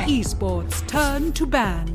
Esports turn to ban.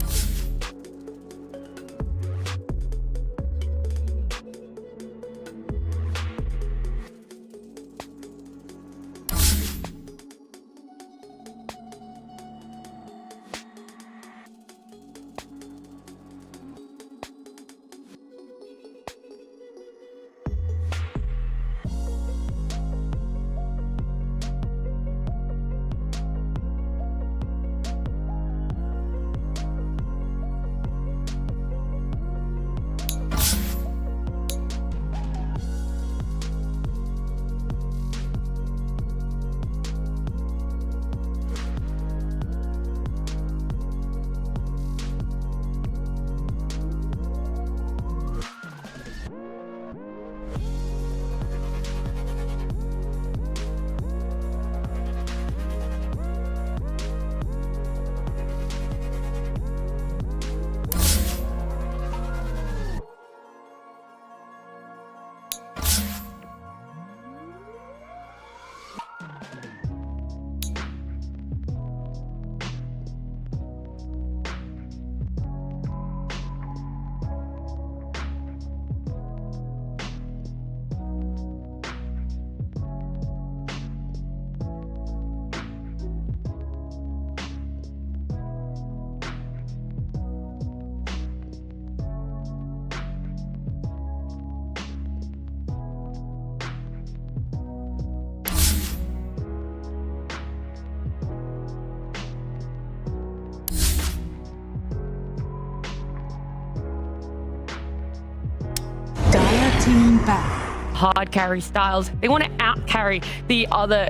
Team back. Hard carry styles. They want to out carry the other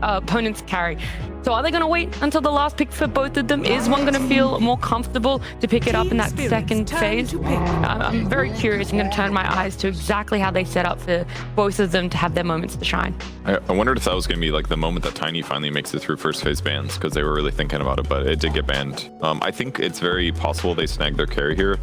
opponent's carry. So are they going to wait until the last pick for both of them? Is one going to feel more comfortable to pick it up in that second phase? I'm very curious. I'm going to turn my eyes to exactly how they set up for both of them to have their moments to shine. I wondered if that was going to be like the moment that Tiny finally makes it through first phase bans, because they were really thinking about it, but it did get banned. I think it's very possible they snagged their carry here.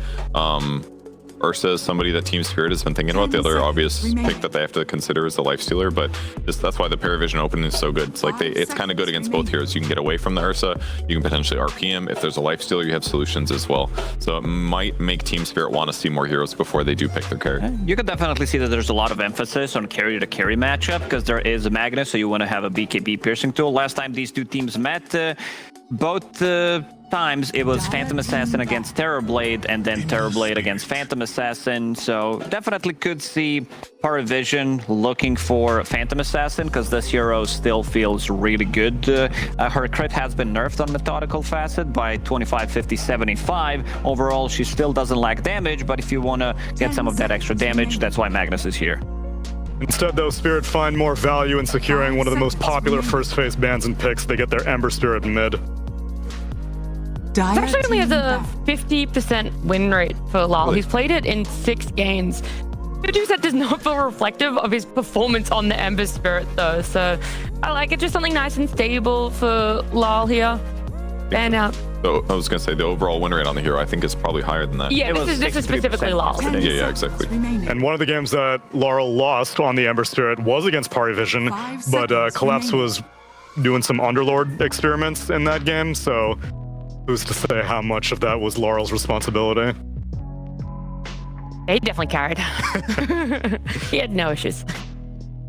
Ursa is somebody that Team Spirit has been thinking about. The other obvious pick that they have to consider is the Lifestealer, but that's why the Paravision Open is so good. It's like it's kind of good against both heroes. You can get away from the Ursa, you can potentially RPM. If there's a Lifestealer, you have solutions as well. So it might make Team Spirit want to see more heroes before they do pick their carry. You can definitely see that there's a lot of emphasis on carry to carry matchup, because there is a Magnus, so you want to have a BKB piercing tool. Last time these two teams met, both times it was Phantom Assassin against Terrorblade, and then Terrorblade against Phantom Assassin. So definitely could see Paravision looking for Phantom Assassin, because this hero still feels really good. Her crit has been nerfed on Methodical Facet by 25, 50, 75. Overall, she still doesn't lack damage, but if you want to get some of that extra damage, that's why Magnus is here. Instead, though, Spirit find more value in securing one of the most popular first phase bans and picks. They get their Ember Spirit mid. It actually only has a 50% win rate for Lal. He's played it in 6 games. 50% does not feel reflective of his performance on the Ember Spirit, though. So I like it. Just something nice and stable for Lal here. And out. So I was going to say the overall win rate on the hero, I think, is probably higher than that. Yeah, this is specifically Lal. Yeah, exactly. And one of the games that Laurel lost on the Ember Spirit was against Paravision, but Collapse was doing some Underlord experiments in that game, so who's to say how much of that was Laurel's responsibility? He definitely carried. He had no issues.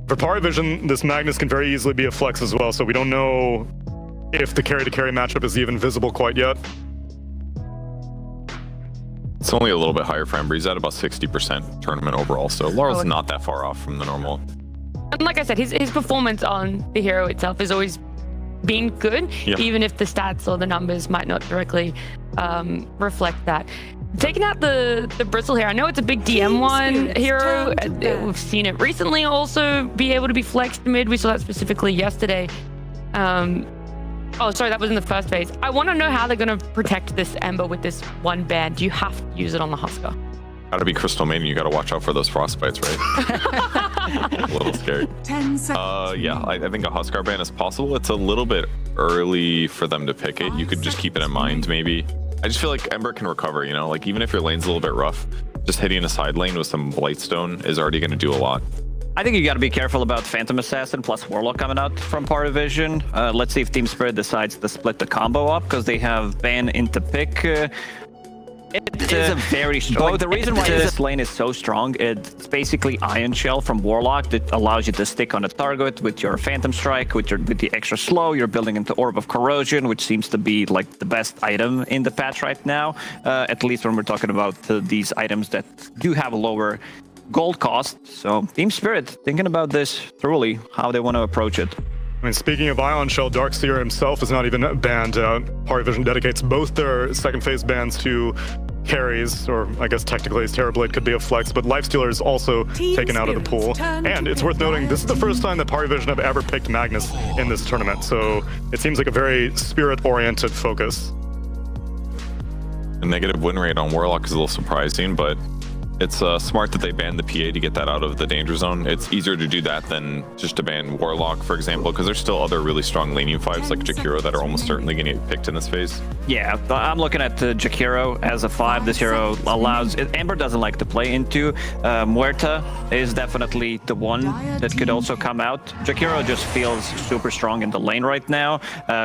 For Paravision, this Magnus can very easily be a flex as well, so we don't know if the carry-to-carry matchup is even visible quite yet. It's only a little bit higher for Ember. He's at about 60% tournament overall, so Laurel's not that far off from the normal. And like I said, his performance on the hero itself has always been good, even if the stats or the numbers might not directly reflect that. Taking out the Bristle here, I know it's a big DM1 hero. We've seen it recently also be able to be flexed mid. We saw that specifically yesterday. Oh, sorry, that was in the first phase. I want to know how they're going to protect this Ember with this one ban. Do you have to use it on the Husker? Gotta be Crystal Maiden. You gotta watch out for those frostbites, right? A little scary. 10 seconds. Yeah, I think a Huskar ban is possible. It's a little bit early for them to pick it. You could just keep it in mind, maybe. I just feel like Ember can recover, you know? Like, even if your lane's a little bit rough, just hitting a side lane with some Blightstone is already going to do a lot. I think you got to be careful about Phantom Assassin plus Warlock coming out from Power Vision. Let's see if Team Spirit decides to split the combo up because they have Ban into pick. It is a very strong. The reason why this lane is so strong, it's basically Ion Shell from Warlock that allows you to stick on a target with your Phantom Strike, with the extra slow. You're building into Orb of Corrosion, which seems to be like the best item in the patch right now. At least when we're talking about these items that do have a lower gold cost. So Team Spirit thinking about this thoroughly, how they want to approach it. I mean, speaking of Ion Shell, Darkseer himself is not even banned. Power Vision dedicates both their second phase bans to carries, or I guess technically Terrorblade could be a flex, but Lifestealer is also taken out of the pool. And it's worth noting, this is the first time that Power Vision have ever picked Magnus in this tournament, so it seems like a very Spirit-oriented focus. The negative win rate on Warlock is a little surprising, but it's smart that they banned the PA to get that out of the danger zone. It's easier to do that than just to ban Warlock, for example, because there's still other really strong laning fives like Jakiro that are almost certainly going to get picked in this phase. Yeah, I'm looking at Jakiro as a 5. This hero allows... Ember doesn't like to play into. Muerta is definitely the one that could also come out. Jakiro just feels super strong in the lane right now.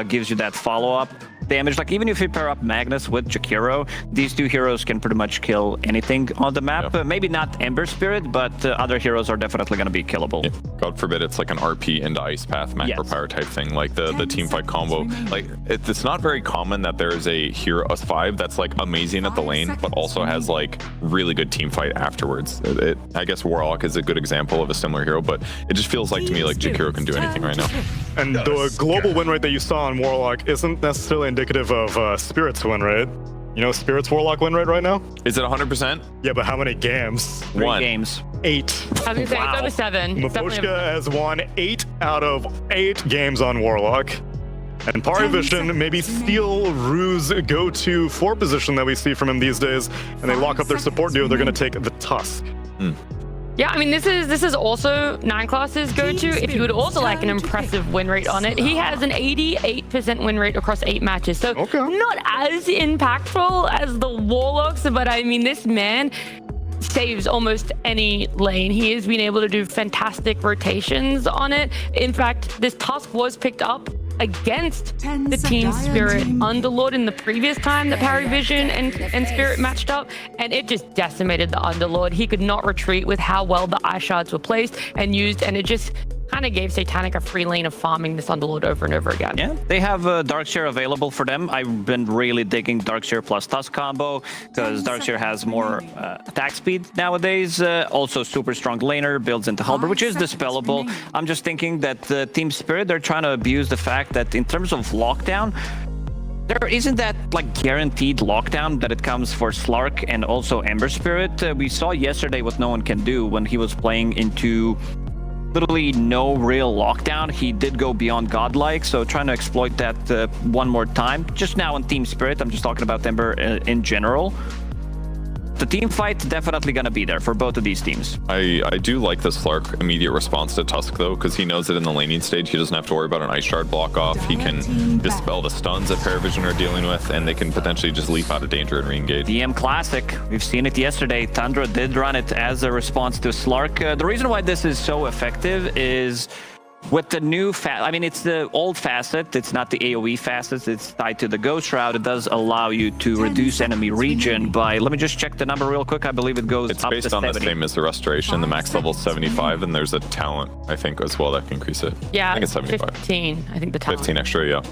Gives you that follow-up damage. Like, even if you pair up Magnus with Jakiro, these two heroes can pretty much kill anything on the map. Yep. Maybe not Ember Spirit, but other heroes are definitely going to be killable. Yeah. God forbid it's like an RP into Ice Path macro power type thing, like the team fight combo. Like, it's not very common that there is a hero, a 5 that's like amazing at the lane, but also has like really good team fight afterwards. I guess Warlock is a good example of a similar hero, but it just feels like to me like Jakiro can do anything right now. And the global win rate that you saw on Warlock isn't necessarily indicative of Spirit's win rate. You know Spirit's Warlock win rate right now? Is it 100%? Yeah, but how many games? 1 games. 8. I was gonna say it's over 7. Miposhka has won 8 out of 8 games on Warlock. And Power Vision maybe steal Rue's go-to 4 position that we see from him these days, and they lock up their support duo. They're going to take the Tusk. Yeah, I mean, this is also 9class's go-to. If you would also like an impressive win rate on it, he has an 88% win rate across 8 matches. So not as impactful as the Warlocks, but I mean, this man saves almost any lane. He has been able to do fantastic rotations on it. In fact, this Tusk was picked up against the Team Spirit Underlord in the previous time that Power Vision and Spirit matched up, and it just decimated the Underlord. He could not retreat with how well the Ice Shards were placed and used, and it just kind of gave Satanic a free lane of farming this Underlord over and over again. Yeah, they have Darkseer available for them. I've been really digging Darkseer plus Tusk combo because Darkseer has more attack speed nowadays. Also super strong laner, builds into Halberd, which is dispellable. I'm just thinking that Team Spirit, they're trying to abuse the fact that in terms of lockdown, there isn't that like guaranteed lockdown that it comes for Slark and also Ember Spirit. We saw yesterday what no one can do when he was playing into literally no real lockdown. He did go beyond godlike, so trying to exploit that one more time. Just now on Team Spirit, I'm just talking about Ember in general. The team fight definitely going to be there for both of these teams. I do like the Slark immediate response to Tusk, though, because he knows that in the laning stage, he doesn't have to worry about an Ice Shard block off. He can dispel the stuns that Paravision are dealing with, and they can potentially just leap out of danger and re-engage. DM Classic. We've seen it yesterday. Tundra did run it as a response to Slark. The reason why this is so effective is with the new I mean, it's the old facet. It's not the AoE facet. It's tied to the Ghost Shroud. It does allow you to reduce enemy regen by, let me just check the number real quick. I believe it goes up to 70. It's based on the same as the Restoration. The max level is 75, and there's a talent, I think, as well that can increase it. Yeah, I think it's 75. 15. I think the talent. 15 extra, yeah.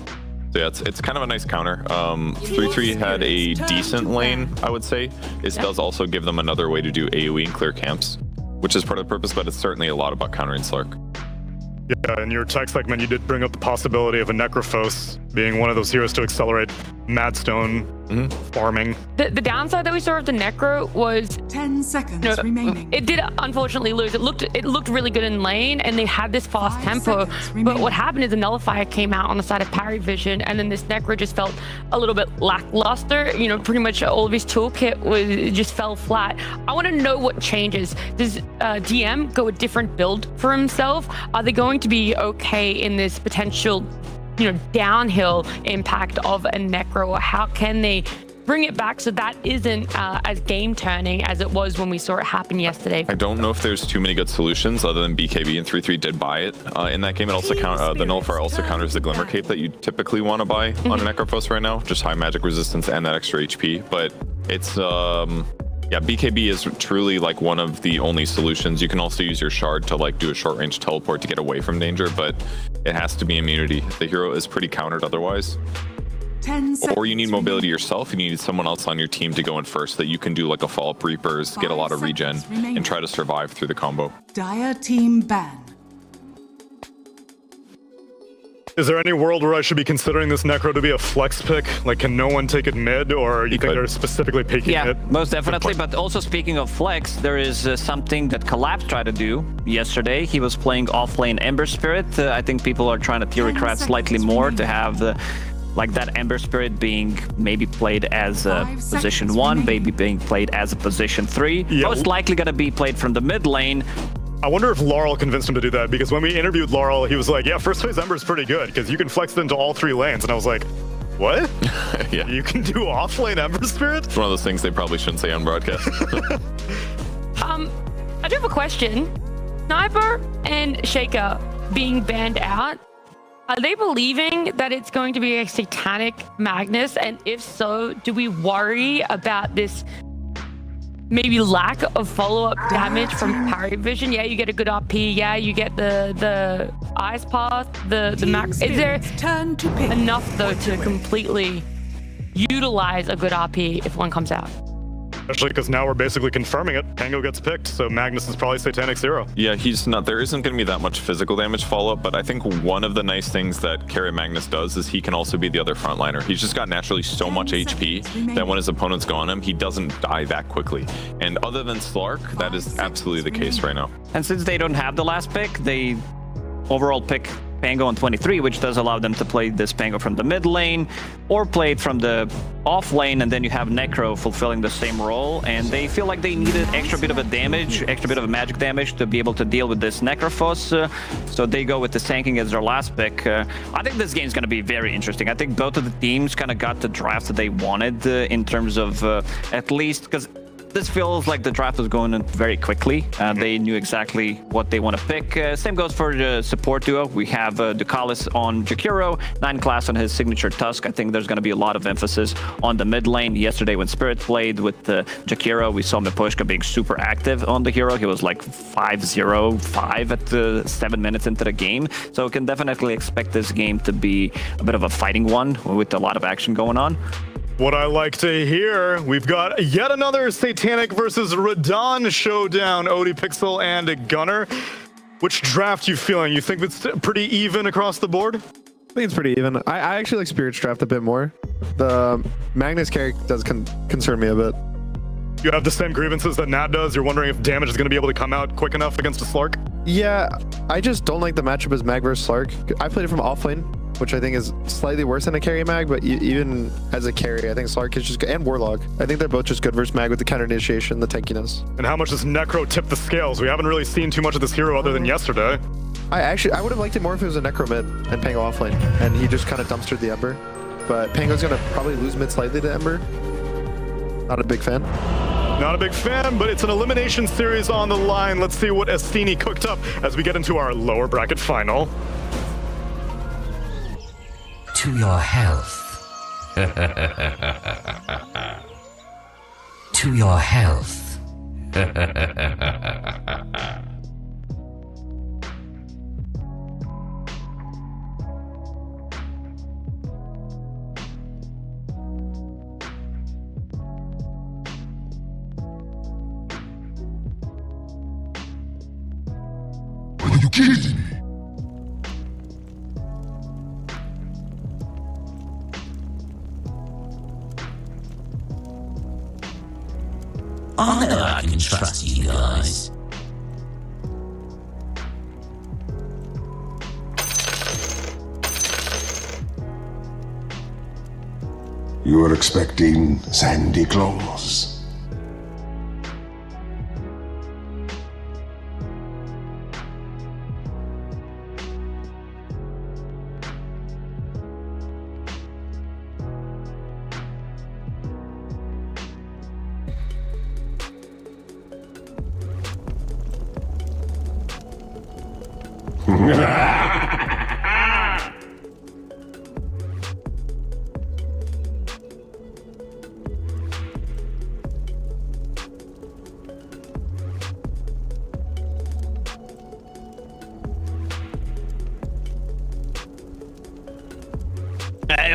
So yeah, it's kind of a nice counter. 3-3 had a decent lane, I would say. This does also give them another way to do AoE and clear camps, which is part of the purpose, but it's certainly a lot about countering Slark. Yeah, in your tech segment, you did bring up the possibility of a Necrophos being one of those heroes to accelerate Madstone farming. The downside that we saw of the Necro was 10 seconds remaining. It did unfortunately lose. It looked really good in lane, and they had this fast tempo. But what happened is the Nullifier came out on the side of Parry Vision, and then this Necro just felt a little bit lackluster. You know, pretty much all of his toolkit just fell flat. I want to know what changes. Does DM go a different build for himself? Are they going to be okay in this potential, you know, downhill impact of a Necro, or how can they bring it back so that isn't as game turning as it was when we saw it happen yesterday. I don't know if there's too many good solutions other than BKB and 3-3 did buy it in that game. It also the Nullifier also counters the Glimmer Cape that you typically want to buy on a Necrophos right now, just high magic resistance and that extra HP. But it's yeah, BKB is truly like one of the only solutions. You can also use your shard to like do a short range teleport to get away from danger, but it has to be immunity. The hero is pretty countered otherwise. 10 seconds. Or you need mobility yourself. You need someone else on your team to go in first that you can do like a Fall Reapers, get a lot of regen, and try to survive through the combo. Dire team ban. Is there any world where I should be considering this Necro to be a flex pick? Like, can no one take it mid, or you think they're specifically picking it? Yeah, most definitely. But also speaking of flex, there is something that Collapse tried to do yesterday. He was playing offlane Ember Spirit. I think people are trying to theorycrat slightly more to have the like that Ember Spirit being maybe played as a position 1, maybe being played as a position 3. Yeah. Most likely going to be played from the mid lane. I wonder if Laurel convinced him to do that, because when we interviewed Laurel, he was like, yeah, first phase Ember is pretty good, because you can flex it into all 3 lanes. And I was like, what? Yeah. You can do offlane Ember Spirit? It's one of those things they probably shouldn't say on broadcast. I do have a question. Sniper and Shaker being banned out, are they believing that it's going to be a satanic Magnus? And if so, do we worry about this maybe lack of follow-up damage from parry vision? Yeah, you get a good RP. Yeah, you get the ice path, the max. Is there Turn to pick. enough though to completely utilize a good RP if one comes out? Especially because now we're basically confirming it. Pango gets picked, so Magnus is probably Satanic Zero. Yeah, he's not. There isn't going to be that much physical damage follow-up, but I think one of the nice things that Carry Magnus does is he can also be the other frontliner. He's just got naturally so much HP that when his opponents go on him, he doesn't die that quickly. And other than Slark, that is absolutely the case right now. And since they don't have the last pick, they overall pick Pango on 23, which does allow them to play this Pango from the mid lane or play it from the off lane, and then you have Necro fulfilling the same role. And they feel like they needed extra bit of a damage, extra bit of a magic damage to be able to deal with this Necrophos. So they go with the Sanking as their last pick. I think this game's going to be very interesting. I think both of the teams kind of got the draft that they wanted in terms of at least, because this feels like the draft was going in very quickly. They knew exactly what they want to pick. Same goes for the support duo. We have Ducalis on Jakiro, 9 class on his signature Tusk. I think there's going to be a lot of emphasis on the mid lane. Yesterday when Spirit played with Jakiro, we saw Mipushka being super active on the hero. He was like 5-0-5 at 7 minutes into the game. So we can definitely expect this game to be a bit of a fighting one with a lot of action going on. What I like to hear, we've got yet another Satanic versus Radon showdown. Odie Pixel and Gunner. Which draft you feeling? You think it's pretty even across the board? I think it's pretty even. I actually like Spirit's draft a bit more. The Magnus carry does concern me a bit. You have the same grievances that Nat does. You're wondering if damage is going to be able to come out quick enough against a Slark? Yeah, I just don't like the matchup as Mag versus Slark. I played it from offlane, which I think is slightly worse than a carry Mag, but even as a carry, I think Slark is just good, and Warlock. I think they're both just good versus Mag with the counter initiation, the tankiness. And how much does Necro tip the scales? We haven't really seen too much of this hero other than yesterday. I would have liked it more if it was a Necro mid and Pango offlane, and he just kind of dumpstered the Ember. But Pango's gonna probably lose mid slightly to Ember. Not a big fan. Not a big fan, but it's an elimination series on the line. Let's see what Estini cooked up as we get into our lower bracket final. To your health. To your health. Are you kidding me? I know I can trust you guys. You were expecting Sandy Claus. Here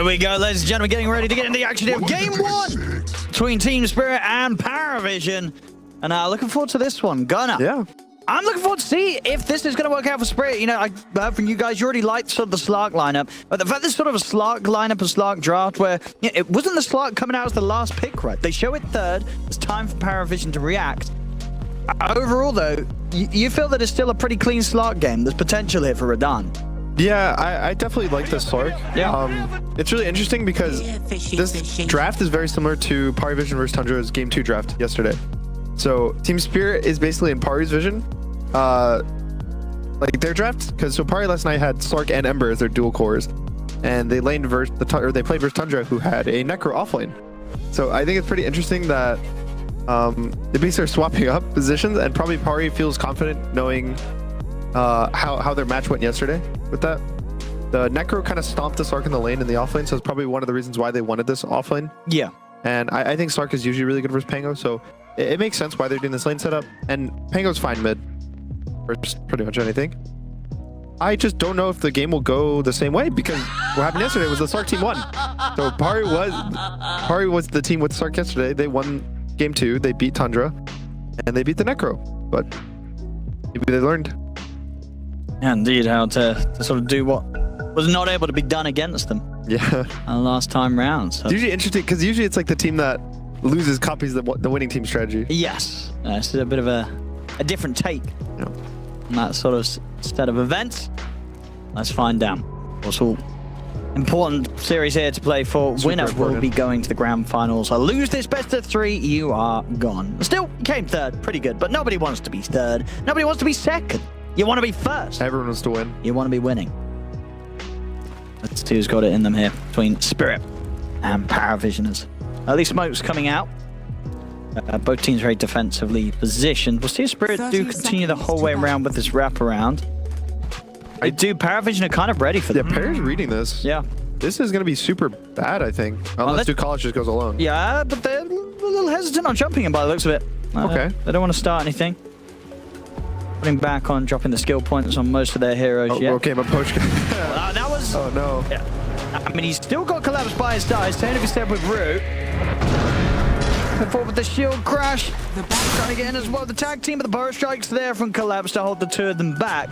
we go, ladies and gentlemen, getting ready to get into the action here. Game 1 between Team Spirit and Paravision. And looking forward to this one. Gunnar. Yeah. I'm looking forward to see if this is going to work out for Spirit. You know, I heard from you guys, you already liked sort of the Slark lineup. But the fact there's sort of a Slark lineup, a Slark draft, where it wasn't the Slark coming out as the last pick, right? They show it third. It's time for Paravision to react. Overall, though, you feel that it's still a pretty clean Slark game. There's potential here for Radahn. Yeah, I definitely like this Slark. Yeah. It's really interesting because this draft is very similar to Parivision versus Tundra's Game 2 draft yesterday. So Team Spirit is basically in Pari's vision, like their draft. Because so Pari last night had Slark and Ember as their dual cores, and they laned versus they played versus Tundra, who had a Necro offlane. So I think it's pretty interesting that they basically are swapping up positions, and probably Pari feels confident knowing how their match went yesterday with that. The Necro kind of stomped the Slark in the lane in the offlane, so it's probably one of the reasons why they wanted this offlane. Yeah. And I think Slark is usually really good versus Pango, so it makes sense why they're doing this lane setup. And Pango's fine mid for just pretty much anything. I just don't know if the game will go the same way, because what happened yesterday was the Slark team won. So Pari was the team with Slark yesterday. They won game 2, they beat Tundra, and they beat the Necro. But maybe they learned. Yeah, indeed, how to sort of do what was not able to be done against them. Yeah. Last time round. So. It's usually interesting, because usually it's like the team that loses copies the winning team strategy. Yes. This is a bit of a different take on that sort of set of events. Let's find out. Also, important series here to play for. Super Winner important. will be going to the grand finals. Lose this best of 3, you are gone. Still, you came third. Pretty good. But nobody wants to be third. Nobody wants to be second. You want to be first. Everyone wants to win. You want to be winning. Let's see who's got it in them here between Spirit and Paravisioners. Early smokes coming out. Both teams very defensively positioned. We'll see if Spirit do continue the whole way around with this wraparound. Paravision are kind of ready for them. Yeah, Para's reading this. Yeah. This is going to be super bad, I think. Unless Duke College just goes alone. Yeah, but they're a little hesitant on jumping in by the looks of it. Okay. They don't want to start anything. Putting back on dropping the skill points on most of their heroes yet. Okay, but Poach. That was... Oh, no. Yeah. I mean, he's still got Collapse by his side. He's staying if he step with Root. Forward with the shield crash. Trying to get in as well. The tag team, but the Burrow Strike's there from Collapse to hold the two of them back.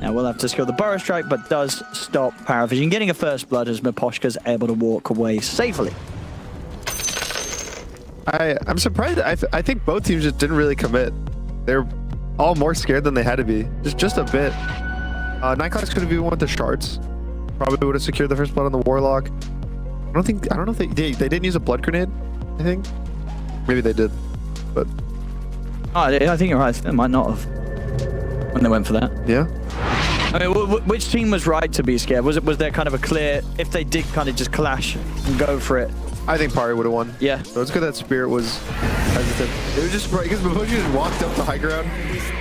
Now we'll have to skill the Burrow Strike, but does stop Paravision getting a first blood as Miposhka's able to walk away safely. I'm surprised. I think both teams just didn't really commit. They're all more scared than they had to be. Just a bit. Nightclass could have even went the shards. Probably would have secured the first blood on the Warlock. I don't know if they didn't use a blood grenade, I think. Maybe they did, but I think you're right. They might not have when they went for that. yeah. I mean, which team was right to be scared? Was there kind of a clear, if they did kind of just clash and go for it? I think Pari would have won. Yeah. So it's good that Spirit was hesitant. It was just because Miposhi just walked up the high ground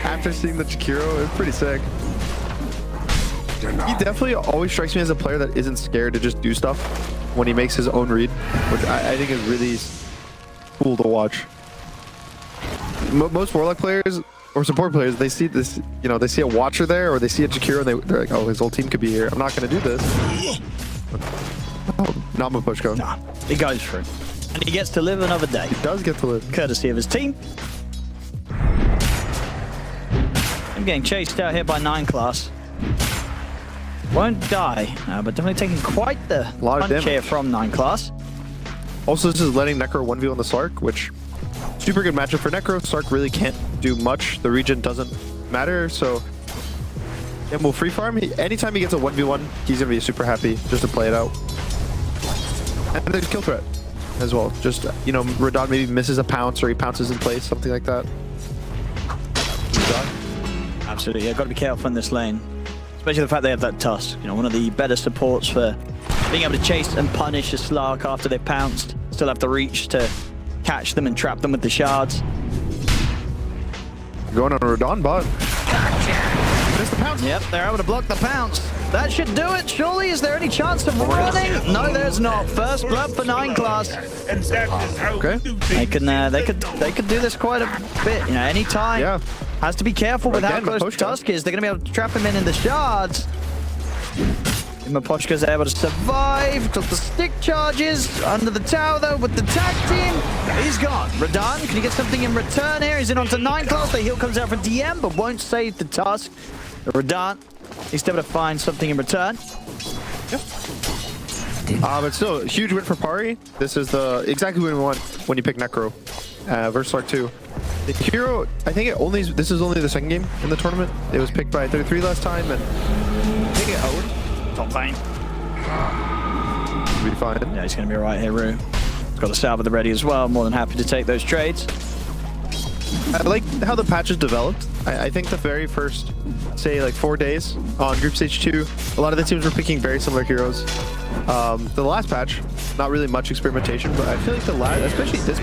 after seeing the Chikiro. It was pretty sick. He definitely always strikes me as a player that isn't scared to just do stuff when he makes his own read, which I think is really cool to watch. Most Warlock players or support players, they see this, they see a Watcher there or they see a Chikiro and they're like, oh, his whole team could be here. I'm not going to do this. Oh, not Miposhka. Nah, he goes for it. And he gets to live another day. He does get to live. Courtesy of his team. I'm getting chased out here by 9 class. Won't die, but definitely taking quite the lot of punch here damage from 9 class. Also, this is letting Necro 1v on the Slark, which super good matchup for Necro. Slark really can't do much. The region doesn't matter, so and we'll free farm. Anytime he gets a 1v1, he's gonna be super happy just to play it out. And there's kill threat as well. Just Radahn maybe misses a pounce or he pounces in place, something like that. Absolutely, yeah, got to be careful in this lane. Especially the fact they have that Tusk, one of the better supports for being able to chase and punish a Slark after they've pounced. Still have the reach to catch them and trap them with the shards. Going on a Radahn bot. Missed the pounce. Yep, they're able to block the pounce. That should do it, surely. Is there any chance of running? No, there's not. First blood for 9 class. Okay. They could do this quite a bit. You know, any time. Yeah. Has to be careful with how Again, close Mapochka. Tusk is. They're going to be able to trap him in the shards. Mapochka's able to survive. Took the stick charges under the tower though with the tag team. He's gone. Radahn, can he get something in return here? He's in onto 9 class. The heal comes out for DM, but won't save the Tusk. Radahn, he's able to find something in return. But still, huge win for Pari. This is the exactly what we want when you pick Necro versus Slark 2. The hero, I think this is only the second game in the tournament. It was picked by 33 last time, and I think it owed. Top lane. Be fine. Yeah, he's going to be right here, Rue. He's got the salve at the ready as well. More than happy to take those trades. I like how the patch has developed. I think the very first, say, like 4 days on Group Stage 2, a lot of the teams were picking very similar heroes. The last patch, not really much experimentation, but I feel like the last, especially this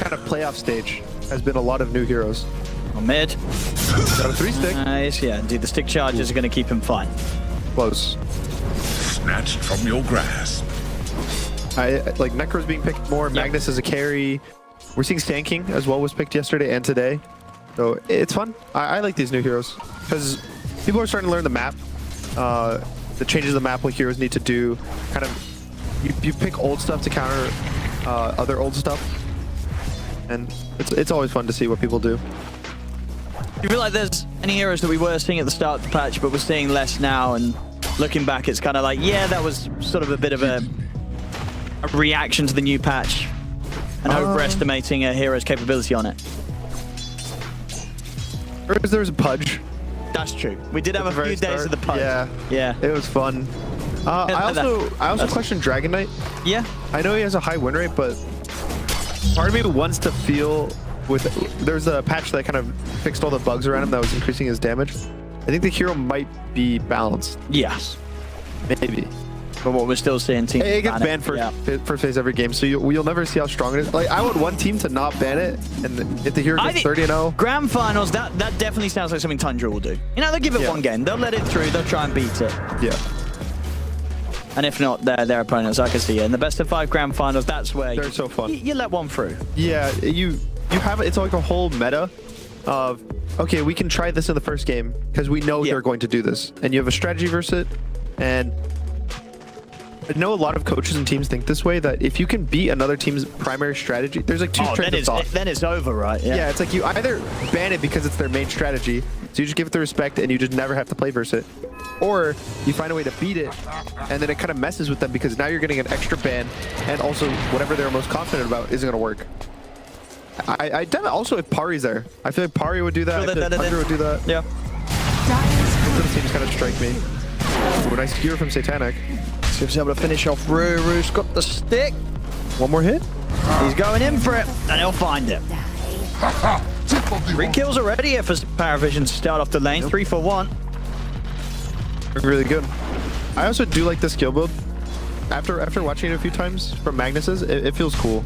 kind of playoff stage, has been a lot of new heroes. On mid. Got a 3-stick. Nice, yeah. Indeed, the stick charges are going to keep him fine. Close. Snatched from your grasp. I like Necro's being picked more. Magnus as a carry. We're seeing Sand King as well was picked yesterday and today. So it's fun. I like these new heroes because people are starting to learn the map. The changes of the map, what heroes need to do. Kind of, you pick old stuff to counter other old stuff. And it's always fun to see what people do. Do you feel like there's any heroes that we were seeing at the start of the patch, but we're seeing less now? And looking back, it's kind of like, yeah, that was sort of a bit of a reaction to the new patch and overestimating a hero's capability on it. There's a Pudge. That's true. We did have a few days of the Pudge. Yeah, it was fun. I also question Dragon Knight. Yeah. I know he has a high win rate, but part of me wants to feel with. There's a patch that kind of fixed all the bugs around him that was increasing his damage. I think the hero might be balanced. Yes. Maybe. But what we're still seeing teams It gets ban banned first phase every game, so you'll never see how strong it is. Like I want one team to not ban it, and if the hero gets 30-0, grand finals, that definitely sounds like something Tundra will do. You know, they'll give it one game, they'll let it through, they'll try and beat it. Yeah. And if not, their opponents, I can see it. In the best of 5 grand finals, that's where they're so fun. You let one through. Yeah, you have it's like a whole meta of okay, we can try this in the first game because we know they're going to do this, and you have a strategy versus it, and. I know a lot of coaches and teams think this way, that if you can beat another team's primary strategy, there's like two trains of thought. Then it's over, right? Yeah, it's like you either ban it because it's their main strategy, so you just give it the respect and you just never have to play versus it, or you find a way to beat it, and then it kind of messes with them because now you're getting an extra ban, and also whatever they're most confident about isn't going to work. I also if Pari's there, I feel like Pari would do that. Tundra would do that. Yeah. Those little teams kind of strike me. Ooh, nice skewer from Satanic. So he's able to finish off Rue. Rue's got the stick. One more hit. He's going in for it, and he'll find it. 3 kills already here for Paravision to start off the lane. 3 for 1. Really good. I also do like the skill build. After watching it a few times from Magnus's, it feels cool.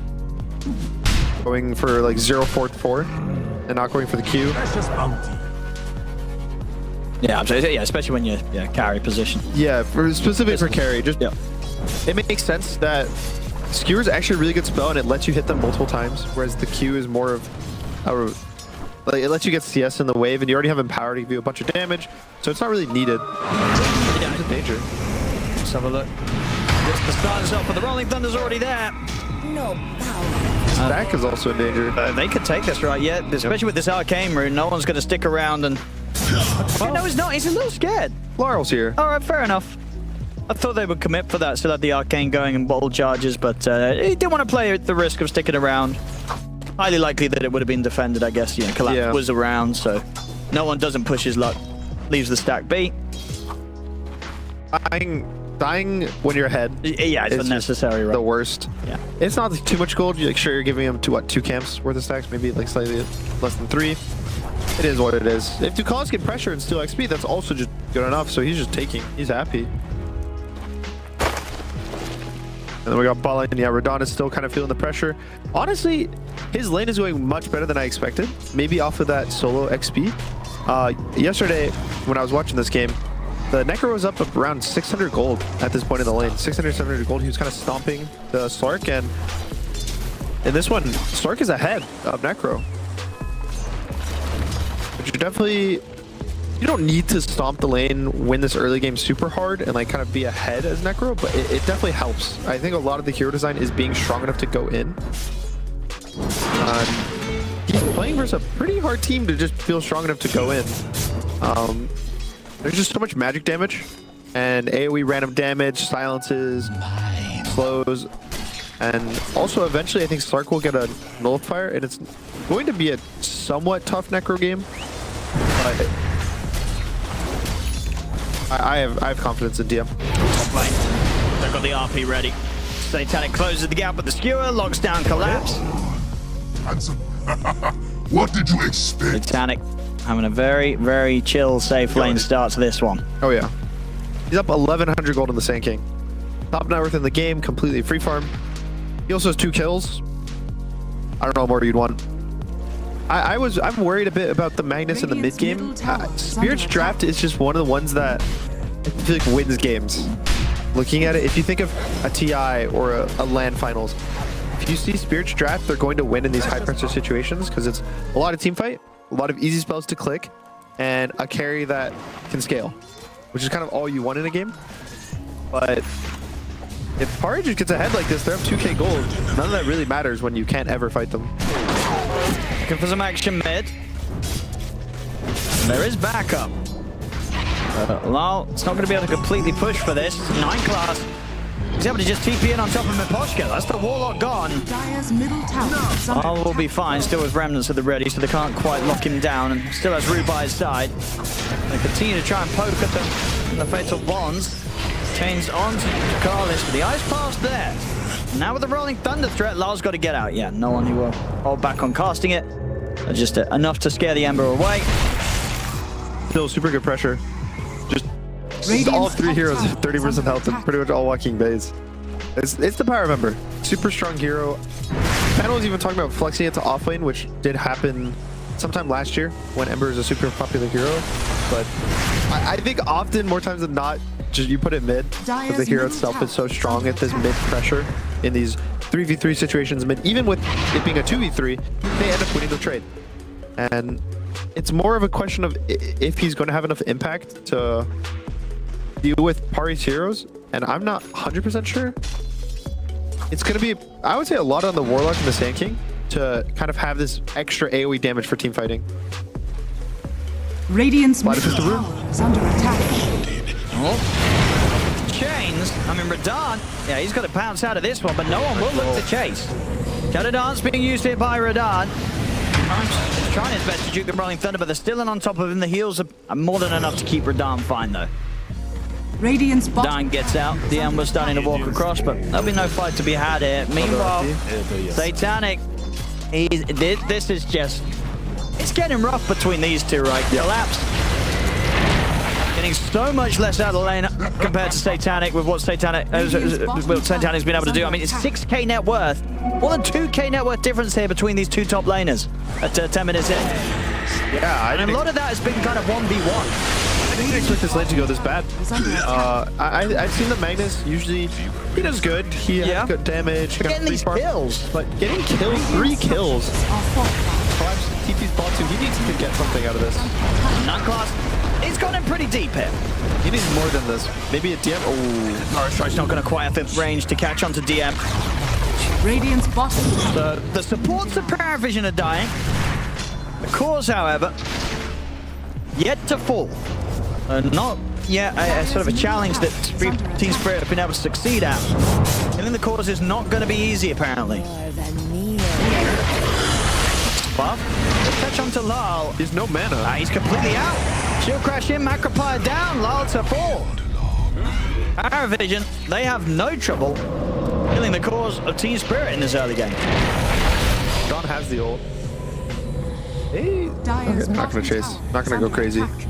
Going for like 0-4-4 and not going for the Q. Yeah, especially when you're carry position. Yeah, specifically for carry, just it makes sense that Skewer is actually a really good spell and it lets you hit them multiple times, whereas the Q is more of like it lets you get CS in the wave, and you already have Empower to give you a bunch of damage, so it's not really needed. It's a danger. Let's have a look. Just the start is up, but the Rolling Thunder's already there. Stack is also in danger. They could take this right, especially with this Arcane rune. No one's going to stick around and... No, he's not. He's a little scared. Laurel's here. All right, fair enough. I thought they would commit for that, still had the Arcane going and bottle charges, but he didn't want to play at the risk of sticking around. Highly likely that it would have been defended, I guess. Collapse was around, so no one doesn't push his luck. Leaves the stack be. Dying when you're ahead. Yeah, it's unnecessary, right? The worst. Yeah. It's not too much gold. You're you're giving him 2 camps worth of stacks, maybe like slightly less than 3. It is what it is. If Ducalis get pressure and steal XP, that's also just good enough. So he's just taking. He's happy. And then we got bot lane. Yeah, Radahn is still kind of feeling the pressure. Honestly, his lane is going much better than I expected. Maybe off of that solo XP. Yesterday, when I was watching this game, the Necro was up around 600 gold at this point in the lane. 600, 700 gold. He was kind of stomping the Slark, and in this one, Slark is ahead of Necro. But you definitely, you don't need to stomp the lane, win this early game super hard, and like kind of be ahead as Necro, but it definitely helps. I think a lot of the hero design is being strong enough to go in. He's playing versus a pretty hard team to just feel strong enough to go in. There's just so much magic damage and AoE random damage, silences, slows, and also eventually I think Slark will get a nullifier, and it's going to be a somewhat tough Necro game. But I have confidence in DM. Top lane. They've got the RP ready. Satanic closes the gap with the skewer, locks down Collapse. Handsome. What did you expect? Satanic having a very, very chill, safe lane start to this one. Oh yeah. He's up 1100 gold in the Sand King. Top net worth in the game, completely free farm. He also has 2 kills. I don't know what more you'd want. I'm worried a bit about the Magnus in the mid game. Spirit's Draft is just one of the ones that I feel like wins games. Looking at it, if you think of a TI or a LAN finals, if you see Spirit's Draft, they're going to win in these high pressure situations because it's a lot of team fight, a lot of easy spells to click, and a carry that can scale, which is kind of all you want in a game. But if Pari just gets ahead like this, they're up 2k gold. None of that really matters when you can't ever fight them. Looking for some action mid. There is backup. Lal, it's not going to be able to completely push for this. 9 class. He's able to just TP in on top of Miposhka. That's the Warlock gone. Dire's middle tower is under Lal will attack. be fine, still with remnants at the ready, so they can't quite lock him down, and still has Rue by his side. They continue to try and poke at the Fatal Bonds. Chains on to Carlis, but the Ice Pass there. Now with the Rolling Thunder threat, Lal's got to get out. Yeah, no one who will hold back on casting it. Just enough to scare the Ember away. Still super good pressure. Just all 3 heroes have 30% health and pretty much all walking bays. It's the power of Ember. Super strong hero. Panel was even talking about flexing it to offlane, which did happen sometime last year when Ember is a super popular hero. But I think often, more times than not, just you put it mid because the hero itself is so strong at this mid pressure in these 3v3 situations. Mid, even with it being a 2v3, they end up winning the trade. And it's more of a question of if he's going to have enough impact to deal with Pari's heroes, and I'm not 100% sure. It's going to be, I would say, a lot on the Warlock and the Sand King to kind of have this extra AoE damage for team fighting. Radiant's Why does middle this the room? tower is under attack. Oh. Chains. I mean, Radahn. Yeah, he's got to pounce out of this one, but no one will look to chase. Shadow Dance being used here by Radahn. He's trying his best to juke the Rolling Thunder, but they're still in on top of him. The heals are more than enough to keep Radahn fine, though. Radiant's bottom Radahn gets out. The Ember's starting to walk across, but there'll be no fight to be had here. Meanwhile, Satanic, this is just... It's getting rough between these two, right? Collapse. Getting so much less out of the lane compared to Satanic with what Satanic's been able to do. I mean, it's 6k net worth. More than 2k net worth difference here between these two top laners at 10 minutes in. Yeah, And a lot of that has been kind of 1v1. I didn't expect this lane to go this bad. I've seen the Magnus, usually he does good. He has good damage. Getting these kills. But getting kills, 3 kills. Collapse TP's ball too. He needs to get something out of this. Nightclass, he's gone in pretty deep here. He needs more than this. Maybe a DM. Oh, Norris Strike's not going to quite have the range to catch onto DM. Radiant's bottom tower. The supports of Power Vision are dying. The cause, however, yet to fall. Not yet a sort of a challenge that Team Spirit have been able to succeed at. Killing the cause is not going to be easy, apparently. Buff. Let's touch onto Lal. there's no mana. He's completely out. Shield crash in, Macropire down, Lal to fall. Power Vision, they have no trouble killing the cause of Team Spirit in this early game. John has the ult. Hey, Dire's not bottom gonna chase. tower Not is gonna go under crazy. attack.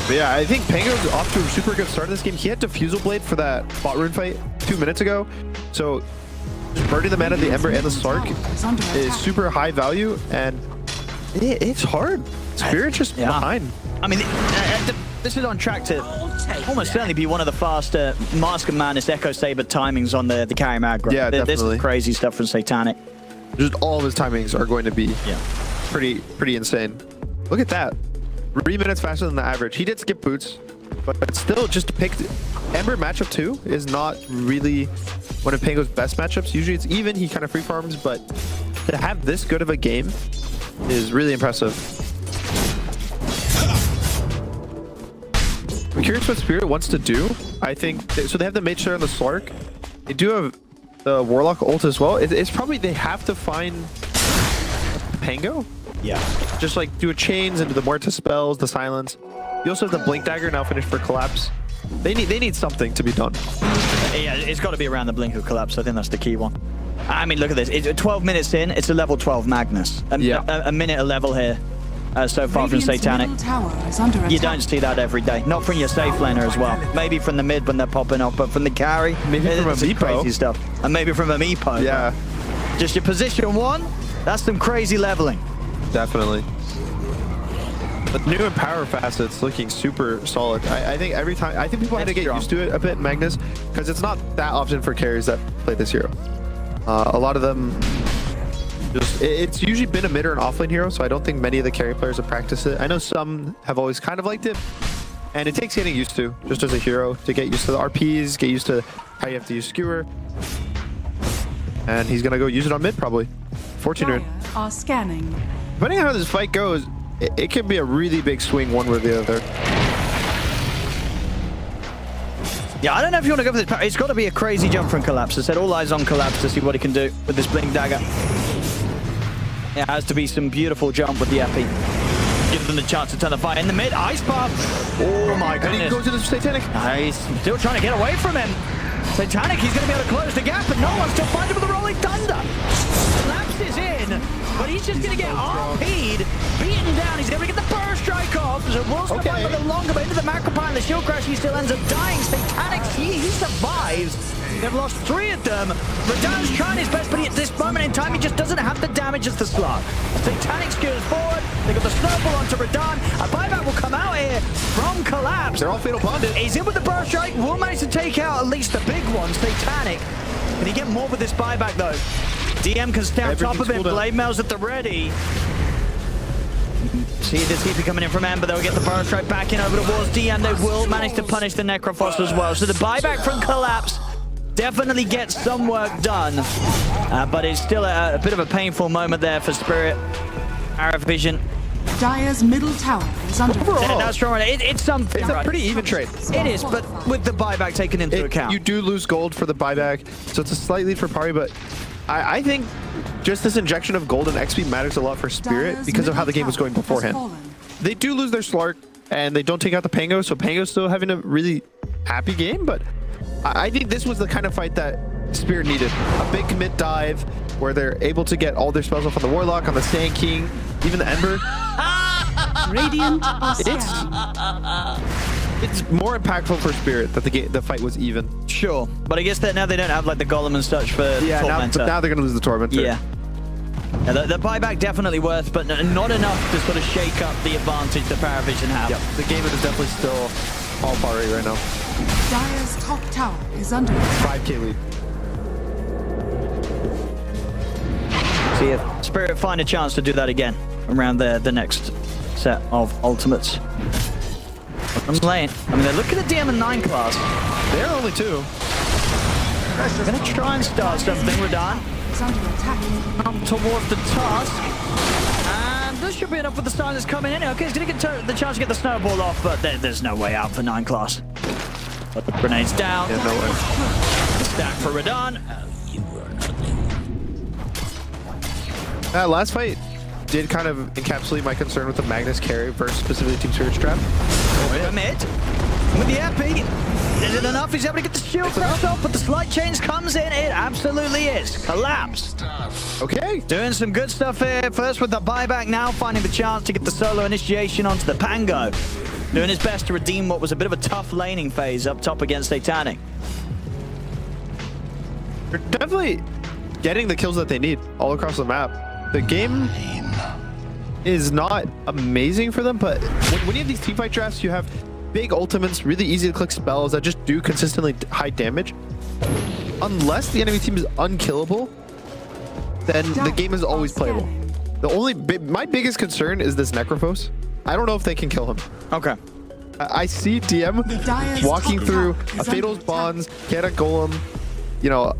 But yeah, I think Pango's off to a super good start in this game. He had Diffusal Blade for that bot rune fight 2 minutes ago. So just burning the mana, the Ember, and the Slark is super high value. And It's hard. Spirit just Yeah. behind. I mean, this is on track to almost certainly be one of the faster Mask of Madness Echo Saber timings on the carry mag. Right? Yeah, This definitely. is crazy stuff from Satanic. Just all of his timings are going to be Yeah. pretty insane. Look at that. 3 minutes faster than the average. He did skip boots, but still just picked Ember matchup 2 is not really one of Pango's best matchups. Usually it's even, he kind of free farms, but to have this good of a game is really impressive. I'm curious what Spirit wants to do. I think, so they have the Mage Slayer and the Slark. They do have the Warlock ult as well. It's probably they have to find Pango. Yeah. Just like do a chains into the Mortis spells, the silence. You also have the Blink Dagger now finished for Collapse. They need something to be done. Yeah, it's got to be around the Blink of Collapse. I think that's the key one. I mean, look at this. It's 12 minutes in. It's a level 12 Magnus. A minute a level here so far from Radiant's Satanic. middle tower is under You attack. don't see that every day. Not from your safe laner as well. Maybe from the mid when they're popping off, but from the carry, Maybe from a it's Meepo. crazy stuff. And maybe from a Meepo. Yeah, Just your position 1, that's some crazy leveling. definitely. The new Empower facet's looking super solid. I think every time, I think people had to get used to it a bit in Magnus, because it's not that often for carries that play this hero. A lot of them, it's usually been a mid or an offlane hero, so I don't think many of the carry players have practiced it. I know some have always kind of liked it, and it takes getting used to, just as a hero, to get used to the RPs, get used to how you have to use Skewer. And he's gonna go use it on mid probably. Fortune Dire Rune. are scanning. Depending on how this fight goes, it could be a really big swing one way or the other. Yeah, I don't know if you want to go for this. It's got to be a crazy jump from Collapse. I said all eyes on Collapse to see what he can do with this Blink Dagger. It has to be some beautiful jump with the Epi. Give them the chance to turn the fight in the mid. Ice Path. Oh my And he goodness. goes into the Satanic. Nice. Still trying to get away from him. Satanic, he's going to be able to close the gap, but no one's still finding him with the Rolling Thunder. Collapse is in, but he's just going to get RP'd, beaten down. He's going to get the burst strike off. So Will's going to fight a little longer, but into the macro pile and the shield crash, he still ends up dying. Satanic, he survives. They've lost 3 of them. Radan's trying his best, but at this moment in time, he just doesn't have the damage as the slug. Satanic skewers forward. They got the snowball onto Radan. A buyback will come out here from Collapse. They're all fatal bonded. He's in with the burst strike. Will manage to take out at least the big one, Satanic. Can he get more with this buyback though? DM can stay on top of him. Blade Mail's at the ready. See the TP coming in from Ember. They'll get the burst strike back in over towards DM. They will manage to punish the Necrophos as well. So the buyback from Collapse definitely gets some work done. But it's still a bit of a painful moment there for Spirit. Arrow Vision. Dire's middle tower is under attack. Yeah, that's strong. It's something. It's a right? pretty even trade. It is, but with the buyback taken into account. You do lose gold for the buyback, so it's a slight lead for Pari, but I think just this injection of gold and XP matters a lot for Spirit Dire's because of how the middle game was going tower has beforehand. fallen. They do lose their Slark, and they don't take out the Pango, so Pango's still having a really happy game, but I think this was the kind of fight that Spirit needed. A big commit dive where they're able to get all their spells off on the Warlock, on the Sand King, even the Ember. Radiant are scanning. It's more impactful for Spirit that the fight was even. Sure, but I guess that now they don't have like the Golem and such for Tormentor. Now they're going to lose the Tormentor. Yeah. The buyback definitely worth, but not enough to sort of shake up the advantage that Paravision have. Yep. The game is definitely still all Pari right now. Dire's top tower is under attack. 5k lead. See if Spirit find a chance to do that again around the next set of ultimates. I'm laying. I mean, they're looking at DM and 9 class. They're only 2. They're going to try and start something, Radan. Is under attack. Up towards the task. And this should be enough with the silence coming in. Okay, he's going to get the chance to get the snowball off, but there's no way out for 9 class. But the grenades down. Yeah, no way. Stack for Radan. Last fight did kind of encapsulate my concern with the Magnus carry versus specifically Team Spirit's trap. Mid. With the epi. Is it enough? He's able to get the shield crash off, but the slight change comes in. It absolutely is. Collapse. Okay. Doing some good stuff here. First with the buyback, now finding the chance to get the solo initiation onto the Pango. Doing his best to redeem what was a bit of a tough laning phase up top against Satanic. They're definitely getting the kills that they need all across the map. The game is not amazing for them, but when you have these teamfight drafts, you have big ultimates, really easy to click spells that just do consistently high damage. Unless the enemy team is unkillable, then the game is always playable. The only my biggest concern is this Necrophos. I don't know if they can kill him. Okay. I see DM walking through a Fatal's Bonds, Chaotic Golem, you know,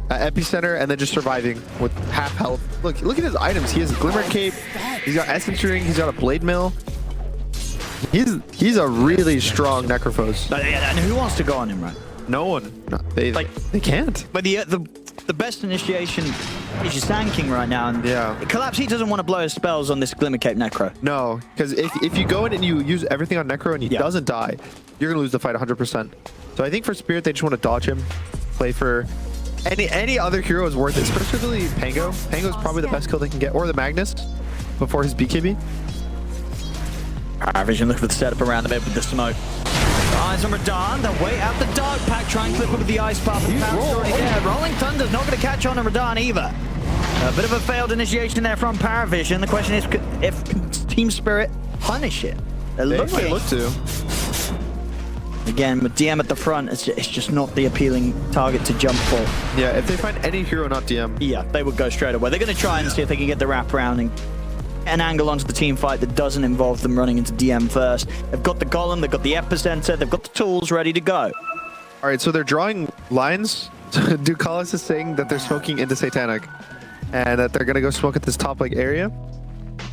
Epicenter, and then just surviving with half health. Look at his items. He has a Glimmer Cape. He's got Essence Ring. He's got a Blade Mill. He's a really strong Necrophos. And who wants to go on him, right? No one. They can't. But the best initiation is your Sand King right now, and yeah, Collapse, he doesn't want to blow his spells on this Glimmer Cape Necro. No, because if you go in and you use everything on Necro and he doesn't die, you're gonna lose the fight 100%. So I think for Spirit, they just want to dodge him, play for any other hero is worth it, especially Pango. Pango is probably the best kill they can get, or the Magnus before his BKB. Vision looking for the setup around the bed with the smoke. Eyes on Radahn, they'll wait out the Dark Pack, try and clip it with the Ice Path. Rolling Thunder's not going to catch on to Radahn either. A bit of a failed initiation there from Paravision. The question is if Team Spirit punish it. They might look to. Again, with DM at the front, it's just not the appealing target to jump for. Yeah, if they find any hero not DM. Yeah, they would go straight away. They're going to try and see if they can get the wrap around and an angle onto the team fight that doesn't involve them running into DM first. They've got the Golem, they've got the Epicenter, they've got the tools ready to go. All right, so they're drawing lines. Ducalis is saying that they're smoking into Satanic and that they're going to go smoke at this top like area.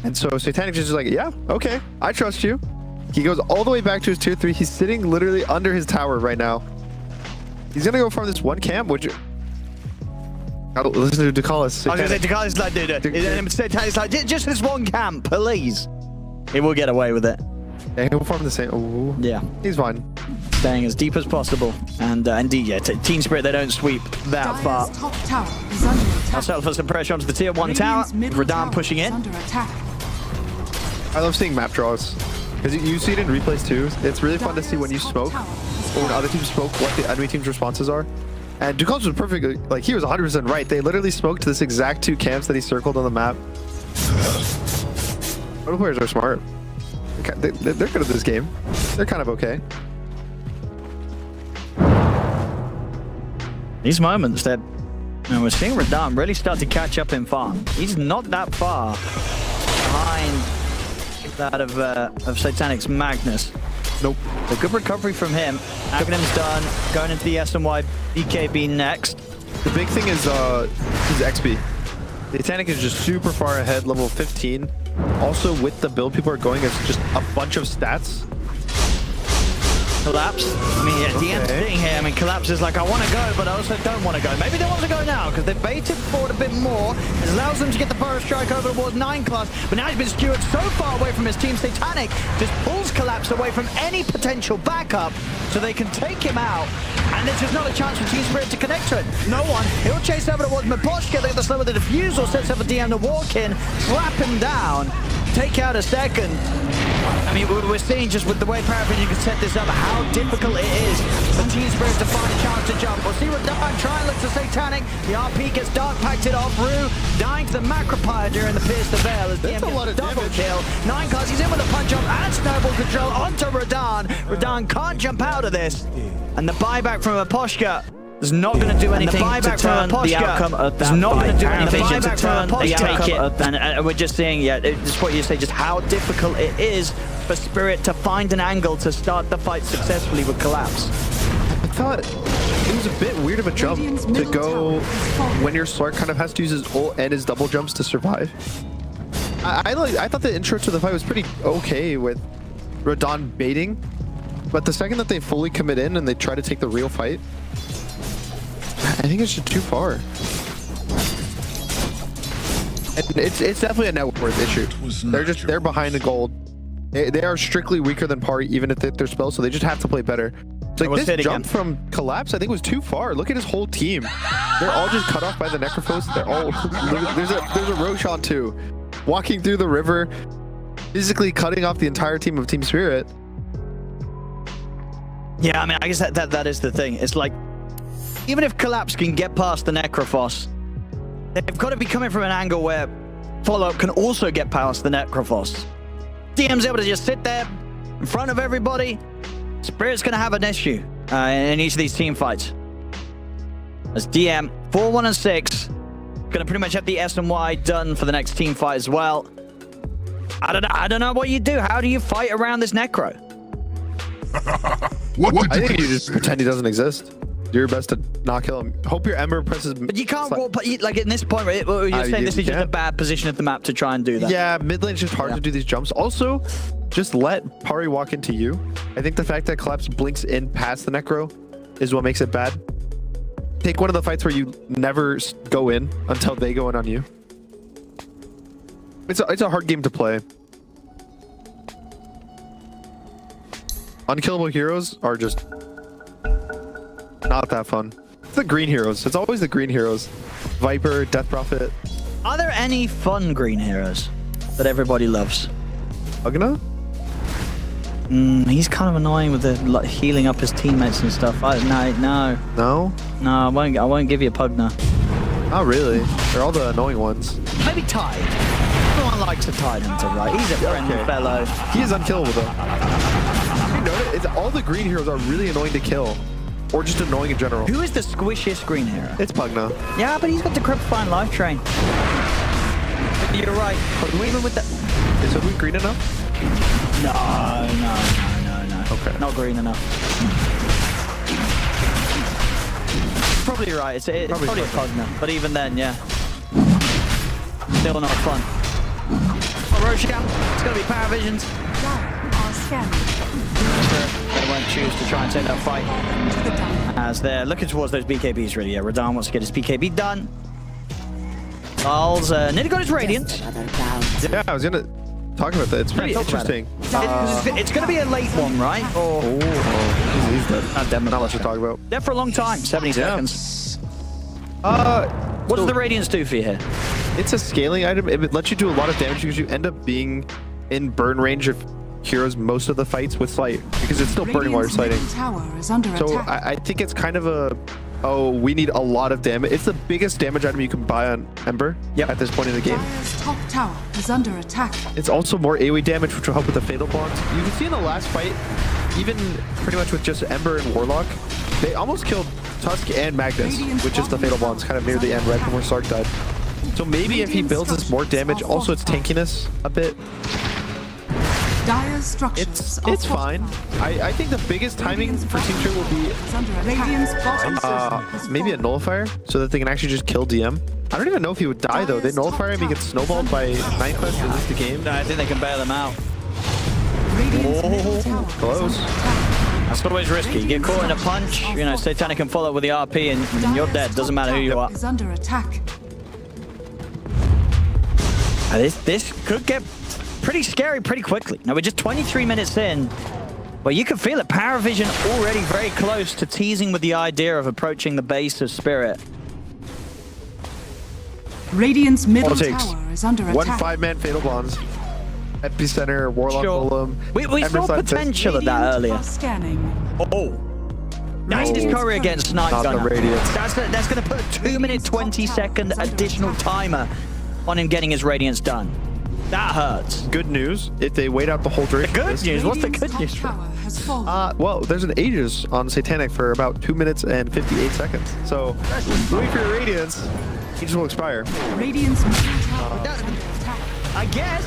And so Satanic is just like, yeah, okay, I trust you. He goes all the way back to his tier 3. He's sitting literally under his tower right now. He's going to go farm this one camp, which... Listen to Ducalis. I was going to say, Ducalis is like, dude, Satanic's like, just this one camp, please. He will get away with it. Yeah, he'll farm the same. Ooh. Yeah. He's fine. Staying as deep as possible. And indeed, yeah, Team Spirit, they don't sweep that far. Top tower is under attack. I'll settle for some pressure onto the tier 1 tower. Radahn pushing in. Under attack. I love seeing map draws. Because you see it in replays too. It's really fun to see when you smoke, or when other teams smoke, what the enemy team's responses are. And Ducalis was perfect. Like, he was 100% right. They literally smoked to this exact 2 camps that he circled on the map. Proto players are smart. They're good at this game. They're kind of okay. These moments that we're seeing Radahn really start to catch up in farm. He's not that far behind that of Satanic's Magnus. Nope. A good recovery from him. Aghanim's done. Going into the SNY BKB next. The big thing is his XP. Satanic is just super far ahead, level 15. Also, with the build people are going, it's just a bunch of stats. Collapse. I mean, yeah, DM's sitting here. I mean, Collapse is like, I want to go, but I also don't want to go. Maybe they want to go now because they've baited forward a bit more. It allows them to get the Burrow Strike over towards 9 class, but now he's been skewered so far away from his team. Satanic just pulls Collapse away from any potential backup so they can take him out. And there's just not a chance for Team Spirit to connect to it. No one. He'll chase over towards Miposhka. They get the slow with the defusal, sets up a DM to walk in, slap him down, take out a second. I mean, we're seeing just with the way Paravision can set this up, how difficult it is for Team Spirit to find a chance to jump. We'll see Radahn try and look to Satanic. The RP gets Dark Packed off. Rue dying to the Macropire during the Pierce the Veil as DM gets double kill. 9 class, he's in with a punch up and snowball control onto Radahn. Radahn can't jump out of this. And the buyback from Aposhka is not going to do anything to turn the outcome of that. It's not going to do anything to turn the outcome. And we're just seeing, yeah, it's what you say, just how difficult it is for Spirit to find an angle to start the fight successfully with Collapse. I thought it was a bit weird of a jump to go when your Slark kind of has to use his ult and his double jumps to survive. I thought the intro to the fight was pretty okay with Radahn baiting, but the second that they fully commit in and they try to take the real fight, I think it's just too far. And it's definitely a net worth issue. They're behind the gold. They are strictly weaker than par even if they're spells, so they just have to play better. So like this jump from Collapse, I think was too far. Look at his whole team. They're all just cut off by the Necrophos. They're all there's a Roshan too, walking through the river, physically cutting off the entire team of Team Spirit. Yeah, I mean, I guess that is the thing. It's like, even if Collapse can get past the Necrophos, they've got to be coming from an angle where follow-up can also get past the Necrophos. DM's able to just sit there in front of everybody. Spirit's going to have an issue in each of these team fights. As DM, 4, 1, and 6, going to pretty much have the S&Y done for the next team fight as well. I don't know what you do. How do you fight around this Necro? What did I you think you just expect? pretend he doesn't exist. Do your best to not kill him. Hope your Ember presses. But you can't walk, like in this point, right, you're saying this is just a bad position of the map to try and do that. Yeah, mid lane's just hard to do these jumps. Also, just let Pari walk into you. I think the fact that Collapse blinks in past the Necro is what makes it bad. Take one of the fights where you never go in until they go in on you. It's a hard game to play. Unkillable heroes are just not that fun. It's the green heroes. It's always the green heroes. Viper, Death Prophet. Are there any fun green heroes that everybody loves? Ugna? He's kind of annoying with the like, healing up his teammates and stuff. No, No? I won't give you a Pugna. Not really. They're all the annoying ones. Maybe Tide. Everyone likes a Tide Hunter, right? He's a friendly fellow. He is unkillable though. You notice it's all the green heroes are really annoying to kill. Or just annoying in general. Who is the squishiest green hero? It's Pugna. Yeah, but he's got the Decrepifying Life Train. You're right. But even with that... Is Hoodwink green enough? No. Okay. Not green enough. Probably right. It's probably a Pugna. But even then, yeah. Still not fun. Oh, Roshan. It's going to be Power Visions. Dire are scanning. They won't choose to try and take that fight. To the tower. As they're looking towards those BKBs, really. Yeah, Radahn wants to get his BKB done. Charles nearly got his Radiant. Yeah, I was gonna talk about that. It's pretty talk about interesting. It's going to be a late one, right? Or He's dead. not dead, Not much to talk about. dead for a long time. 70 seconds. What What does the Radiance do for you here? It's a scaling item. It lets you do a lot of damage because you end up being in burn range of heroes most of the fights with Slight because it's still burning while you're Radiant's slighting. middle tower is under So attack. I think it's kind of a, oh, we need a lot of damage. It's the biggest damage item you can buy on Ember at this point in the game. Dire's top tower is under attack. It's also more AoE damage, which will help with the Fatal Bonds. You can see in the last fight, even pretty much with just Ember and Warlock, they almost killed Tusk and Magnus, which is the Fatal Bonds, kind of near the end, right before Sark died. So maybe if he builds this more damage, also its tankiness a bit, Dire's structures it's fine. I think the biggest timing for Team 2 will be Radiant's bottom maybe a Nullifier, so that they can actually just kill DM. I don't even know if he would die though. They Nullify him, he gets snowballed by Night Quest to lose the game. No, I think they can bail them out. Radiant's middle tower Close. is under attack. That's always risky. You get caught in a punch, you know, Satanic can follow with the RP and you're dead. Doesn't matter who you are. Is under attack. This could get pretty scary pretty quickly. Now, we're just 23 minutes in, but you can feel it. Power Vision already very close to teasing with the idea of approaching the base of Spirit. Radiant's middle Politics. tower is under One attack. 5-man Fatal Bonds. Epicenter, Warlock Sure. Golem. We Ember saw Side Fist. potential of that Radiant earlier. are scanning. Oh. Nice discovery against Snipe Not the Gunner. Radiance. That's going to put a 2-minute 20-second additional timer on him getting his Radiance done. That hurts. Good news, if they wait out the whole duration. Good of this- news. What's the Radiant's good news? top tower has fallen. Well, there's an Aegis on Satanic for about 2 minutes and 58 seconds. So, wait for your Radiance. Aegis will expire. Radiant's middle tower is under attack. I guess.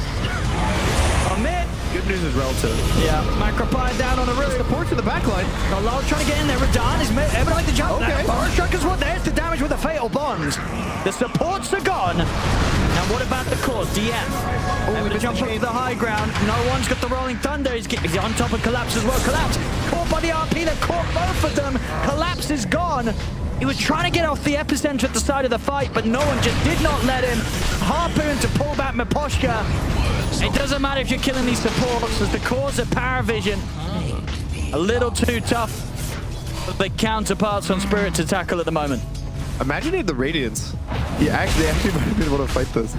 Amit. Good news is relative. Yeah. Macropie down on the roof. Support to the backline. Lars trying to get in there. Radahn is able to make the jump. Okay. Forest Strikers, what? There's the damage with the Fatal Bonds. The supports are gone. And what about the cause? DM. Able to jump up to the high ground. No one's got the Rolling Thunder. He's on top of Collapse as well. Collapse caught by the RP. They caught both of them. Collapse is gone. He was trying to get off the epicenter at the side of the fight, but no one just did not let him. Harpoon to pull back Miposhka. It doesn't matter if you're killing these supports, as the cause of Power Vision a little too tough for the counterparts on Spirit to tackle at the moment. Imagine he had the Radiance. They actually might have been able to fight this.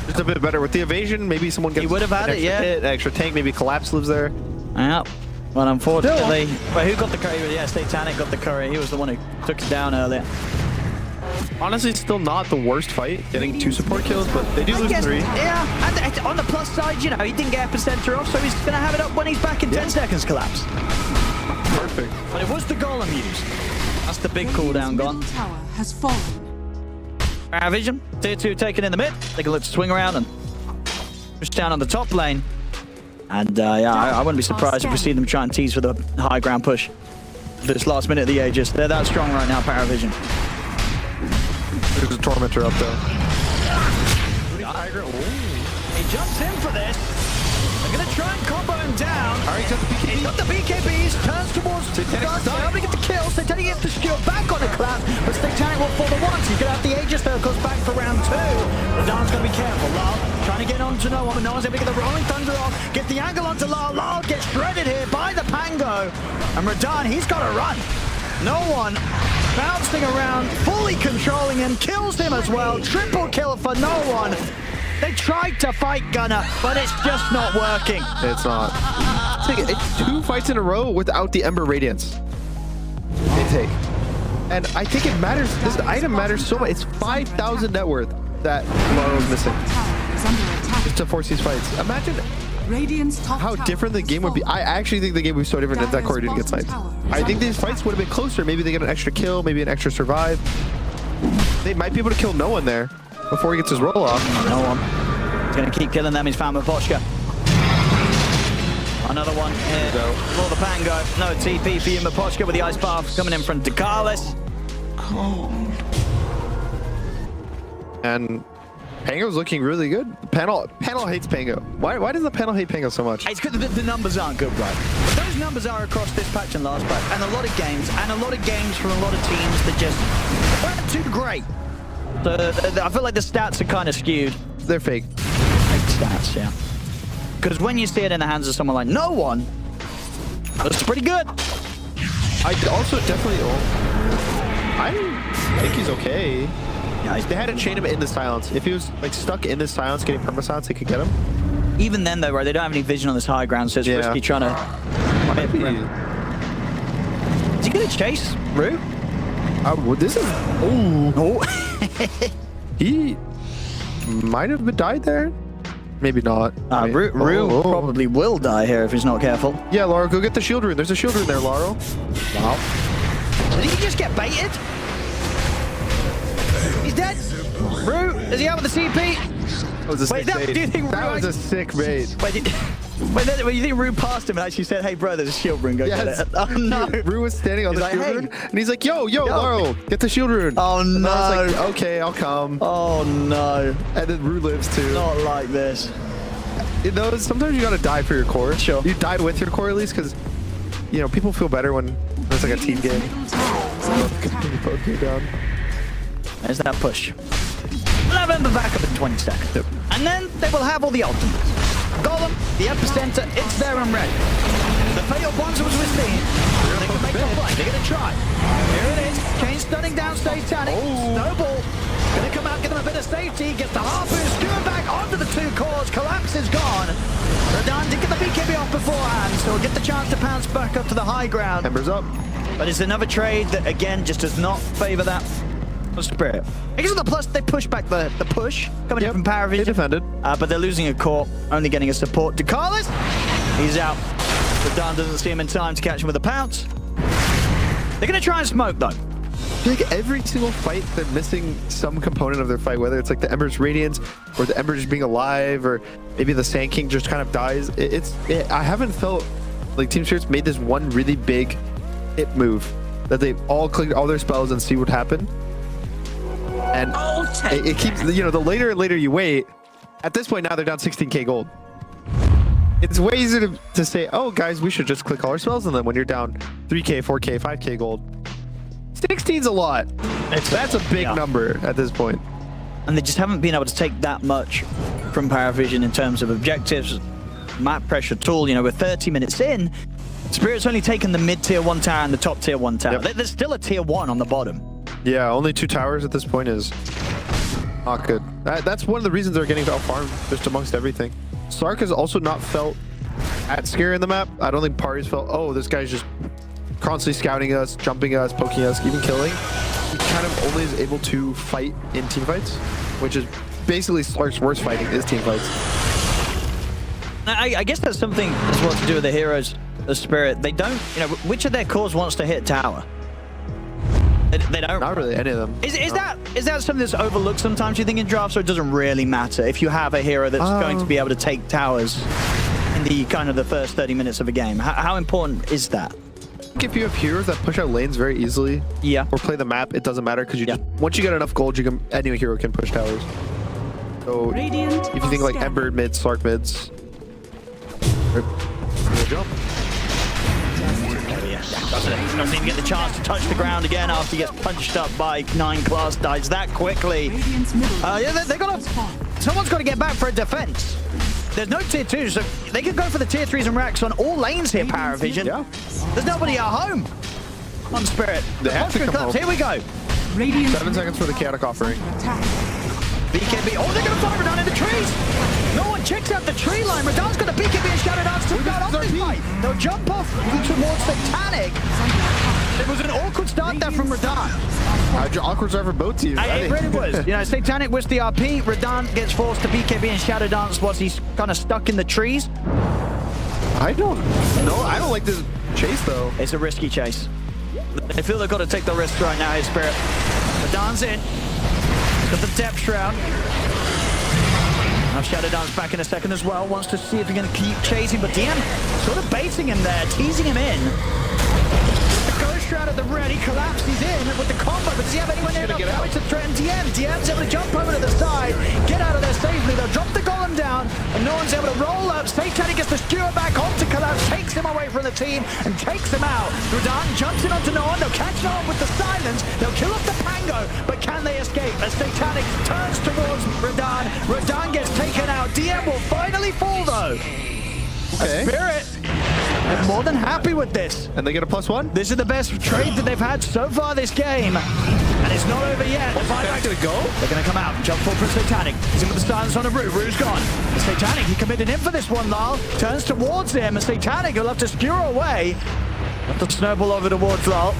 Just a bit better with the evasion. Maybe someone gets He would have had an it, extra yeah. hit, an extra tank. Maybe Collapse lives there. Yeah. Well, unfortunately, but who got the curry? Yeah, Satanic got the curry. He was the one who took it down earlier. Honestly, still not the worst fight, getting 2 support kills, but they do I lose guess, 3. yeah, and on the plus side, you know, he didn't get epicenter off, so he's going to have it up when he's back in 10 seconds collapse. Perfect. But it was the golem used. That's the big cooldown gone. Middle tower has fallen. Our vision, tier 2 taken in the mid. They can look to swing around and push down on the top lane. And yeah, I wouldn't be surprised if we see them try and tease for the high ground push. This last minute of the Aegis. They're that strong right now, Paravision. There's a Tormentor up there. He jumps in for this. They're going to try and combo him down. He's got the BKBs, turns towards Dark. They're able to get the kills. Satanic gets the skill back on the collapse, but Satanic will fall the once. He's going to have the Aegis there, goes back for round 2. Radan's going to be careful. Lal trying to get on to no one, but no one's able to get the Rolling Thunder off. Get the angle onto Lal. Lal gets shredded here by the Pango. And Radan, he's got to run. No one bouncing around, fully controlling him, kills him as well. Triple kill for no one. They tried to fight Gunnar, but it's just not working. It's not. It's 2 fights in a row without the Ember Radiance. They take. And I think it matters. This item matters so much. It's 5,000 net worth that Laro's missing. Tower is under attack. Just to force these fights. Imagine Radiant's top how tower different the has game would be. I fallen. actually think the game would be so different if that Corey didn't get sniped. I think these fights would have been closer. Maybe they get an extra kill, maybe an extra survive. They might be able to kill no one there before he gets his roll off. No one. He's going to keep killing them. He's found Mapochka. Another one here for the Pango. No TP for you, Mapochka, with the Ice Path coming in from Dekalis. And Pango's looking really good. Panel hates Pango. Why does the panel hate Pango so much? It's because the numbers aren't good, right? But those numbers are across this patch and last patch, and a lot of games from a lot of teams that just weren't too great. So I feel like the stats are kind of skewed. They're fake. Fake stats, yeah. Because when you see it in the hands of someone like no one, that's pretty good. I also definitely. I think he's okay. Yeah, They had to chain him in the silence. If he was like stuck in this silence, getting perma silence, they could get him. even then, though, right, they don't have any vision on this high ground, so it's risky trying to. Maybe. Is he gonna chase Rue? Well, this is. Oh. He might have died there. Maybe not. Rue probably will die here if he's not careful. Yeah, Laura, go get the shield rune. There's a shield rune there, Laura. Wow. Did he just get baited? He's dead. Rue, is he out with the CP? That was a sick bait. Do you think that was a sick bait. Wait, you think Rue passed him and actually said, "Hey, bro, there's a shield rune. Go get it." Oh no. Rue was standing on the shield rune, and he's like, "Yo, Laura, get the shield rune." Oh no. And I was like, "Okay, I'll come." Oh no. And then Rue lives too. Not like this. You know, sometimes you gotta die for your core. Sure. You die with your core at least, because you know people feel better when it's like a team game. Both go down. There's that push. We'll have him back up in 20 seconds. Yep. And then they will have all the ultimates. Golem, the epicenter, it's there and ready. The fatal Bonza was with me. They can make the play. They're going to try. Here it is. Kane stunning down Satanic. Snowball. Going to come out, give them a bit of safety. Gets the harpoon, skewer back onto the two cores. Collapse is gone. Radan did get the BKB off beforehand, so he'll get the chance to pounce back up to the high ground. Embers up. But it's another trade that, again, just does not favor that Spirit. Because of the plus, they push back the push coming in from Paravision. They defended. But they're losing a core, only getting a support. Dekalis, he's out. Radan doesn't see him in time to catch him with a pounce. They're going to try and smoke, though. I feel like every single fight, they're missing some component of their fight, whether it's like the Ember's Radiance or the Ember just being alive, or maybe the Sand King just kind of dies. I haven't felt like Team Spirits made this one really big hit move that they all clicked all their spells and see what happened. And it keeps, you know, the later and later you wait, at this point now they're down 16k gold. It's way easier to say, oh guys, we should just click all our spells, and then when you're down 3k, 4k, 5k gold, 16's a lot. That's a big number at this point. And they just haven't been able to take that much from Paravision in terms of objectives, map pressure tool. You know, we're 30 minutes in. Spirit's only taken the mid-tier 1 tower and the top tier 1 tower. Yep. There's still a tier 1 on the bottom. Yeah, only 2 towers at this point is not good. That's one of the reasons they're getting out-farmed just amongst everything. Sark has also not felt at scary in the map. I don't think Pari's felt, oh, this guy's just constantly scouting us, jumping us, poking us, even killing. he kind of only is able to fight in team fights, which is basically Slark's worst fighting is team fights. I guess that's something as well to do with the heroes of Spirit. They don't, which of their cores wants to hit tower? They don't. Not really any of them. Is that something that's overlooked sometimes, you think, in drafts, or it doesn't really matter if you have a hero that's going to be able to take towers in the kind of the first 30 minutes of a game? How important is that? I think if you have heroes that push out lanes very easily, or play the map, it doesn't matter because you just once you get enough gold, any hero can push towers. So Radiant if you think like are Ember mids, Slark mids, jump. Doesn't even get the chance to touch the ground again after he gets punched up by 9 class. Dies that quickly. Radiant's middle They got to. Someone's got to get back for a defense. There's no tier 2s, so they can go for the tier 3s and racks on all lanes here, Power Vision. Yeah. There's nobody at home on Spirit. They have to come home. Here we go. Radiant 7 seconds for the chaotic offering. attack. BKB. Oh, they're going to fire Radahn in the trees. No one checks out the tree line. Radahn's got a BKB and Shadow Dance to start off this fight. They'll jump off towards Satanic. It was an awkward start there from Radahn. Awkward start for both teams. It really was. Satanic with the RP. Radahn gets forced to BKB and Shadow Dance whilst he's kind of stuck in the trees. I don't know. I don't like this chase though. It's a risky chase. They feel they've got to take the risk right now, his Spirit. Radahn's in. Got the depth shroud. Now Shadow Dance back in a second as well. Wants to see if he's going to keep chasing, but DM sort of baiting him there, teasing him in. The Ghost Shroud at the ready. Collapse, he's in with the combo, but does he have anyone near enough damage to threaten DM? DM's able to jump over to the side, get out of there safely. They'll drop the golem down, and no one's able to roll up. Satanic gets the skewer back onto Collapse, takes him away from the team, and takes him out. Radahn jumps in onto no one. They'll catch no one with the silence. They'll kill off the Pango, but can they escape? As Satanic turns towards Radahn, Radahn gets taken out. DM will finally fall though. Okay. Spirit, I'm more than happy with this. And they get a +1? This is the best trade that they've had so far this game. And it's not over yet. What's Satanic gonna go? They're gonna come out. Jump forward for Satanic. He's in with the silence on the Rue. Rue's gone. And Satanic, he committed in for this one, Lyle. Turns towards him. And Satanic will have to skewer away. Let the snowball over towards Lyle.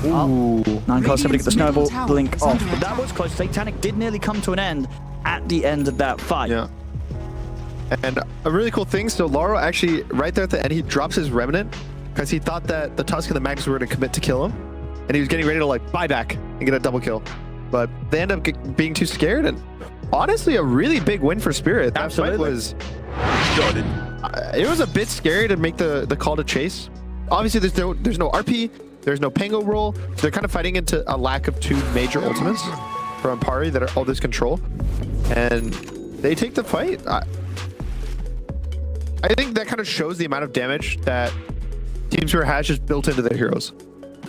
Ooh. 9 cost 7 to get the snowball blink off. But that was close. Satanic did nearly come to an end at the end of that fight. Yeah. And a really cool thing, so Lauro actually, right there at the end, he drops his Remnant because he thought that the Tusk and the Magnus were going to commit to kill him. And he was getting ready to like buy back and get a double kill. But they end up being too scared, and honestly, a really big win for Spirit. That fight was... It was a bit scary to make the call to chase. Obviously, there's no RP, there's no Pango roll. So they're kind of fighting into a lack of 2 major ultimates from Ampari that are all this control. And they take the fight. I think that kind of shows the amount of damage that Team Spirit has just built into their heroes.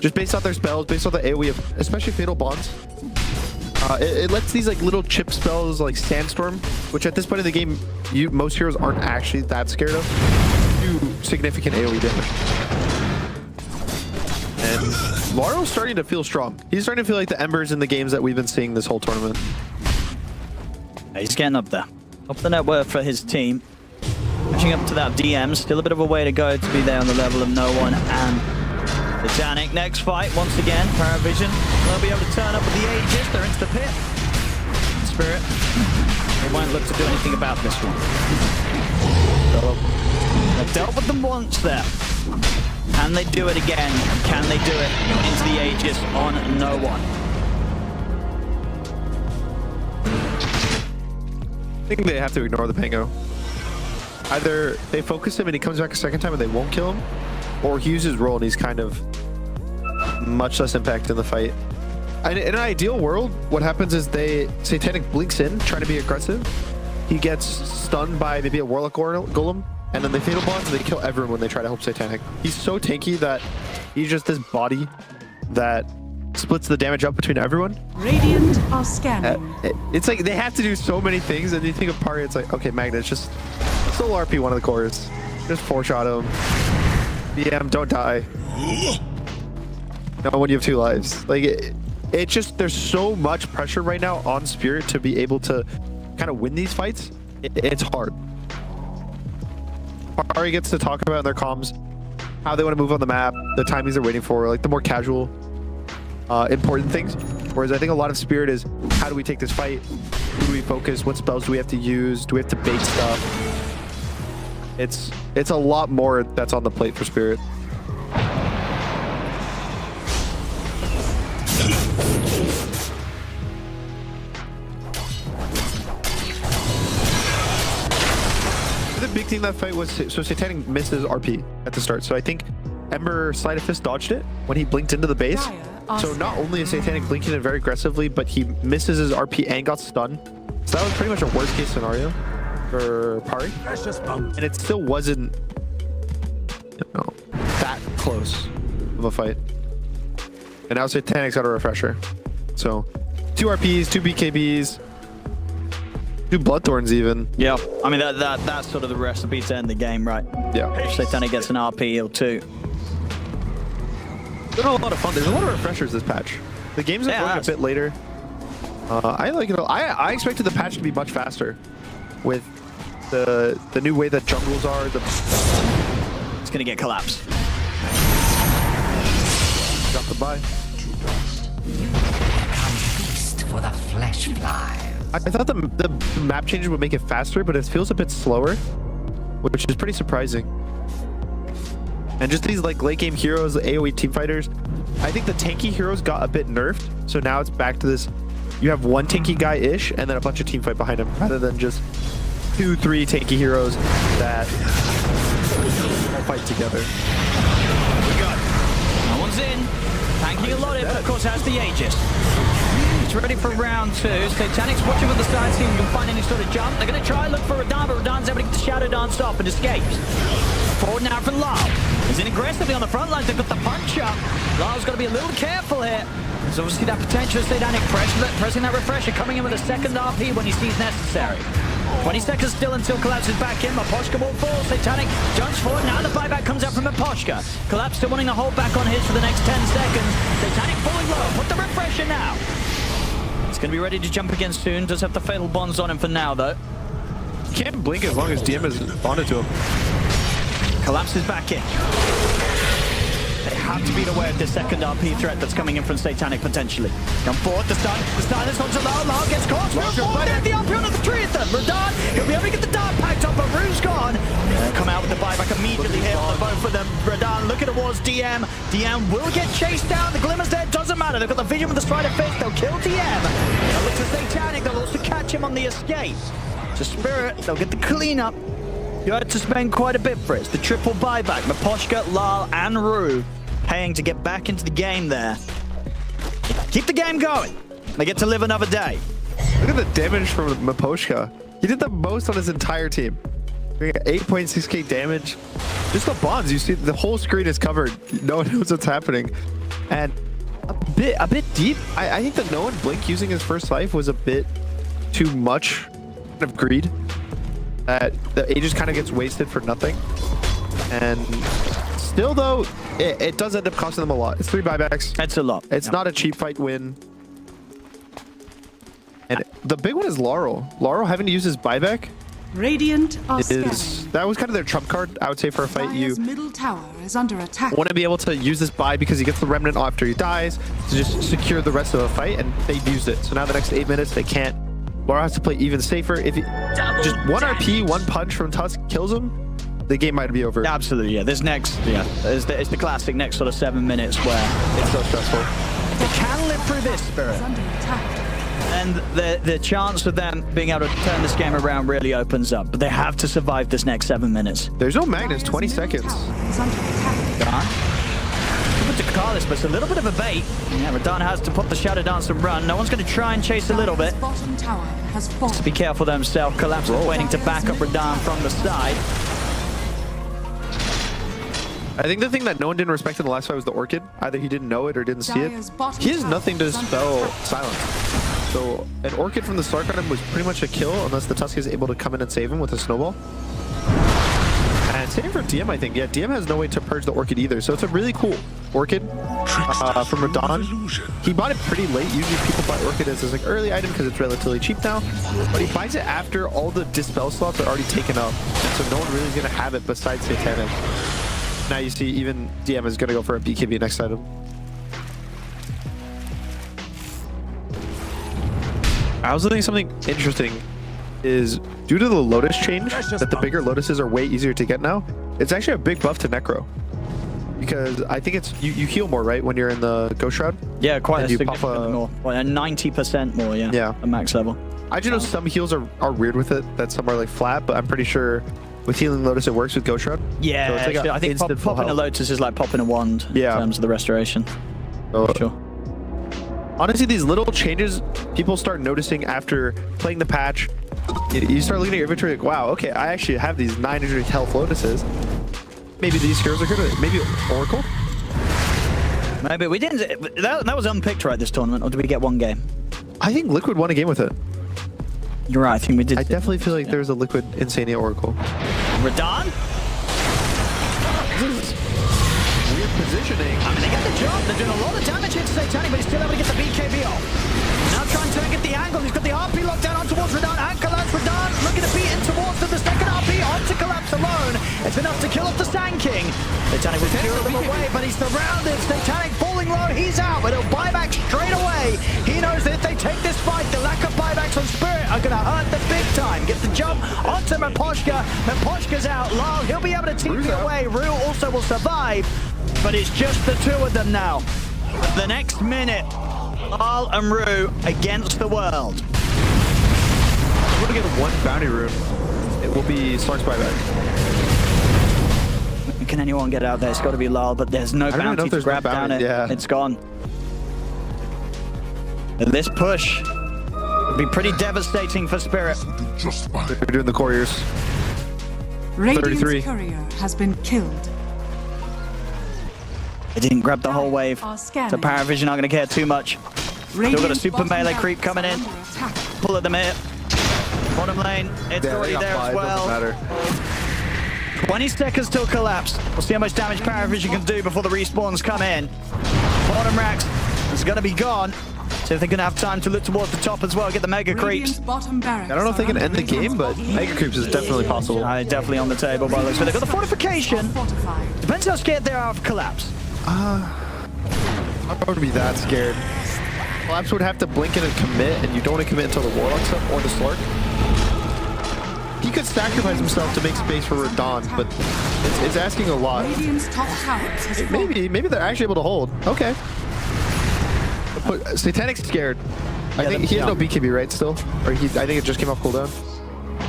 Just based on their spells, based on the AoE of especially Fatal Bonds. It lets these like little chip spells like Sandstorm, which at this point in the game, most heroes aren't actually that scared of, do significant AoE damage. And Lauro's starting to feel strong. He's starting to feel like the Embers in the games that we've been seeing this whole tournament. He's getting up there. Up the net worth for his team. Catching up to that DM. Still a bit of a way to go to be there on the level of no one. And Satanic next fight once again. Paravision. They'll be able to turn up with the Aegis. They're into the pit. Spirit. They won't look to do anything about this one. They've dealt with them once there. Can they do it again? Can they do it into the Aegis on no one? I think they have to ignore the Pango. Either they focus him and he comes back a second time and they won't kill him, or he uses roll and he's kind of much less impact in the fight. In an ideal world, what happens is Satanic blinks in, trying to be aggressive. He gets stunned by maybe a Warlock Golem, and then they Fatal Bonds and they kill everyone when they try to help Satanic. He's so tanky that he's just this body that splits the damage up between everyone. Radiant are scanning. It's like they have to do so many things, and you think of Party, it's like, okay, Magnus, just still RP one of the cores. Just 4-shot him. BM, don't die. No, when you have 2 lives. Like, it's just, there's so much pressure right now on Spirit to be able to kind of win these fights. It's hard. Party gets to talk about in their comms how they want to move on the map, the timings they're waiting for, like the more casual important things. Whereas I think a lot of Spirit is, how do we take this fight? Who do we focus? What spells do we have to use? Do we have to bait stuff? It's a lot more that's on the plate for Spirit. The big thing that fight was, so Satanic misses RP at the start. So I think Ember Sleight of Fist dodged it when he blinked into the base. So not only is Satanic blinking it very aggressively, but he misses his RP and got stunned. So that was pretty much a worst case scenario for Pari. And it still wasn't, you know, that close of a fight. And now Satanic's got a refresher. So 2 RPs, 2 BKBs, 2 Bloodthorns even. Yeah, I mean that's sort of the recipe to end the game, right? Yeah. If Satanic gets an RP heal too. It's been a lot of fun. There's a lot of refreshers this patch. The games are going a bit later. I like it. I expected the patch to be much faster with the new way that jungles are. It's gonna get collapsed. Got the buy. Come feast for the flesh fly. I thought the map changes would make it faster, but it feels a bit slower, which is pretty surprising. And just these like late game heroes, the AoE team fighters, I think the tanky heroes got a bit nerfed. So now it's back to this, you have one tanky guy-ish and then a bunch of team fight behind him, rather than just 2-3 tanky heroes that all fight together. We got no one's in. Tanking a lot in, but of course has the Aegis. It's ready for round 2. Satanic's watching with the side, see if he can find any sort of jump. They're going to try and look for Radahn, but Radahn's able to get the Shadow Dance off and escapes. Forward now for Lau. He's in aggressively on the front lines. They've got the punch up. Lau's got to be a little careful here. There's obviously that potential Satanic pressing that refresher, coming in with a second RP when he sees necessary. 20 seconds still until Collapse is back in. Miposhka will fall. Satanic jumps forward. Now the buyback comes out from Miposhka. Collapse still wanting to hold back on his for the next 10 seconds. Satanic falling low. Put the refresher now. He's going to be ready to jump again soon. Does have the Fatal Bonds on him for now, though. Can't blink as long as DM is bonded to him. Collapse is back in. They have to be aware of this second RP threat that's coming in from Satanic potentially. Come forward, the stun is onto Lau. Lau gets caught. Forward, the RP onto the three of them. Radahn, he'll be able to get the dart packed up, but Rue's gone. Come out with the buyback immediately here on the both of them. Radahn looking towards DM. DM will get chased down. The Glimmer's there, doesn't matter. They've got the vision with the Strider Fist. They'll kill DM. They'll look to Satanic. They'll also catch him on the escape. To Spirit, they'll get the cleanup. You had to spend quite a bit for it. It's the triple buyback. Miposhka, Lal, and Rue paying to get back into the game there. Keep the game going. They get to live another day. Look at the damage from Miposhka. He did the most on his entire team. 8.6k damage. Just the bonds. You see the whole screen is covered. No one knows what's happening. And a bit deep. I think that no one blink using his first life was a bit too much kind of greed. That the Aegis kind of gets wasted for nothing. And still though, it does end up costing them a lot. It's 3 buybacks. That's a lot. It's not a cheap fight win. And the big one is Laurel. Laurel having to use his buyback Radiant are is scanning. that was kind of their trump card, I would say, for a fight. Dire's You middle tower is under attack. want to be able to use this buy because he gets the remnant after he dies to just secure the rest of the fight, and they've used it. So now the next 8 minutes they can't. Laurel has to play even safer. If he, just one RP, one punch from Tusk kills him, the game might be over. Absolutely, yeah. This next, it's the classic next sort of 7 minutes where It's so stressful. they can live through this, Spirit. Is under attack. And the chance of them being able to turn this game around really opens up. But they have to survive this next 7 minutes. There's no Magnus, 20 Dire's middle seconds. tower is under attack. Gone. To Carlos, but it's a little bit of a bait. Yeah, Radahn has to put the Shadow Dance and run. No one's going to try and chase a little bit. Dire's bottom tower has fallen. Be careful themselves. Collapse is waiting to back up Radahn from the side. I think the thing that no one didn't respect in the last fight was the Orchid. Either he didn't know it or didn't see Dire's it. bottom He has tower nothing to is under spell attack. silence. So an Orchid from the start on him was pretty much a kill unless the Tusk is able to come in and save him with a snowball. And same for DM, I think. Yeah, DM has no way to purge the Orchid either. So it's a really cool Orchid from Radahn. He bought it pretty late. Usually people buy Orchid as like early item because it's relatively cheap now. But he buys it after all the Dispel slots are already taken up. So no one really is going to have it besides Satanic. Now you see even DM is going to go for a BKB next item. I also think something interesting is due to the Lotus change, that the bigger Lotuses are way easier to get now. It's actually a big buff to Necro. Because I think it's you heal more, right, when you're in the Ghost Shroud? Yeah, quite a And you pop significant a- more. Well, 90% more, yeah. Yeah. At max level. I just know some heals are weird with it, that some are like flat, but I'm pretty sure with healing Lotus it works with Ghost Shroud. Yeah, So it's like a I think instant full popping a health. Lotus is like popping a wand Yeah. in terms of the restoration. So, Sure. honestly, these little changes people start noticing after playing the patch. You start looking at your inventory like, wow, okay, I actually have these 900 health Lotuses. Maybe these heroes are good at it. Maybe Oracle? Maybe we didn't. That was unpicked right this tournament, or did we get one game? I think Liquid won a game with it. You're right. I think we did. I definitely feel like there's a Liquid Insania Oracle. Radon. This is weird positioning. I mean, they get the job. They're doing a lot of damage here to Satanic, but he's still able to get the BKB off. Now trying to get the angle. He's got the RP locked down on towards Radon and Collapse. Radon looking to beat in towards the second RP onto Collapse alone. It's enough to kill off the Sand King. Satanic will clear them away, but he's surrounded. Satanic falling low. He's out, but he'll buy back straight away. He knows that if they take this fight, the lack of buybacks on Spirit are going to hurt them big time. Get the jump onto Maposhka. Maposhka's out. Lyle, he'll be able to TP away. Rue also will survive, but it's just the two of them now. The next minute, Lyle and Rue against the world. We're going to get one bounty rune. It will be Slark's buyback. Can anyone get out there? It's got to be Lyle, but there's no don't even know bounty if to there's no grab down bounty, it. yeah. It's gone. And this push would be pretty devastating for Spirit. Do just fine. They're doing the couriers. Radiant's 33. courier has been killed. They didn't grab the whole wave, Are so scanning. Paravision aren't going to care too much. Still got a Radiant's super bottom melee barracks creep coming are in. under attack. Pull at them here. Bottom lane, it's Yeah, already they got there five, as well. doesn't matter. 20 seconds till collapse. We'll see how much damage Paravision can do before the respawns come in. Bottom racks is going to be gone. So if they're going to have time to look towards the top as well, get the mega creeps. Radiant's bottom barracks I don't know if they are can under end the Radiant's game, but bottom Mega Creeps is definitely possible. Definitely on the table by the looks of it. They've got the fortification. fortified. Depends how scared they are of collapse. I wouldn't be that scared. Collapse would have to blink in and commit, and you don't want to commit until the Warlock's up or the Slark. He could sacrifice himself to make space for Radon, but it's asking a lot. Radiant's top tower has fallen. Maybe they're actually able to hold. Okay. But Satanic's scared. I think he has no BKB, right, still? Or I think it just came off cooldown.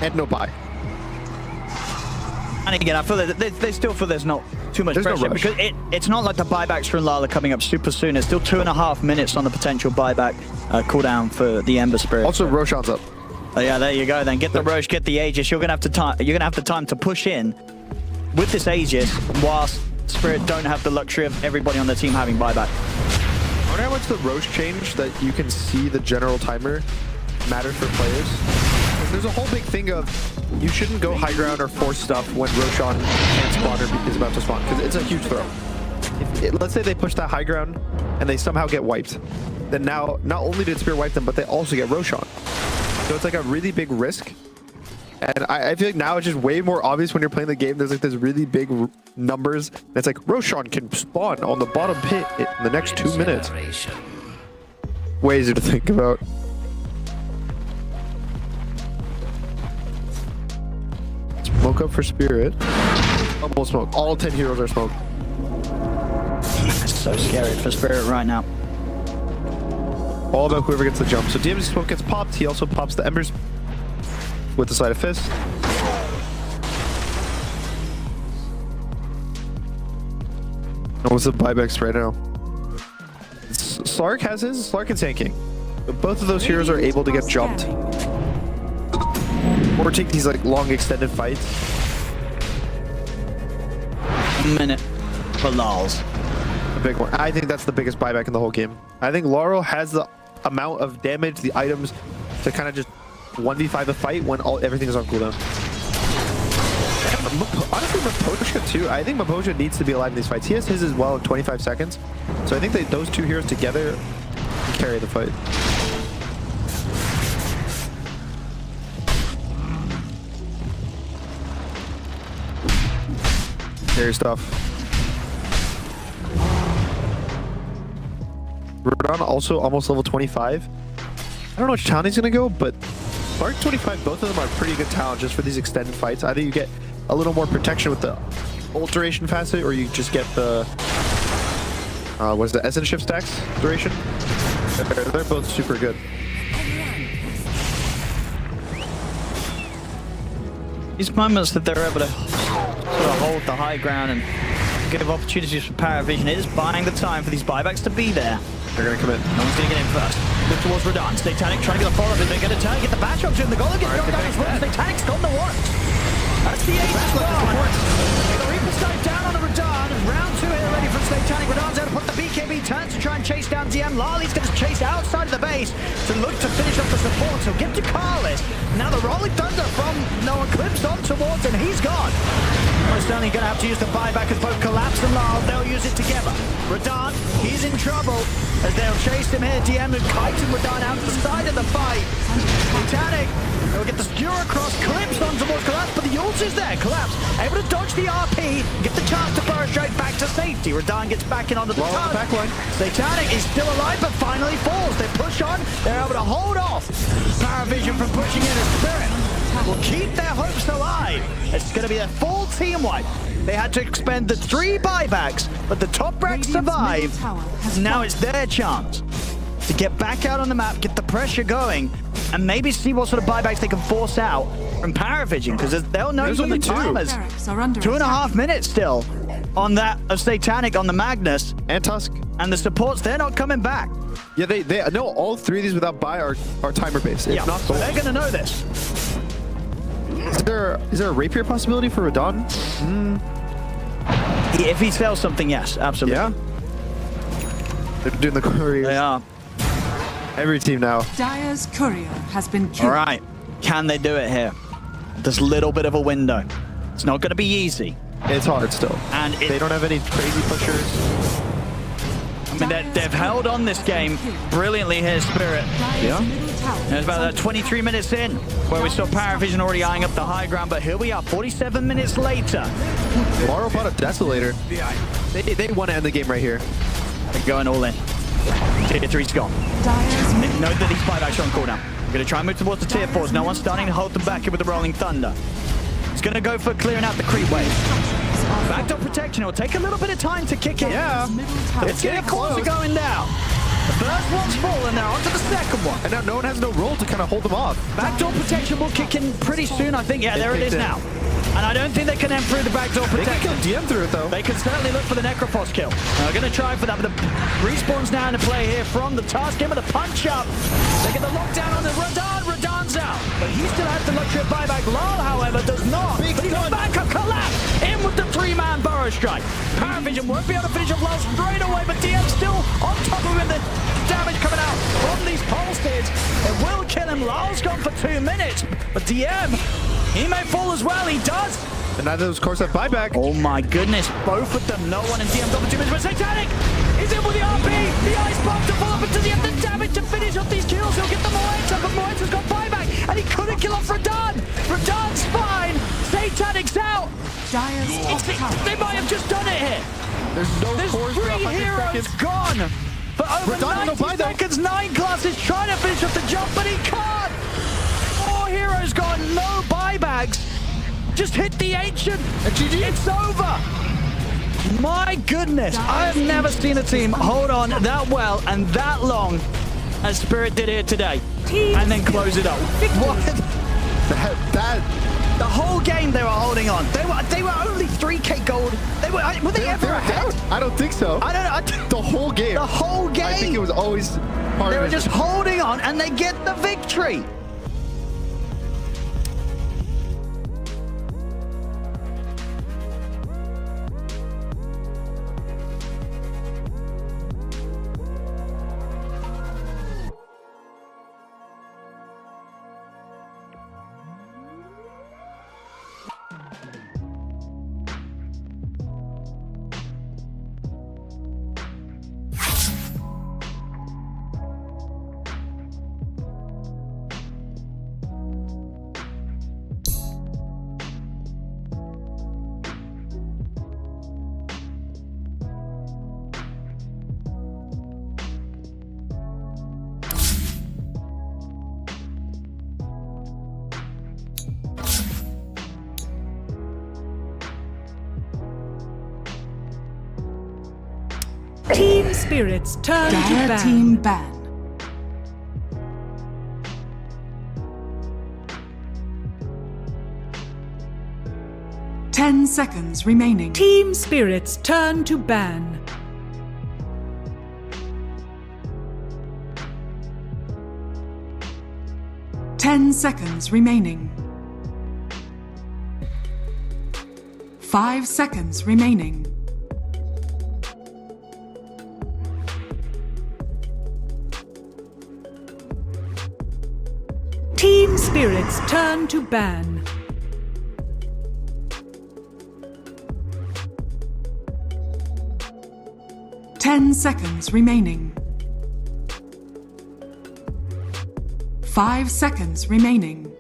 And no buy. And again, I feel that they still feel there's not too much There's no pressure rush. because it's not like the buybacks from Lala coming up super soon. It's still 2.5 minutes on the potential buyback cooldown for the Ember Spirit. Also, Roshan's up. Oh, yeah, there you go. Then get the Roche, get the Aegis. You're gonna have the time to push in with this Aegis, whilst Spirit don't have the luxury of everybody on the team having buyback. I wonder how much the Roche change that you can see the general timer matters for players. There's a whole big thing of you shouldn't go high ground or force stuff when Roshan can't spawn or is about to spawn, because it's a huge throw. Let's say they push that high ground and they somehow get wiped. Then now, not only did Spirit wipe them, but they also get Roshan. So it's like a really big risk. And I feel like now it's just way more obvious when you're playing the game. There's like this really big numbers. And it's like Roshan can spawn on the bottom pit in the next 2 minutes. Way easier to think about. Smoke up for Spirit. Almost smoke. All 10 heroes are smoked. It's so scary for Spirit right now. All about whoever gets the jump. So DM's smoke gets popped. He also pops the embers with the side of fist. And what's the buybacks right now? Slark has his. Slark and Sand King. But both of those heroes are able to get jumped or take these like long extended fights. A minute for Lals. A big one. I think that's the biggest buyback in the whole game. I think Laurel has the amount of damage, the items to kind of just 1v5 the fight when everything is on cooldown. Honestly, Mapochka too. I think Mapochka needs to be alive in these fights. He has his as well in 25 seconds. So I think that those two heroes together can carry the fight. Scary stuff. Radon also almost level 25. I don't know which talent he's going to go, but Slark 25, both of them are pretty good talent just for these extended fights. Either you get a little more protection with the ult duration facet, or you just get the what's the Essence Shift stacks duration. They're both super good. These moments that they're able to sort of hold the high ground and give opportunities for Paravision, it is buying the time for these buybacks to be there. They're going to commit. No one's going to get in first. Look towards Radahn. Satanic trying to get the follow-up. They're going to turn, get the bash up to him. The golem gets knocked down as well. Satanic's got the works. That's the ace as well. The Reaper's dive down on the Radahn. Round 2 here ready from Satanic. Radahn's able to put the BKB turn to try and chase down DM. Lali's going to chase outside of the base to look to finish off the support. So get to Carlis. Now the Rolling Thunder from Noah clips on towards him. He's gone. Most certainly going to have to use the buyback as both Collapse and Lyle. They'll use it together. Radahn, he's in trouble as they'll chase him here. DM and Kite and Radahn out to the side of the fight. Satanic, they'll get the skewer across, clips on towards Collapse, but the ult is there. Collapse able to dodge the RP, get the chance to burst straight back to safety. Radahn gets back in onto the back line. Satanic is still alive, but finally falls. They push on, they're able to hold off Paravision from pushing in. A Spirit will keep their hopes alive. It's going to be a full team wipe. They had to expend the 3 buybacks, but the top rack survived. Now it's their chance to get back out on the map, get the pressure going, and maybe see what sort of buybacks they can force out from Paravision, because they'll know from the timers. 2.5 minutes still on that of Satanic on the Magnus. And Tusk. And the supports, they're not coming back. Yeah, they know all 3 of these without buy are timer based. Yeah, so they're going to know this. Is there a Rapier possibility for Radahn? If he sells something, yes, absolutely. Yeah. They're doing the couriers. They are. Every team now. Dire's courier has been killed. All right. Can they do it here? This little bit of a window. It's not going to be easy. It's hard still. And they don't have any crazy pushers. I mean, they've held on this game brilliantly here, Spirit. Yeah. There's about 23 minutes in where we saw Paravision already eyeing up the high ground, but here we are, 47 minutes later. Laurel bought a Desolator. They want to end the game right here. They're going all in. Tier 3's gone. They know that these buybacks are on cooldown. We're going to try and move towards the tier 4s. No one's starting to hold them back here with the Rolling Thunder. He's going to go for clearing out the creep wave. Backdoor protection. It will take a little bit of time to kick in. Yeah. It's getting closer going down. The first one's fallen, now onto the second one. And now no one has no role to kind of hold them off. Backdoor protection will kick in pretty soon, I think. Yeah, there it is now. And I don't think they can end through the backdoor protection. They can kill DM through it, though. They can certainly look for the Necrophos kill. They're going to try for that, but the respawn's now into play here from the Tusk. In with a punch up. They get the lockdown on the Radahn. Radahn's out. But he still has the luxury of buyback. Lal, however, does not. But he's got backup. Collapse. In with the 3-man burrow strike. Paravision won't be able to finish off Lal straight away, but DM still on top of him. The damage coming out from these pulses. It will kill him. Lal's gone for 2 minutes. But DM, he may fall as well. He does. And neither of those cores have buyback. Oh my goodness, both of them. No one in DM got for 2 minutes, but Satanic is in with the RP. The ice bomb to follow up into the end. The damage to finish off these kills. He'll get the Moenza, but Moenza's got buyback, and he couldn't kill off Radahn. Radahn's fine. Satanic's out. They might have just done it here. There's cores for 3 heroes seconds. gone. For over Radahn 90 seconds, 9 classes trying to finish off the jump, but he can't. 4 heroes gone, no buybacks. Just hit the ancient. It's over. My goodness, I have never seen a team hold on that well and that long as Spirit did here today, and then close it up. What? That The whole game they were holding on. They were only 3k gold. Were they ever ahead? I don't think so. I don't know. The whole game. The whole game. I think it was always part They of were it. just holding on, and they get the victory. Team Spirits turn to ban. Team ban. Ten seconds remaining. Team Spirits turn to ban. Ten seconds remaining. 5 seconds remaining. Team Spirits turn to ban. Ten seconds remaining. 5 seconds remaining.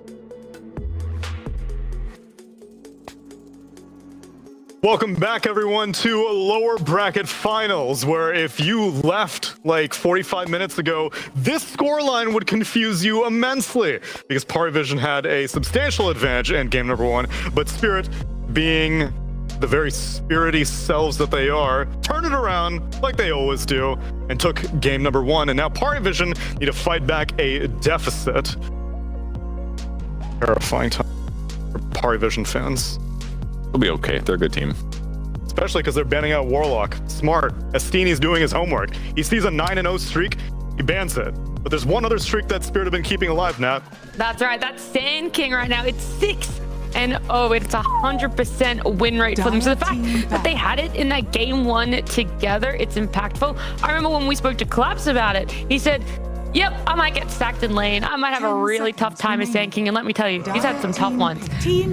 Welcome back, everyone, to lower bracket finals, where if you left like 45 minutes ago, this scoreline would confuse you immensely because Parivision had a substantial advantage in game number 1, but Spirit, being the very spirity selves that they are, turned it around like they always do and took game number 1, and now Parivision need to fight back a deficit. Terrifying time for Parivision fans. They'll be okay. They're a good team. Especially because they're banning out Warlock. Smart. Estini's doing his homework. He sees a 9-0 streak, he bans it. But there's one other streak that Spirit have been keeping alive, Nat. That's right. That's Sand King right now. It's 6-0. It's 100% win rate for them. So the fact that they had it in that game 1 together, it's impactful. I remember when we spoke to Collapse about it, he said, yep, I might get stacked in lane. I might have a really tough time as Sand King, and let me tell you, he's had some tough ones.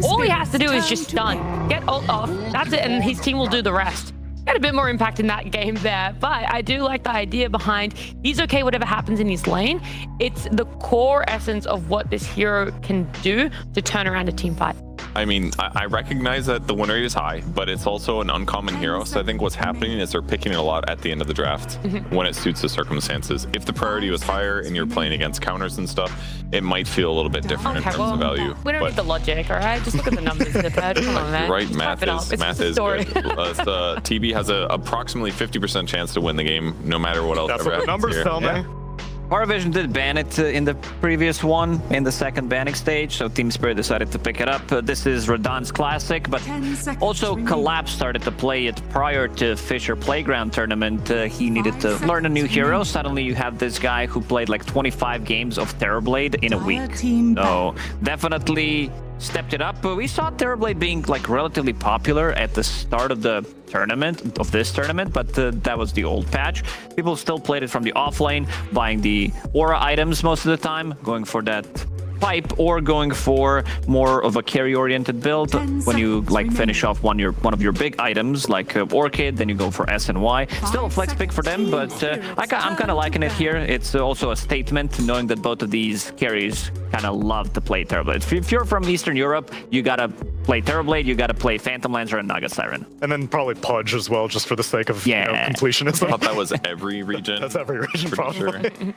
All he has to do is just stun, get ult off, that's it, and his team will do the rest. Had a bit more impact in that game there, but I do like the idea behind he's okay whatever happens in his lane. It's the core essence of what this hero can do to turn around a team fight. I mean, I recognize that the win rate is high, but it's also an uncommon hero. So I think what's happening is they're picking it a lot at the end of the draft when it suits the circumstances. If the priority was higher and you're playing against counters and stuff, it might feel a little bit different in terms of value. We don't need the logic, all right? Just look at the numbers. Come on, man. Right, Just math is good. TB has a approximately 50% chance to win the game, no matter what else. That's what the numbers tell me. Parivision did ban it in the previous one, in the second banning stage, so Team Spirit decided to pick it up. This is Radan's Classic, but also Collapse started to play it prior to Fisher Playground Tournament. He needed to learn a new hero. Suddenly you have this guy who played like 25 games of Terrorblade in a week. So definitely stepped it up. But we saw Terrorblade being like relatively popular at the start of the tournament, of this tournament, but that was the old patch. People still played it from the offlane, buying the aura items most of the time, going for that pipe or going for more of a carry-oriented build. When you like finish off one of your big items like Orchid, then you go for SNY. Still a flex pick for them, but I'm kind of liking it here. It's also a statement knowing that both of these carries kind of love to play Terrorblade. If you're from Eastern Europe, you gotta play Terrorblade, you gotta play Phantom Lancer and Naga Siren. And then probably Pudge as well, just for the sake of completionism. I thought that was every region. That's every region, probably. Sure.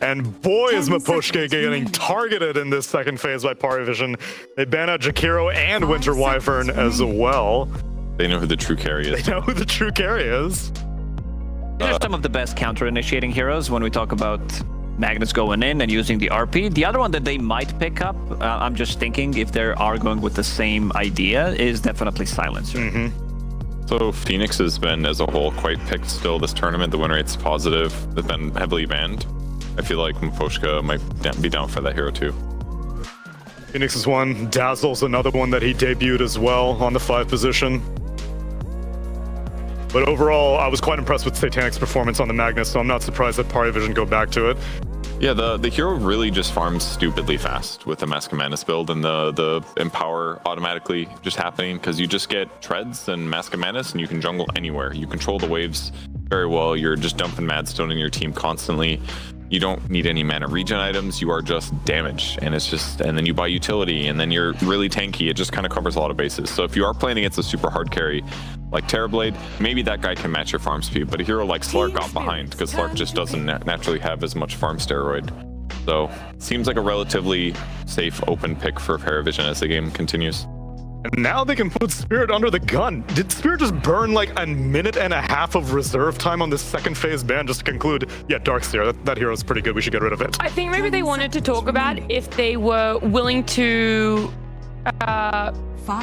And boy, is Miposhke getting targeted in this second phase by Parivision. They ban out Jakiro and Winter Wyvern as well. They know who the true carry is. They know who the true carry is. These are some of the best counter-initiating heroes when we talk about Magnus going in and using the RP. The other one that they might pick up, I'm just thinking if they are going with the same idea, is definitely Silencer. So Phoenix has been, as a whole, quite picked still this tournament. The win rate's positive. They've been heavily banned. I feel like Miposhka might be down for that hero too. Phoenix is one. Dazzle's another one that he debuted as well on the 5 position. But overall, I was quite impressed with Satanic's performance on the Magnus, so I'm not surprised that Parivision go back to it. Yeah, the hero really just farms stupidly fast with the Mask of Madness build and the Empower automatically just happening because you just get Treads and Mask of Madness and you can jungle anywhere. You control the waves very well. You're just dumping Madstone in your team constantly. You don't need any mana regen items. You are just damage, and it's just, and then you buy utility, and then you're really tanky. It just kind of covers a lot of bases. So if you are playing against a super hard carry like Terrorblade, maybe that guy can match your farm speed. But a hero like Slark got behind because Slark just doesn't naturally have as much farm steroid. So seems like a relatively safe open pick for Parivision as the game continues. And now they can put Spirit under the gun. Did Spirit just burn like a minute and a half of reserve time on this second phase ban just to conclude, yeah, Darkseer, that hero is pretty good, we should get rid of it? I think maybe they wanted to talk about if they were willing to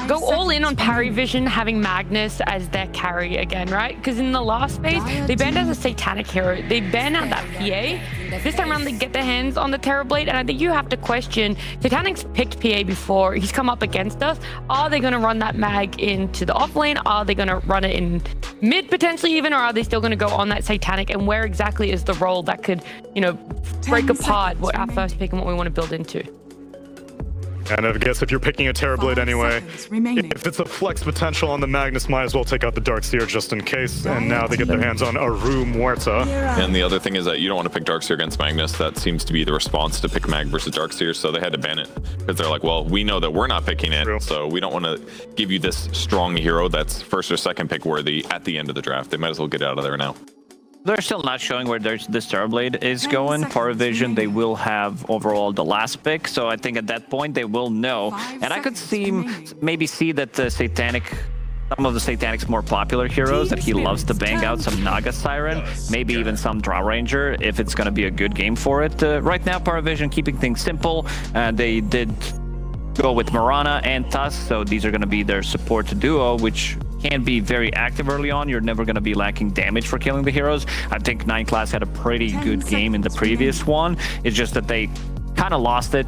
go all in on Parry Vision, having Magnus as their carry again, right? Because in the last phase, they banned as a Satanic hero. They banned out that PA. This time around, they get their hands on the Terrorblade, and I think you have to question, Satanic's picked PA before. He's come up against us. Are they going to run that mag into the off lane? Are they going to run it in mid, potentially even? Or are they still going to go on that Satanic? And where exactly is the role that could, you know, break apart what our first pick and what we want to build into? And I guess if you're picking a Terrorblade anyway, if it's a flex potential on the Magnus, might as well take out the Darkseer just in case. And now they get their hands on Aru Muerta. And the other thing is that you don't want to pick Darkseer against Magnus. That seems to be the response to pick Mag versus Darkseer, so they had to ban it. Because they're like, well, we know that we're not picking it, so we don't want to give you this strong hero that's first or second pick worthy at the end of the draft. They might as well get out of there now. They're still not showing where this Terrorblade is going. Parry Vision, they will have overall the last pick, so I think at that point they will know. And I could maybe see that the some of the Satanic's more popular heroes that he loves to bang out, some Naga Siren, maybe even some Draw Ranger, if it's going to be a good game for it. Right now, Parry Vision keeping things simple. They did go with Marana and Tusk, so these are going to be their support duo, which can be very active early on. You're never going to be lacking damage for killing the heroes. I think 9 Class had a pretty good game in the previous one. It's just that they kind of lost it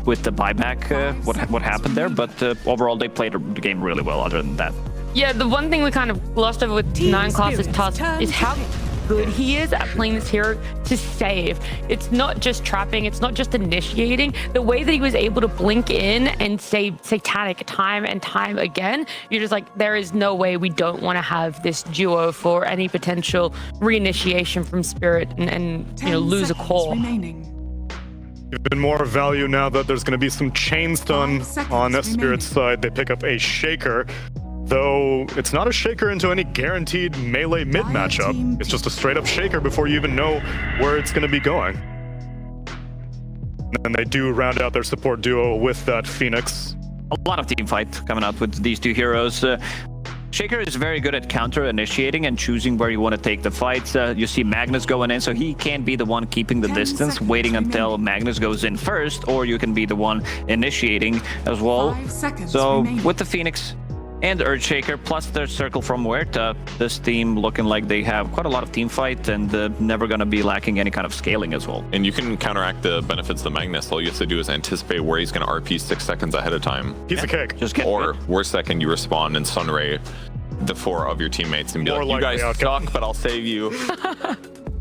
with the buyback, what happened there, but overall they played the game really well other than that. Yeah, the one thing we kind of glossed over with 9 Class's Tusk is how good he is at playing this hero to save. It's not just trapping, it's not just initiating. The way that he was able to blink in and save Satanic time and time again, you're just like, there is no way we don't want to have this duo for any potential reinitiation from Spirit and you know, lose a core. Even more value now that there's going to be some chain stun on Spirit's side. They pick up a Shaker, though it's not a Shaker into any guaranteed melee mid matchup. It's just a straight up Shaker before you even know where it's going to be going. And they do round out their support duo with that Phoenix. A lot of team fight coming out with these two heroes. Shaker is very good at counter initiating and choosing where you want to take the fights. You see Magnus going in, so he can be the one keeping the distance, waiting until Magnus goes in first, or you can be the one initiating as well. So with the Phoenix and Earthshaker, plus their circle from Muerta, this team looking like they have quite a lot of team fight and never going to be lacking any kind of scaling as well. And you can counteract the benefits of the Magnus. All you have to do is anticipate where he's going to RP 6 seconds ahead of time. Piece of cake. Just get or worst second, you respawn and Sunray the 4 of your teammates and be like, you guys suck, but I'll save you.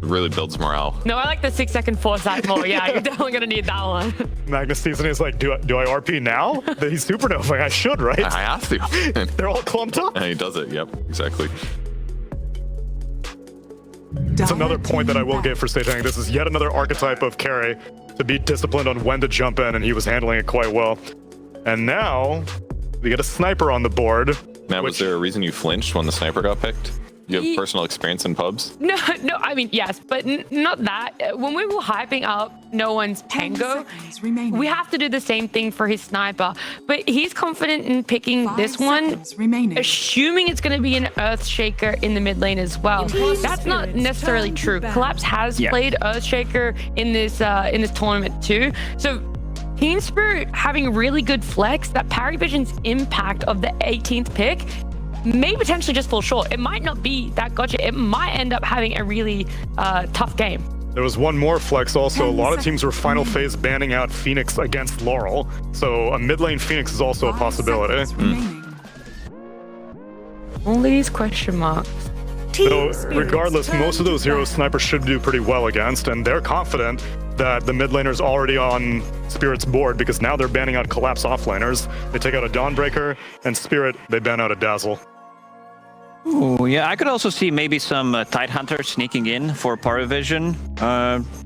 It really builds morale. No, I like the 6-second foresight more. Yeah, you're definitely going to need that one. Magnus sees and he's like, do I RP now? He's supernova. I should, right? I have to. They're all clumped up. And he does it. Yep, exactly. It's another point that I will give for Satanic. This is yet another archetype of carry to be disciplined on when to jump in, and he was handling it quite well. And now we get a sniper on the board. Now, was there a reason you flinched when the sniper got picked? You have personal experience in pubs? No, I mean, yes, but not that. When we were hyping up No One's Tango, we have to do the same thing for his sniper. But he's confident in picking this one, assuming it's going to be an Earthshaker in the mid lane as well. That's not necessarily true. Collapse has played Earthshaker in this tournament too. So Team Spirit having really good flex, that Parry Vision's impact of the 18th pick may potentially just fall short. It might not be that gotcha. It might end up having a really tough game. There was one more flex also. A lot of teams were final phase banning out Phoenix against Laurel. So a mid lane Phoenix is also a possibility. All these question marks. So regardless, most of those heroes Sniper should do pretty well against, and they're confident that the mid laner's already on Spirit's board because now they're banning out Collapse offlaners. They take out a Dawnbreaker, and Spirit, they ban out a Dazzle. Ooh, yeah, I could also see maybe some Tidehunter sneaking in for Parry Vision,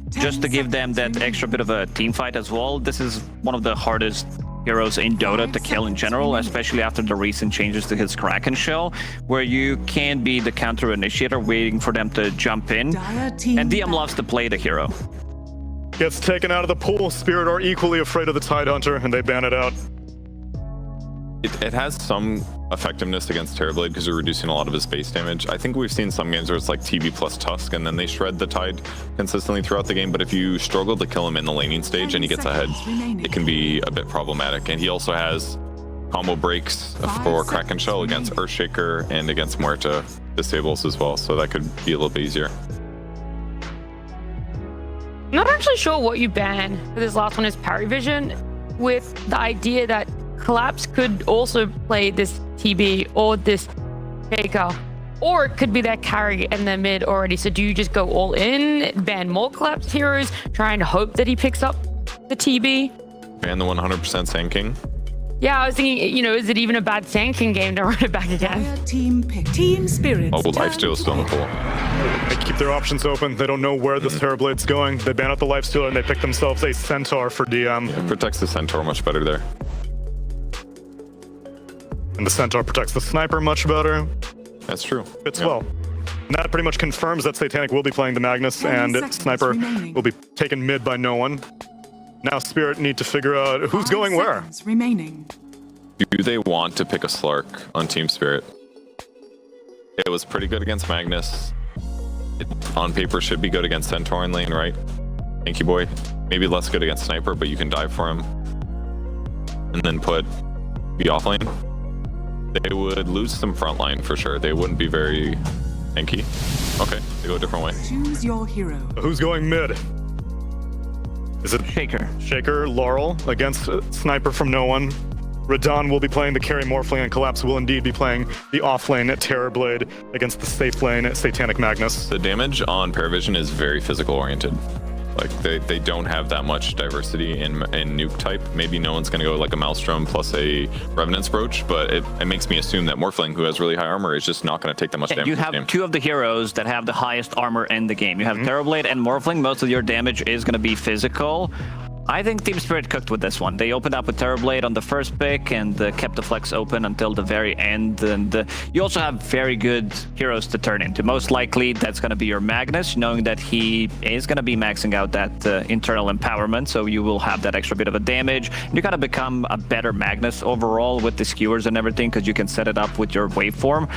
just to give them that extra bit of a team fight as well. This is one of the hardest heroes in Dota to kill in general, especially after the recent changes to his Kraken shell, where you can be the counter initiator waiting for them to jump in. And DM loves to play the hero. Gets taken out of the pool. Spirit are equally afraid of the Tidehunter, and they ban it out. It has some effectiveness against Terrorblade because you're reducing a lot of his base damage. I think we've seen some games where it's like TB plus Tusk and then they shred the Tide consistently throughout the game. But if you struggle to kill him in the laning stage and he gets ahead, it can be a bit problematic. And he also has combo breaks for Kraken Shell against Earthshaker and against Muerta disables as well. So that could be a little bit easier. I'm not actually sure what you ban for this last one is Parry Vision, with the idea that Collapse could also play this TB or this Shaker, or it could be their carry and their mid already. So do you just go all in, ban more Collapse heroes, try and hope that he picks up the TB? Ban the 100% Sand King. Yeah, I was thinking, you know, is it even a bad Sand King game to run it back again? Dire team pick. Team Spirits. Oh, Lifesteal is still in the pool. They keep their options open. They don't know where this Terrorblade's going. They ban out the Lifestealer and they pick themselves a Centaur for DM. It protects the Centaur much better there. And the Centaur protects the Sniper much better. That's true. Fits Yeah. well. And that pretty much confirms that Satanic will be playing the Magnus 10 and seconds Sniper remaining. will be taken mid by no one. Now Spirit need to figure out who's 5 going where. seconds remaining. Do they want to pick a Slark on Team Spirit? It was pretty good against Magnus. It, on paper, should be good against Centaur in lane, right? Thank you, boy. Maybe less good against Sniper, but you can dive for him. And then be off lane. They would lose some front line for sure. They wouldn't be very tanky. Okay, they go a different way. Choose your hero. Who's going mid? Is it Shaker. Shaker, Laurel against Sniper from no one? Radon will be playing the carry Morphling and Collapse will indeed be playing the off lane at Terrorblade against the safe lane at Satanic Magnus. The damage on Paravision is very physical oriented. Like they don't have that much diversity in nuke type. Maybe no one's gonna go like a Maelstrom plus a Revenant's Brooch, but it makes me assume that Morphling, who has really high armor, is just not gonna take that much damage. You in this have game. two of the heroes that have the highest armor in the game. You have Terrorblade and Morphling. Most of your damage is going to be physical. I think Team Spirit cooked with this one. They opened up with Terrorblade on the first pick and kept the flex open until the very end. And you also have very good heroes to turn into. Most likely, that's going to be your Magnus, knowing that he is going to be maxing out that internal empowerment. So you will have that extra bit of a damage. You got to become a better Magnus overall with the skewers and everything, because you can set it up with your waveform.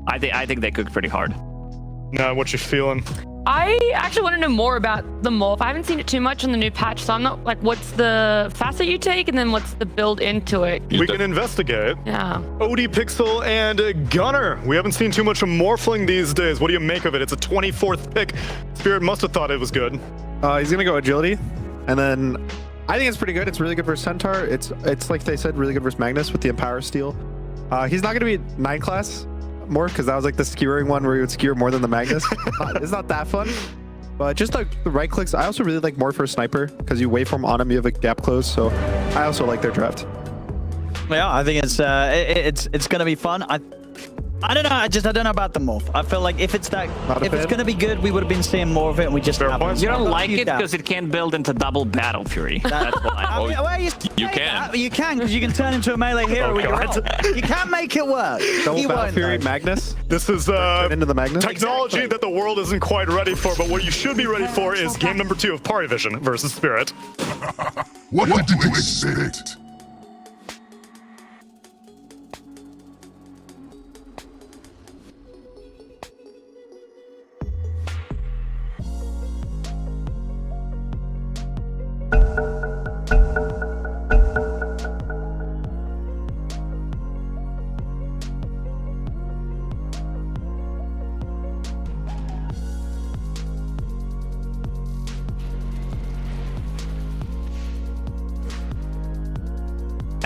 I think they cooked pretty hard. Now, what you feeling? I actually want to know more about the morph. I haven't seen it too much on the new patch, so I'm not like, what's the facet you take, and then what's the build into it? We can investigate. Yeah. Odie Pixel and Gunner. We haven't seen too much of Morphling these days. What do you make of it? It's a 24th pick. Spirit must have thought it was good. He's gonna go agility, and then I think it's pretty good. It's really good versus Centaur. It's like they said, really good versus Magnus with the Empower Steel. He's not gonna be 9 class more, because that was like the skewering one where he would skewer more than the Magnus. It's not that fun, but just like the right clicks. I also really like more for Sniper because you waveform on him, you have a gap close, so I also like their draft. Yeah, I think it's gonna be fun. I don't know. I don't know about the morph. I feel like if it's gonna be good, we would have been seeing more of it, and we just haven't. You don't like it because it can't build into double Battle Fury. That's why. You can. You can, because you can turn into a melee hero with your ult. You can make it work. Double Battle Fury Magnus. This is into the Magnus. technology that the world isn't quite ready for, but what you should be ready for is game number 2 of Parivision versus Spirit. What did you expect?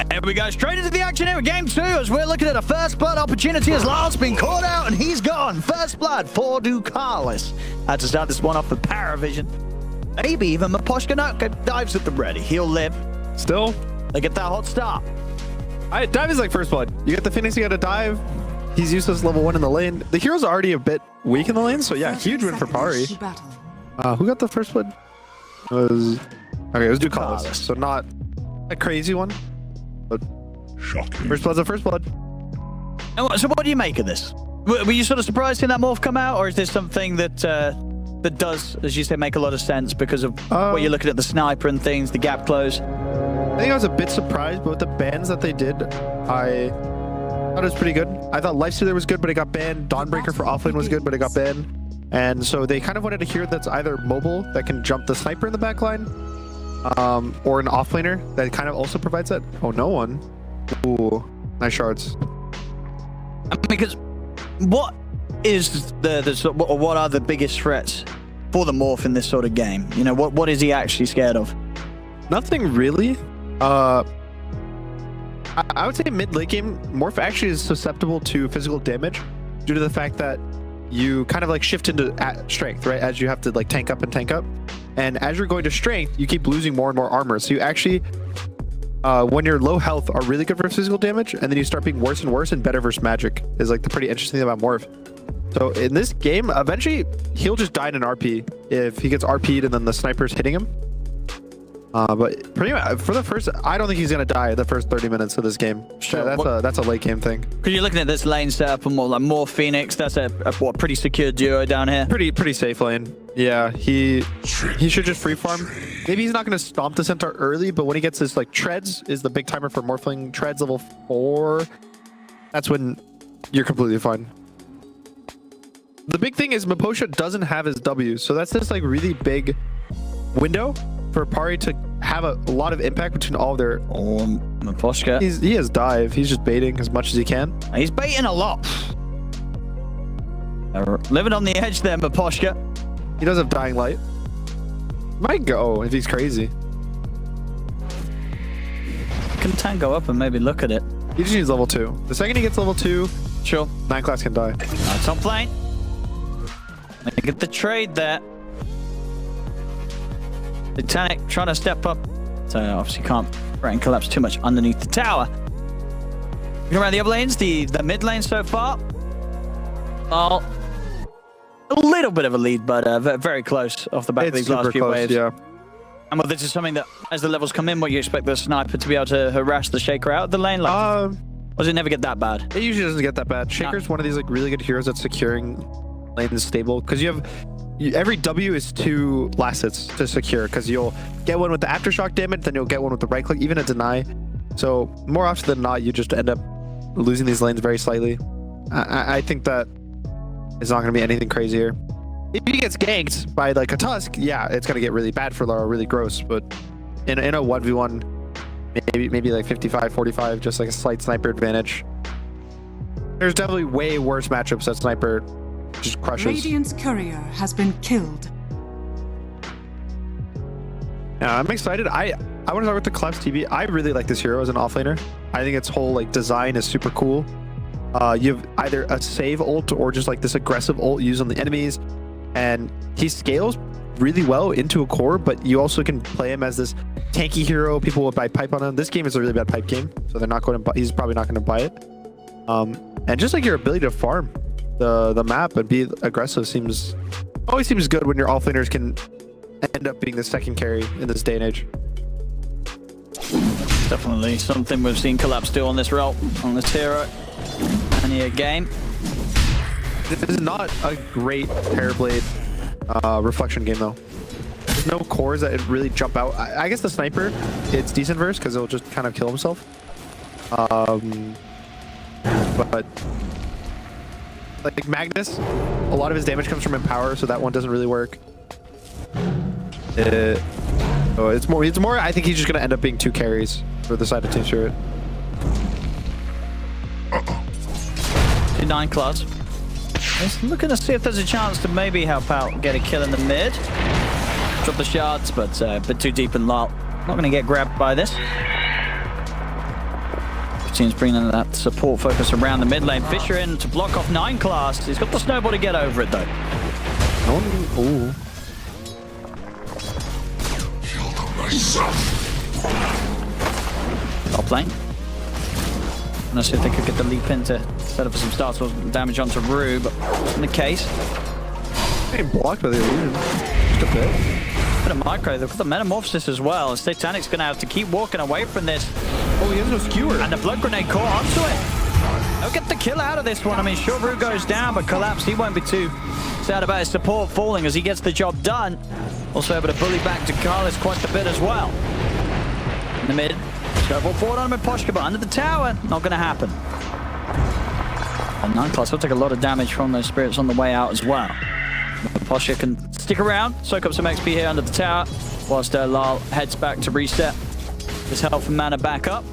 And we go straight into the action here with game 2 as we're looking at a first blood opportunity as Lars been caught out and he's gone. First blood for Ducalis. Had to start this one off with Paravision. Maybe even Maposhka dives at the ready. He'll live. Still, They get that hot start. dive is like first blood. You get the finish, you got to dive. He's useless level 1 in the lane. The heroes are already a bit weak in the lane, so yeah, huge win for Pari. Who got the first blood? It was Ducalis. So not a crazy one, but Shocking. first blood's a first blood. So what do you make of this? Were you sort of surprised seeing that morph come out, or is this something that does, as you say, make a lot of sense because of what you're looking at, the sniper and things, the gap close? I think I was a bit surprised, but with the bans that they did, I thought it was pretty good. I thought Lifestealer was good, but it got banned. Dawnbreaker for offlane was good, but it got banned. And so they kind of wanted a hero that's either mobile, that can jump the sniper in the backline, or an offlaner that kind of also provides that. Oh, no one. Ooh, nice shards. Because what is what are the biggest threats for the Morph in this sort of game? You know, what is he actually scared of? Nothing really. I would say mid-late game, Morph actually is susceptible to physical damage due to the fact that you kind of like shift into strength, right? As you have to like tank up and tank up. And as you're going to strength, you keep losing more and more armor. So you actually, when you're low health, are really good for physical damage. And then you start being worse and worse and better versus magic is like the pretty interesting thing about Morph. So in this game, eventually he'll just die in an RP if he gets RP'd and then the sniper's hitting him. But pretty much for the first, I don't think he's gonna die the first 30 minutes of this game. Sure. That's a late game thing. Because you're looking at this lane setup and more Phoenix. That's a pretty secure duo down here. Pretty safe lane. Yeah, he should just free farm. Maybe he's not gonna stomp the centaur early, but when he gets his like treads is the big timer for Morphling. Treads level 4. That's when you're completely fine. The big thing is Miposha doesn't have his W, so that's this like really big window for Pari to have a lot of impact between all of their... Oh, Miposhka. He has dive. He's just baiting as much as he can. He's baiting a lot. Living on the edge there, Miposhka. He does have dying light. Might go if he's crazy. Can tango up and maybe look at it. He just needs level 2. The second he gets level 2, sure, 9 class can die. Top lane. Get the trade there. Titanic trying to step up. So obviously can't threaten collapse too much underneath the tower. Looking around the other lanes, the mid lane so far. Oh, a little bit of a lead, but very close off the back of these last few waves. Yeah. And well, this is something that, as the levels come in, what you expect the sniper to be able to harass the Shaker out of the lane? Like, or does it never get that bad? It usually doesn't get that bad. Shaker's one of these like really good heroes at securing lanes stable, because you have every W is 2 last hits to secure, because you'll get one with the aftershock damage, then you'll get one with the right click, even a deny. So more often than not, you just end up losing these lanes very slightly. I think that it's not going to be anything crazy here. If he gets ganked by like a Tusk, yeah, it's going to get really bad for Lara, really gross. But in a 1v1, maybe like 55-45, just like a slight sniper advantage. There's definitely way worse matchups that sniper just crushes. Radiant's courier has been killed. Yeah, I'm excited. I want to start with the Collapse TV. I really like this hero as an offlaner. I think its whole like design is super cool. You have either a save ult or just like this aggressive ult used on the enemies, and he scales really well into a core, but you also can play him as this tanky hero. People will buy pipe on him. This game is a really bad pipe game, so they're not going to he's probably not going to buy it. And just like your ability to farm the map and be aggressive always seems good when your offlaners can end up being the second carry in this day and age. Definitely something we've seen Collapse do on this role, on this hero. Many a game. This is not a great Hairblade reflection game though. There's no cores that really jump out. I guess the sniper, it's decent verse because it'll just kind of kill himself. But like Magnus, a lot of his damage comes from Empower, so that one doesn't really work. So it's more. I think he's just gonna end up being 2 carries for the side of Team Spirit. 9 class. Just looking to see if there's a chance to maybe help out, get a kill in the mid. Drop the shards, but a bit too deep in lot. Not going to get grabbed by this. Team's bringing that support focus around the mid lane. Fisher in to block off 9 class. He's got the snowball to get over it though. Ooh. Top lane. Let's see if they could get the leap in to set up some starts or damage onto Rue, but wasn't the case. Getting blocked by the illusion. Just a bit. Bit of micro. They've got the Metamorphosis as well. Titanic's going to have to keep walking away from this. Oh, he has no skewer. And the Blood Grenade caught onto it. They'll get the kill out of this one. I mean, sure, Rue goes down, but Collapse, he won't be too sad about his support falling as he gets the job done. Also able to bully back to Carlos quite a bit as well. In the mid. Snowball forward on Miposhka, but under the tower, not going to happen. And 9 Class will take a lot of damage from those spirits on the way out as well. Miposhka can stick around, soak up some XP here under the tower, whilst Lal heads back to reset his health and mana back up.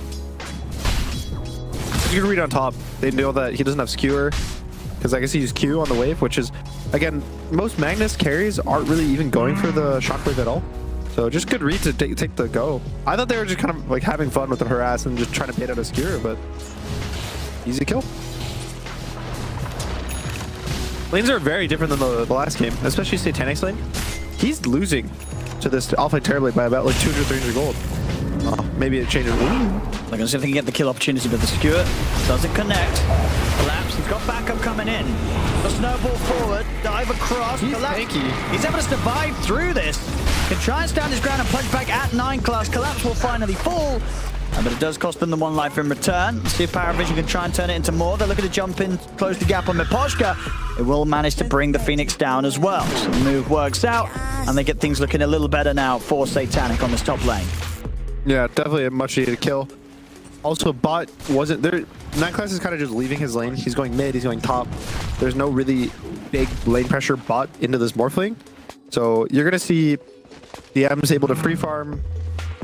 You can read on top. They know that he doesn't have skewer, because I guess he used Q on the wave, which is, again, most Magnus carries aren't really even going for the shockwave at all. So just good read to take the go. I thought they were just kind of like having fun with the harass and just trying to bait out a skewer, but easy kill. Lanes are very different than the last game, especially Satanic's lane. He's losing to this Alpha Terrorblade by about like 200, 300 gold. Maybe it changes. They're going to see if they can get the kill opportunity, but the skewer doesn't connect. Collapse, he's got backup coming in. The snowball forward, dive across. He's Collapse. tanky. He's able to survive through this. Can try and stand his ground and punch back at 9 Class. Collapse will finally fall. But it does cost them the 1 life in return. See if Paravision can try and turn it into more. They're looking to jump in, close the gap on Miposhka. It will manage to bring the Phoenix down as well. So the move works out, and they get things looking a little better now for Satanic on this top lane. Yeah, definitely a much needed kill. Also, bot wasn't there. 9 Class is kind of just leaving his lane. He's going mid, he's going top. There's no really big lane pressure bot into this Morphling. So you're going to see DM's able to free farm,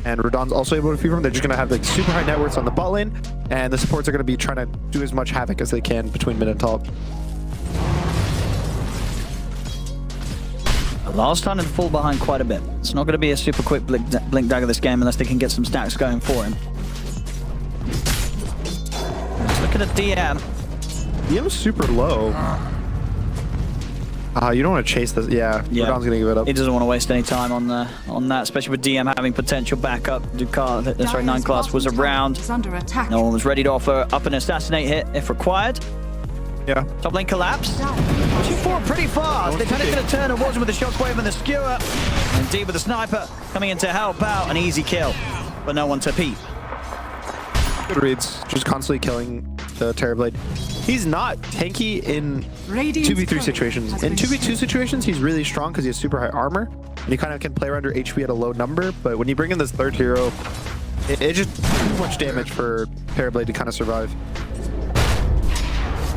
and Radon's also able to free farm. They're just going to have like super high net worths on the bot lane, and the supports are going to be trying to do as much havoc as they can between mid and top. Last time to fall behind quite a bit. It's not going to be a super quick blink dagger this game unless they can get some stacks going for him. Let's look at a DM. DM's super low. You don't want to chase this. Yeah, Radon's going to give it up. He doesn't want to waste any time on that, especially with DM having potential backup. 9 Class was around. No one was ready to offer up an assassinate hit if required. Yeah. Top lane collapsed. Pushing forward pretty fast. They're going to turn towards him with the shockwave and the skewer. And deep with the sniper coming in to help out. An easy kill, but no one to peep. Good reads. Just constantly killing the Terrorblade. He's not tanky in 2v3 situations. In 2v2 situations, he's really strong because he has super high armor. And he kind of can play around your HP at a low number. But when you bring in this third hero, it just too much damage for Terrorblade to kind of survive.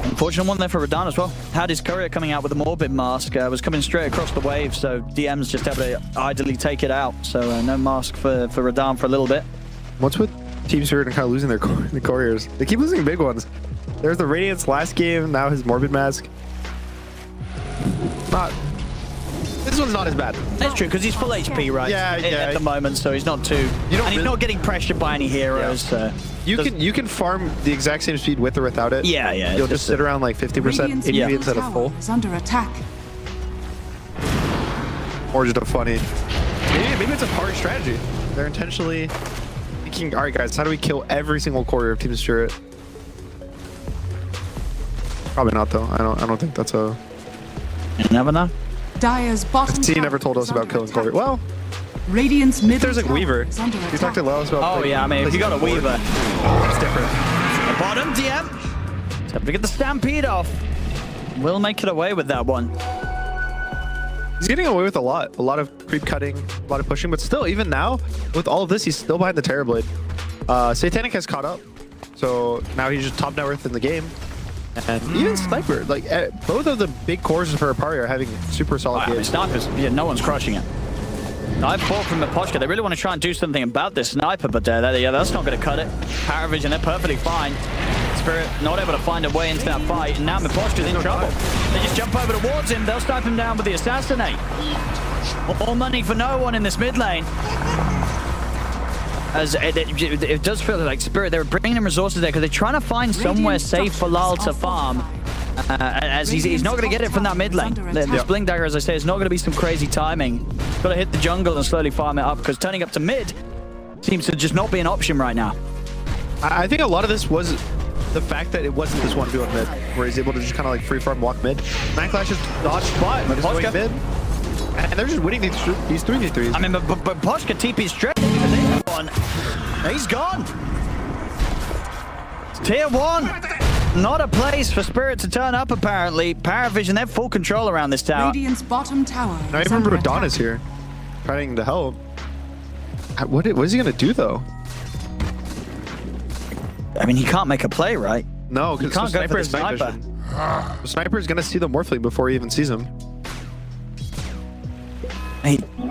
Unfortunate one there for Radon as well. Had his courier coming out with a Morbid mask, was coming straight across the wave, so DM's just able to idly take it out. So no mask for Radon for a little bit. What's with Team Spirit and kind of losing their the couriers? They keep losing big ones. There's the Radiance last game, now his Morbid mask. This one's not as bad. That's true, because he's full HP, right? Yeah. At the moment, so he's not too... And he's not getting pressured by any heroes. Yeah. You can farm the exact same speed with or without it. Yeah. You'll just sit around like 50% HP instead of full. Is under attack. Or just a funny... Maybe it's a hard strategy. They're intentionally thinking, all right, guys, how do we kill every single courier of Team Spirit? Probably not, though. I don't think that's a... You never know. Dire's bottom He never told us about killing courier. Well, Radiant's middle there's like tower Weaver. is under You attack. talked to Leos about... Oh, yeah, I mean, if you got a Weaver... It's different. The bottom DM. It's able to get the Stampede off. Will make it away with that one. He's getting away with a lot of creep cutting, a lot of pushing, but still, even now, with all of this, he's still behind the Terrorblade. Satanic has caught up, so now he's just top net worth in the game. And even Sniper, like both of the big cores for Apari are having super solid games. Snipers, no one's crushing it. I've bought from Miposhka. They really want to try and do something about this Sniper, but that's not going to cut it. Paravision, they're perfectly fine. Spirit not able to find a way into that fight, and now Miposhka's in trouble. They just jump over towards him. They'll snipe him down with the assassinate. All money for no one in this mid lane. As it does feel like Spirit, they're bringing in resources there because they're trying to find somewhere safe for Lal to farm. As he's not going to get it from that mid lane. This Blink Dagger, as I say, is not going to be some crazy timing. Got to hit the jungle and slowly farm it up because turning up to mid seems to just not be an option right now. I think a lot of this was the fact that it wasn't this 1v1 mid, where he's able to just kind of like free farm walk mid. 9 Clash just dodged spot, just going mid. And they're just winning these 3v3s. I mean, but Poshka TP straight. He's gone. It's tier 1. Not a place for Spirit to turn up, apparently. Paravision, they have full control around this tower. Radiant's bottom tower. Now even Radon is here, trying to help. What is he going to do, though? I mean, he can't make a play, right? No, You because can't go for the Sniper is night sniper. vision. The Sniper is gonna see the Morphling before he even sees him.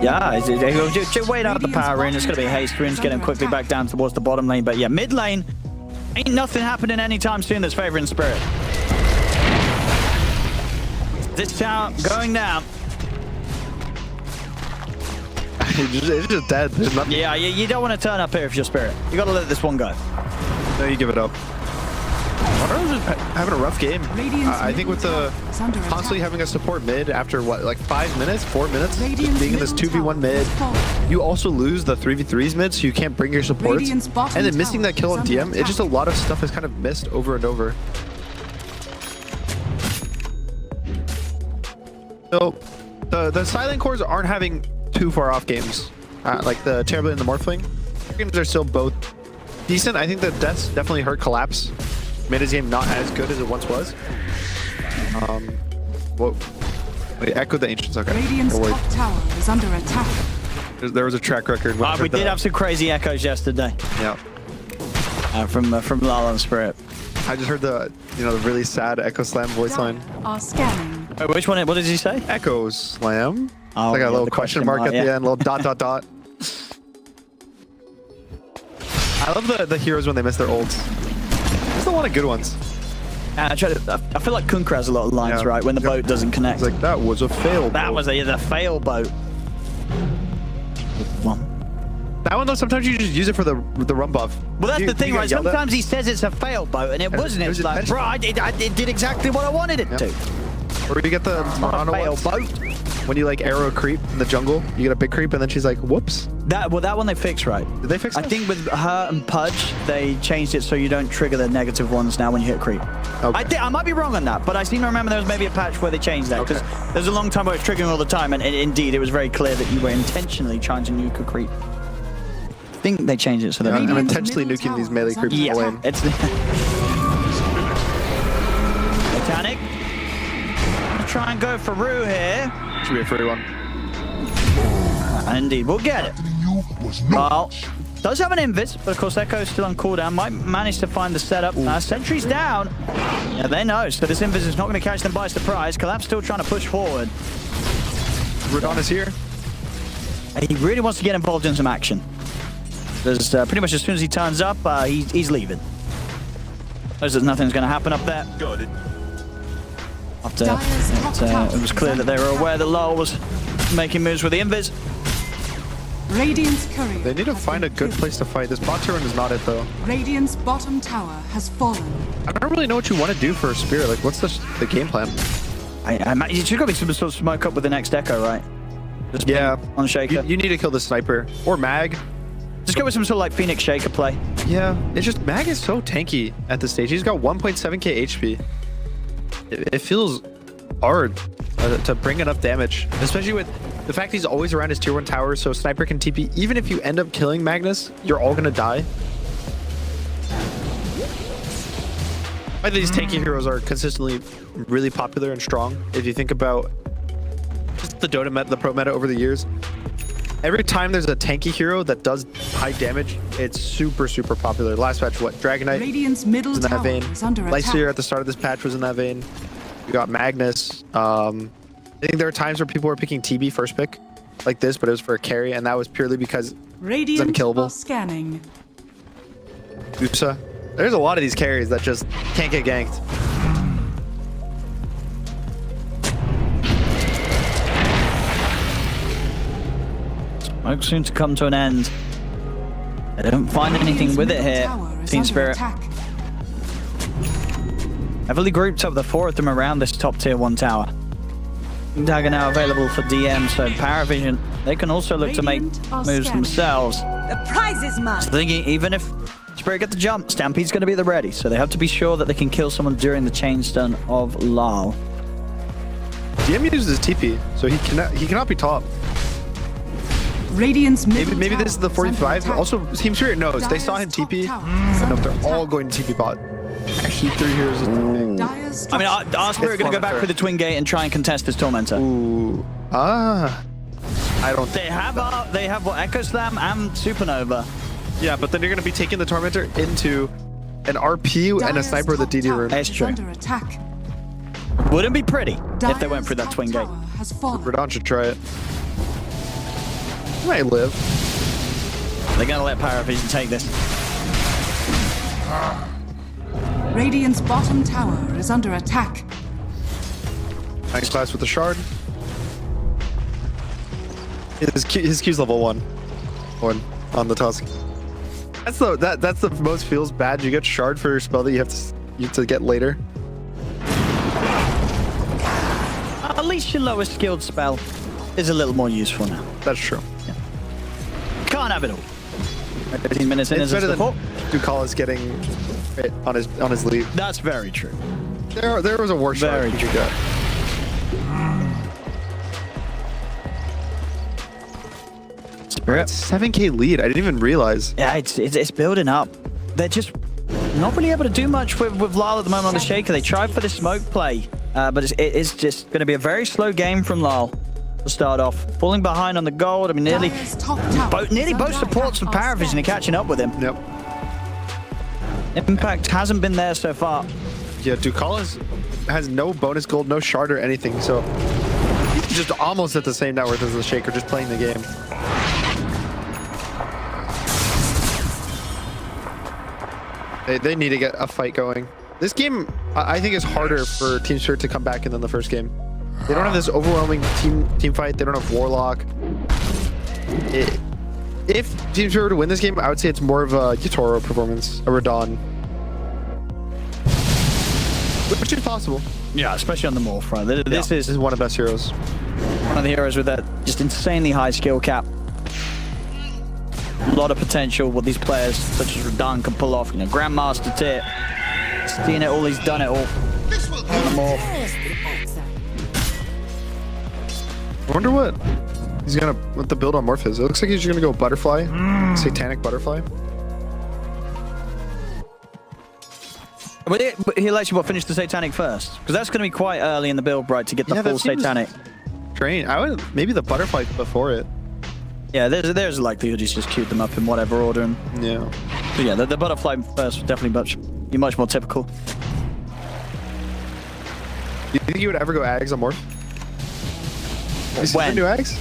Just wait out the power rune. It's going to be a haste rune. It's getting quickly back down towards the bottom lane. But yeah, mid lane, ain't nothing happening anytime soon that's favoring Spirit. This tower going down. It's just dead. There's nothing. Yeah, you don't want to turn up here if you're Spirit. You got to let this one go. No, you give it up. Monroe's just having a rough game. I think with the constantly having a support mid after what, like 5 minutes, 4 minutes, just being in this 2v1 mid, you also lose the 3v3s mid, so you can't bring your supports. And then missing that kill on DM, it's just a lot of stuff is kind of missed over and over. So the Silent Cores aren't having too far off games. Like the Terrorblade and the Morphling. Games are still both decent. I think the deaths definitely hurt Collapse. Made his game not as good as it once was. Whoa. Wait, echoed the Ancients. Okay. Radiant's Oh, wait. top tower is under attack. There was a track record. when I We heard did that. have some crazy echoes yesterday Yeah. from Lala and Spirit. I just heard the the really sad Echo Slam voice line. Are scanning. Wait, which one? What did he say? Echo Slam. Oh, Like a yeah, little the question mark at yeah. the end, little dot dot dot. I love the heroes when they miss their ults. There's a lot of good ones. I feel like Kunkra has a lot of lines, Yeah. right? When the boat doesn't connect. It's like that was a fail. That was the fail boat. One. That one though. Sometimes you just use it for the run buff. Well, that's You- the thing, you got right? yelled at? Sometimes he says it's a fail boat, and it wasn't. it It's was like, bro, it did exactly what I wanted it to. Or you get the Marana fail ones. boat. When you like arrow a creep in the jungle, you get a big creep, and then she's like, "Whoops." That one they fixed, right? Did they fix I that? think with her and Pudge, they changed it so you don't trigger the negative ones now when you hit creep. Okay. I might be wrong on that, but I seem to remember there was maybe a patch where they changed that because there's a long time where it's triggering all the time, and indeed it was very clear that you were intentionally trying to nuke a creep. I think they changed it so that I'm intentionally nuking these melee creeps in the lane. it's Titanic. Try and go for Rue here. Should be a free one. Indeed, we'll get it. You was no Well, does have an invis, but of course Echo's still on cooldown. Might manage to find the setup. Sentry's down. Yeah, they know. So this invis is not going to catch them by surprise. Collapse still trying to push forward. Radon is here. He really wants to get involved in some action. There's pretty much as soon as he turns up, he's leaving. Knows that nothing's going to happen up there. After it was clear that they were aware that Lowell was making moves with the invis. Radiant's courier. They need to has find a been good killed. place to fight. This bot turn is not it though. Radiant's bottom tower has fallen. I don't really know what you want to do for a Spirit. Like, what's the game plan? You should probably some sort of smoke up with the next Echo, right? Just Yeah, on Shaker. you need to kill the sniper or Mag. Just go with some sort of like Phoenix Shaker play. Yeah, it's just Mag is so tanky at this stage. He's got 1.7k HP. It feels hard to bring enough damage, especially with the fact he's always around his tier 1 tower, so sniper can TP. Even if you end up killing Magnus, you're all gonna die. I think these tanky heroes are consistently really popular and strong. If you think about just the Dota meta, the pro meta over the years, every time there's a tanky hero that does high damage, it's super popular. Last patch, what? Dragonite Radiant's middle was in that tower vein. is under attack. Lightseer at the start of this patch was in that vein. We got Magnus. I think there are times where people were picking TB first pick like this, but it was for a carry, and that was purely because Radiant unkillable. are scanning. Usa. There's a lot of these carries that just can't get ganked. Smoke soon to come to an end. They don't find anything with it here. Team Spirit. Heavily grouped up, the 4 of them around this top tier 1 tower. Dagger now available for DM, so Paravision, they can also look to make Radiant are moves scanning. themselves. The prize is mine. So thinking even if Spirit get the jump, Stampede's going to be at the ready, so they have to be sure that they can kill someone during the chain stun of Lal. DM uses his TP, so he cannot be top. Radiant's middle Maybe tower this is the under 45. attack. Also, Team Spirit knows. They saw him Dire's top TP. tower is No, under they're all attack. going to TP bot. Actually, 3 heroes. Dire's I mean, our Spirit going to go back Tormentor. for the Twin Gate and try and contest this Tormentor. Ooh. I don't They have what, Echo Slam and Supernova. Yeah, but then you're going to be taking the Tormentor into an RP and a sniper with a DD room. That's true. Under attack. Wouldn't be pretty if they went through that Dyer's twin top gate. tower has fallen. Radon should try it. He might live. They're going to let Paravision take this. Radiant's bottom tower is under attack. Nice class with the shard. His Q's level 1 on the Tusk. That's the most feels bad. You get shard for your spell that you have to get later. At least your lowest skilled spell is a little more useful now. That's true. Can't have it all. 18 minutes in It's as a better than support. Ducalis getting it on his lead. That's very true. There was a worse shard Very you true. got. Spirit. 7k lead. I didn't even realize. Yeah, it's building up. They're just not really able to do much with Lyle at the moment on the Shaker. They tried for the smoke play, but it's just going to be a very slow game from Lyle to start off. Falling behind on the gold. I mean, nearly Dyer's top tower nearly is both under supports from attack. Paravision are catching up with him. Yep. Impact hasn't been there so far. Yeah, Ducalis has no bonus gold, no shard or anything, so he's just almost at the same net worth as the Shaker, just playing the game. They need to get a fight going. This game, I think, is harder for Team Spirit to come back in than the first game. They don't have this overwhelming team fight. They don't have Warlock. If Team Spirit were to win this game, I would say it's more of a Yatoro performance, a Radon. Which is possible. Yeah, especially on the Morph front. This This is one of the best heroes. one of the heroes with that just insanely high skill cap. A lot of potential what these players such as Radon can pull off. You know, Grandmaster tier. Seen it all, he's done it all. On the Morph. I wonder what the build on Morph is. It looks like he's gonna go Butterfly, Satanic Butterfly. But he'll actually finish the Satanic first, because that's going to be quite early in the build, right, to get the Yeah, that full seems- Satanic. Train. I would maybe the Butterfly before it. Yeah, there's a likelihood he's just queued them up in whatever order. And Yeah. but yeah, the Butterfly first would definitely be much more typical. Do you think you would ever go Ags on Morph? When? Do Ags?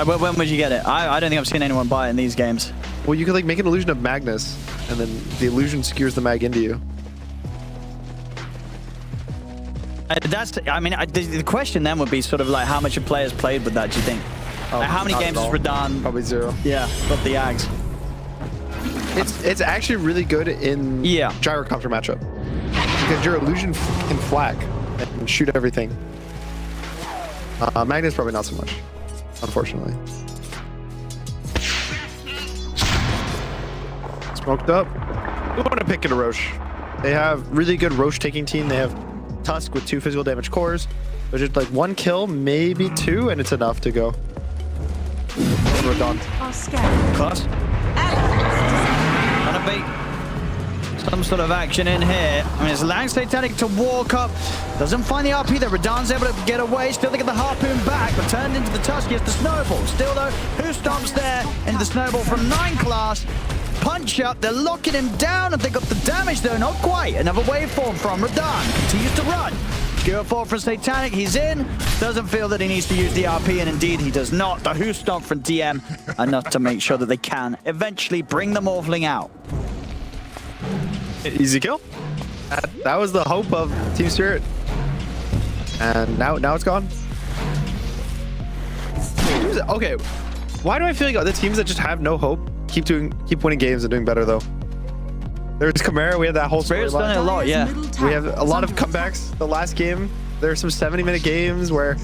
When would you get it? I don't think I've seen anyone buy it in these games. Well, you could like make an illusion of Magnus, and then the illusion skewers the mag into you. The question then would be sort of like how much a player's played with that, do you think? Like, how many not games at has all. Radon? Probably 0. Yeah, got the Ags. It's actually really good in Gyrocopter matchup because your illusion can flag and shoot everything. Magnus probably not so much, unfortunately. Smoked up. We want to pick it a Roche. They have really good Roche taking team. They have Tusk with 2 physical damage cores. There's just like 1 kill, maybe 2, and it's enough to go. We're done. Class. Gonna be some sort of action in here. I mean, it's Lang Satanic to walk up. Doesn't find the RP there. Radon's able to get away. Still to get the harpoon back, but turned into the Tusk. Gets the snowball. Still though, who stomps there into the snowball from 9 class? Punch up. They're locking him down. And they got the damage though. Not quite. Another waveform from Radon. Continues to run. Skill 4 for Satanic. He's in. Doesn't feel that he needs to use the RP, and indeed he does not. The Who Stomp from DM enough to make sure that they can eventually bring the Morphling out. Easy kill. That was the hope of Team Spirit, and now it's gone. Okay, why do I feel like other teams that just have no hope keep winning games and doing better though? There's Chimera. We had that whole Spirit's done it a storyline. lot, yeah. We have a lot of comebacks. The last game, there are some 70-minute games where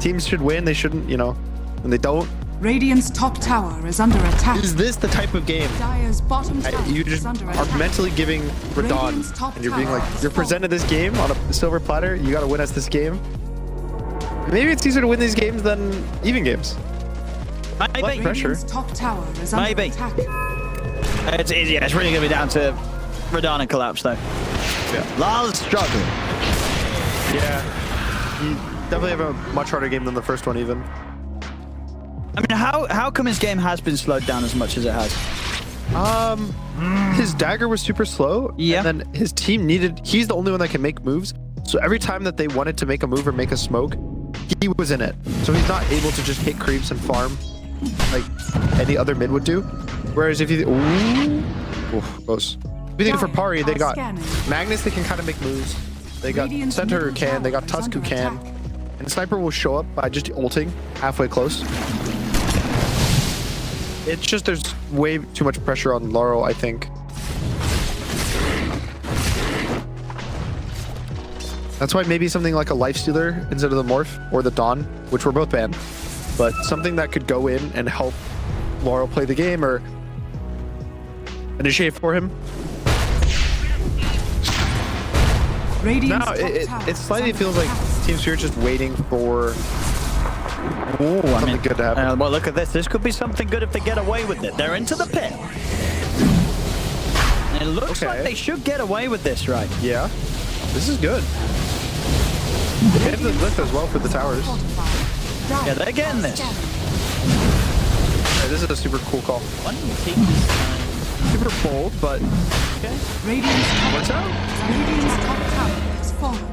teams should win. They shouldn't, and they don't. Radiant's top tower is under attack. Is this the type of game Dyer's bottom tower you is just under are attack. mentally giving Radiant's Radon, top and you're being tower like, has you're presented this game on a silver platter. You got to win us this game. Maybe it's easier to win these games than even games. Maybe. Less pressure. Radiant's top tower is under Maybe. attack. It's easy. It's really going to be down to Radon and Collapse, though. Yeah. Lala's struggling. Yeah. You definitely have a much harder game than the first one, even. I mean, how come his game has been slowed down as much as it has? His dagger was super slow. Yeah. And then his team he's the only one that can make moves. So every time that they wanted to make a move or make a smoke, he was in it. So he's not able to just hit creeps and farm like any other mid would do. Whereas if you, close. If you think for Pari, they got Magnus, they can kind of make moves. They got Center who can, they got Tusk who can. And Sniper will show up by just ulting halfway close. It's just there's way too much pressure on Laurel, I think. That's why maybe something like a Lifestealer instead of the Morph or the Dawn, which were both banned. But something that could go in and help Laurel play the game or initiate for him. Radiant's No, top tower it slightly is feels under like attack. Team Spirit just waiting for something good to happen. Well, look at this. This could be something good if they get away with it. They're into the pit. And it looks like they should get away with this, right? Yeah, this is good. And the lift as well for the towers. Yeah, they're getting this. Yeah, this is a super cool call. Super bold, but Radiant's top works out. Radiant's top tower has fallen.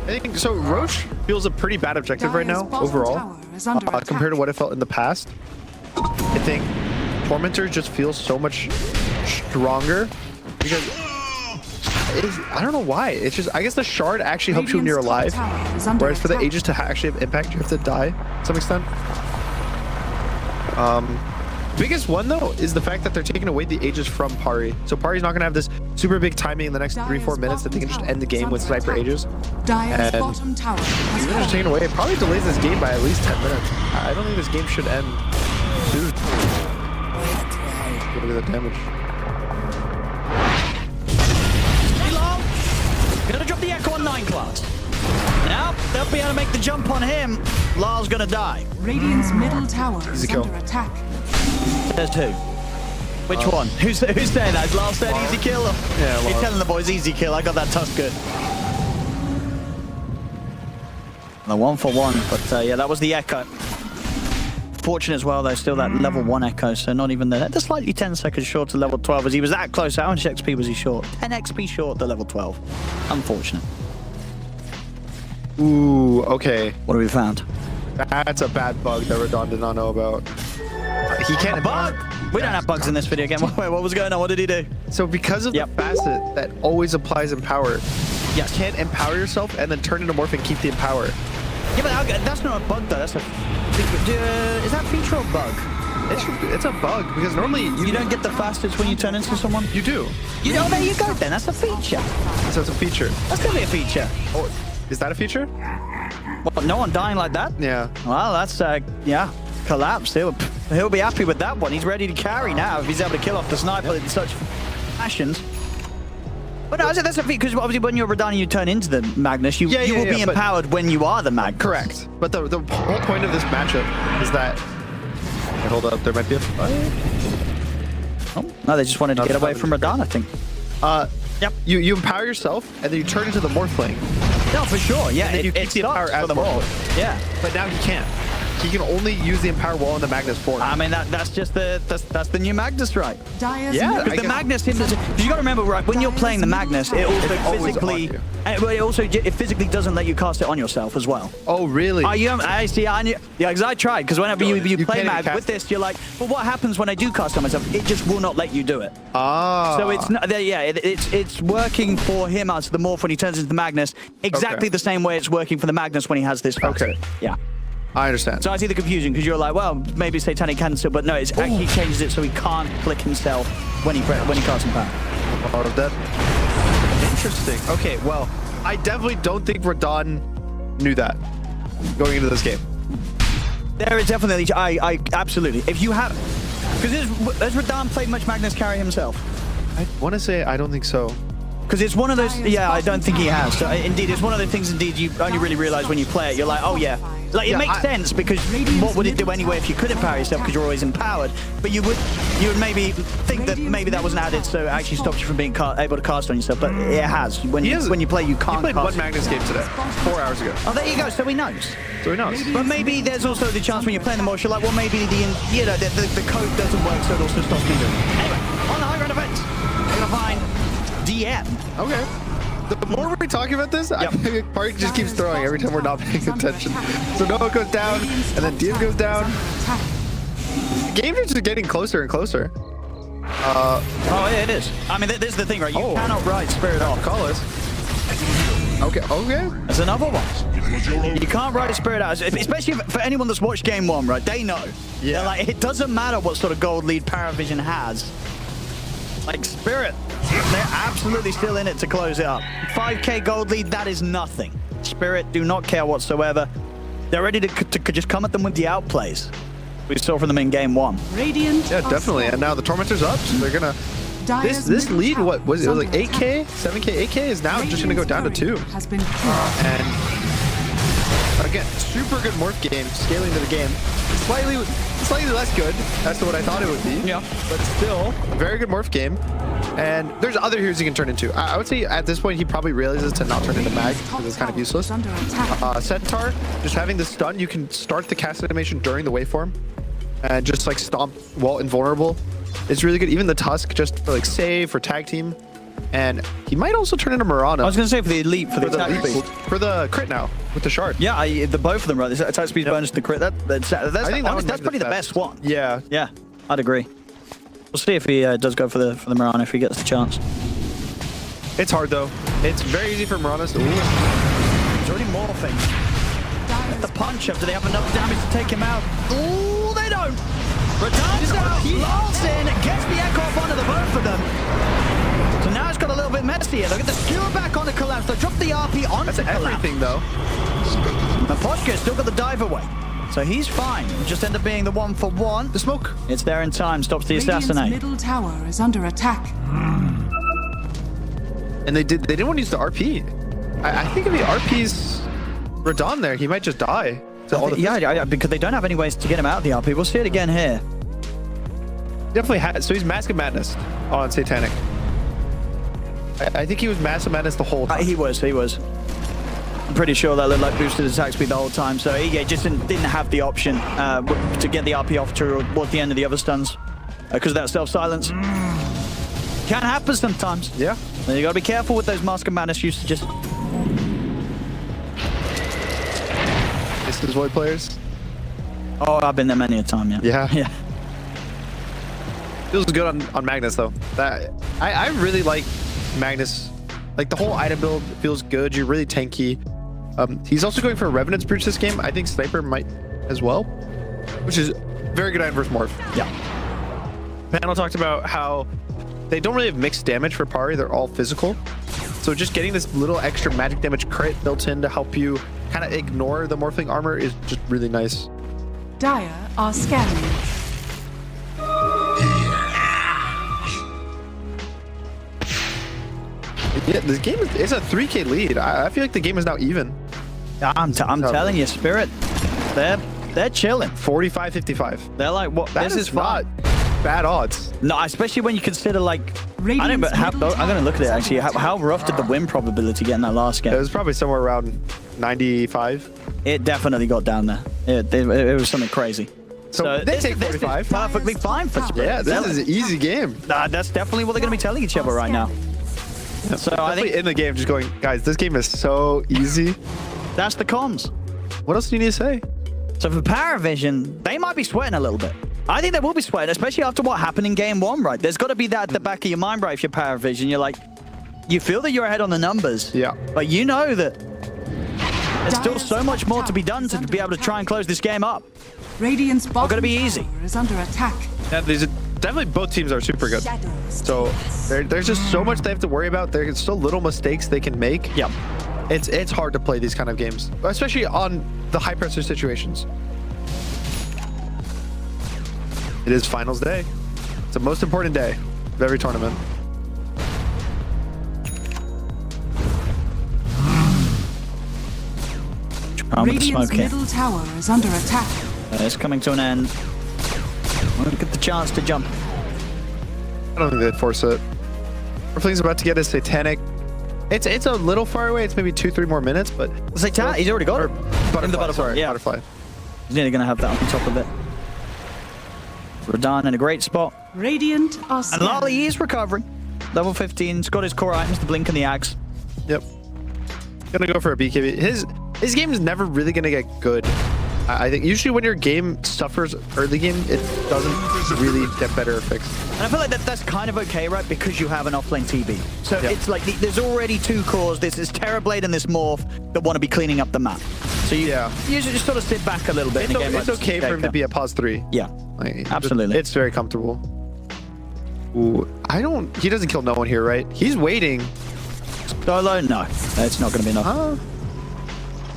I think so. Roche feels a pretty bad objective right now Dire's bottom overall, tower is under compared to attack. what it felt in the past. I think Tormentor just feels so much stronger because I don't know why. It's just I guess the shard actually helps you when you're alive, Radiant's top tower is under whereas for the attack. Aegis to actually have impact, you have to die to some extent. Biggest one though is the fact that they're taking away the Aegis from Pari. So Pari's not gonna have this super big timing in the next 3-4 minutes that they can just end the game with Sniper Aegis. Dire's And bottom tower has even just taken away, it probably delays this game by at least 10 minutes. I don't think this game should end soon. Look at the damage. Gonna drop the Echo on 9 class. Now they'll be able to make the jump on him. Lar's gonna die. Radiant's middle tower is Easy kill. under attack. There's two. Which one? Who's saying that? Is Lar said easy kill? Yeah, You're Lar. telling the boys easy kill. I got that Tusk good. The 1-for-1, but yeah, that was the Echo. Fortunate as well, though, still that level 1 Echo, so not even there. They're slightly 10 seconds short to level 12 as he was that close. How much XP was he short? 10 XP short to level 12. Unfortunate. Ooh, okay. What have we found? That's a bad bug that Radon did not know about. He can't Bug! We don't have bugs in this video game. Wait, what was going on? What did he do? So because of Yep. the facet that always applies Empower, Yes. you can't empower yourself and then turn into Morph and keep the Empower. Yeah, but that's not a bug, though. That's a... is that feature or bug? It's a bug because normally You don't get the fastest when you turn into someone? You do. Oh, there you go then. That's a feature. So it's a feature. That's gonna be a feature. Oh, is that a feature? What, no one dying like that? Yeah. Well, that's, yeah, collapse. He'll be happy with that one. He's ready to carry now if he's able to kill off the sniper in such fashions. But no, that's a feat, because obviously when you're Radani, you turn into the Magnus. You will be empowered when you are the Magnus. Correct. But the whole point of this matchup is that... Okay, hold up, there might be a fight. Oh, no, they just wanted to get away from Radani, I think. Yep. You empower yourself, and then you turn into the Morphling. No, for sure. Yeah, And then you keep the empower as the wall. Yeah. But now he can't. He can only use the empower wall in the Magnus form. I mean, that's just that's the new Magnus, right? Dire's Yeah, middle Because the Magnus hinders. Because you got to remember, right? When you're playing the Magnus, it also It's always physically, on you. it physically doesn't let you cast it on yourself as well. Oh, really? I see. I knew. Yeah, because I tried. Because whenever you play can't Mag cast with this, you're like, well, what happens when I do cast on myself? It just will not let you do it. Ah. So it's not. Yeah, it's working for him as the Morph when he turns into the Magnus, exactly the same way it's working for the Magnus when he has this. Facet. Okay. Yeah. I understand. So I see the confusion because you're like, well, maybe Satanic can still, but no, it's actually changes it so he can't click himself when he casts Empower. Part of that. Interesting. Okay, well, I definitely don't think Radon knew that going into this game. There is definitely, I absolutely. If you have, because has Radon played much Magnus carry himself? I want to say I don't think so. Because it's one of those, yeah, I don't think he has. So indeed, it's one of the things, indeed, you only really realize when you play it. You're like, oh yeah, Like, it Yeah, makes sense because what would it do anyway if you couldn't power yourself because you're always empowered? But you would maybe think that maybe that wasn't added, so it actually stops you from being able to cast on yourself. But it has. When you play, you can't. He played cast. one Magnus game today, 4 hours ago. Oh, there you go. So he knows. So he knows. But maybe there's also the chance when you're playing the motion, like, well, maybe the code doesn't work, so it also stops me doing it. Anyway, on the high ground event, we're gonna find DM. Okay. The more we're talking about this, I think Park just keeps throwing every time we're not paying attention. So Noah goes down, and then DM goes down. The game is just getting closer and closer. Oh, yeah, it is. I mean, this is the thing, right? You cannot write Spirit off. Call us. Okay. There's another one. You can't write Spirit out, especially for anyone that's watched Game 1, right? They know. Yeah. They're like, it doesn't matter what sort of gold lead Paravision has. Like, Spirit, they're absolutely still in it to close it up. 5k gold lead, that is nothing. Spirit do not care whatsoever. They're ready to just come at them with the outplays we saw from them in Game 1. Radiant. Yeah, definitely. And now the Tormentor's up, so they're gonna... This lead, what was it? It was like 8k, 7k, 8k is now just gonna go down to 2. Has been And again, super good morph game, scaling to the game. Slightly less good as to what I thought it would be. Yeah. But still, a very good morph game. And there's other heroes he can turn into. I would say at this point he probably realizes to not turn into Mag because it's kind of useless. Centaur, just having the stun, you can start the cast animation during the waveform and just like stomp while invulnerable. It's really good. Even the Tusk, just for like save, for tag team. And he might also turn into Mirana. I was going to say for the elite, for the attack speed. For the crit now, with the shard. Yeah, the both of them, right? The attack speed bonus to the crit. That's probably the best one. Yeah. Yeah, I'd agree. We'll see if he does go for the Mirana if he gets the chance. It's hard though. It's very easy for Mirana to... He's already morphing. The punch up. Do they have enough damage to take him out? Ooh, they don't. Radan's out. Larson gets the echo up onto the both of them. So now it's got a little bit messier. Look at the skewer back on the Collapse. They drop the RP onto That's everything though. And Poshka still got the dive away. So he's fine. Just end up being the 1-for-1. The smoke. It's there in time. Stops the Radiant's assassinate. middle tower is under attack. And they didn't want to use the RP. I think if he RP's Radon there, he might just die. Yeah, because they don't have any ways to get him out of the RP. We'll see it again here. Definitely had. So he's Mask of Madness on Satanic. I think he was Mask of Madness the whole time. He was. I'm pretty sure that looked like boosted attack speed the whole time. So he just didn't have the option to get the RP off towards the end of the other stuns because of that self-silence. Can happen sometimes. Yeah. You got to be careful with those Mask of Madness usages. This is Void players. Oh, I've been there many a time, yeah. Yeah. Feels good on Magnus though. That I really like Magnus. Like the whole item build feels good. You're really tanky. He's also going for a Revenant's Brute this game. I think Sniper might as well, which is very good item versus Morph. Yeah. Panel talked about how they don't really have mixed damage for Pari. They're all physical. So just getting this little extra magic damage crit built in to help you kind of ignore the Morphling armor is just really nice. Dire are scanning. Yeah, this game is a 3k lead. I feel like the game is now even. I'm telling you, Spirit, they're chilling. 45-55. They're like, what? This is not bad odds. No, especially when you consider like, I'm going to look at it actually. How rough did the win probability get in that last game? It was probably somewhere around 95. It definitely got down there. It was something crazy. So they take 45. This is perfectly fine for Spirit. Yeah, this is an easy game. That's definitely what they're going to be telling each other right now. So I think in the game, just going, guys, this game is so easy. That's the comms. What else do you need to say? So for Paravision, they might be sweating a little bit. I think they will be sweating, especially after what happened in Game 1, right? There's got to be that at the back of your mind, right? If you're Paravision, you're like, you feel that you're ahead on the numbers. Yeah. But you know that there's still so much more to be done to be able to try and close this game up. Radiant's bottom gonna be easy. tower is under attack. Yeah, definitely both teams are super good. So there's just so much they have to worry about. There's still little mistakes they can make. Yeah. It's hard to play these kind of games, especially on the high pressure situations. It is finals day. It's the most important day of every tournament. Around with the Radiant's smoke here. middle tower is under attack. It's coming to an end. Won't get the chance to jump. I don't think they'd force it. Orphling's about to get his satanic. It's a little far away. It's maybe 2-3 more minutes, but Satan, he's already got or it. butterfly, In the butterfly, sorry, yeah. butterfly. He's nearly going to have that on top of it. Radahn in a great spot. Radiant are And scanning. Lali is recovering. Level 15. He's got his core items, the blink and the axe. Yep. Gonna go for a BKB. His game is never really gonna get good. I think usually when your game suffers early game, it doesn't really get better or fixed. And I feel like that's kind of okay, right? Because you have an offlane TB. So Yeah. it's like there's already two cores. This is Terrorblade and this Morph that want to be cleaning up the map. So you usually just sort of sit back a little bit in a game It's like okay for him to be at pause 3. Yeah, Like, absolutely. It's very comfortable. Ooh, he doesn't kill no one here, right? He's waiting. Solo? No, it's not going to be enough.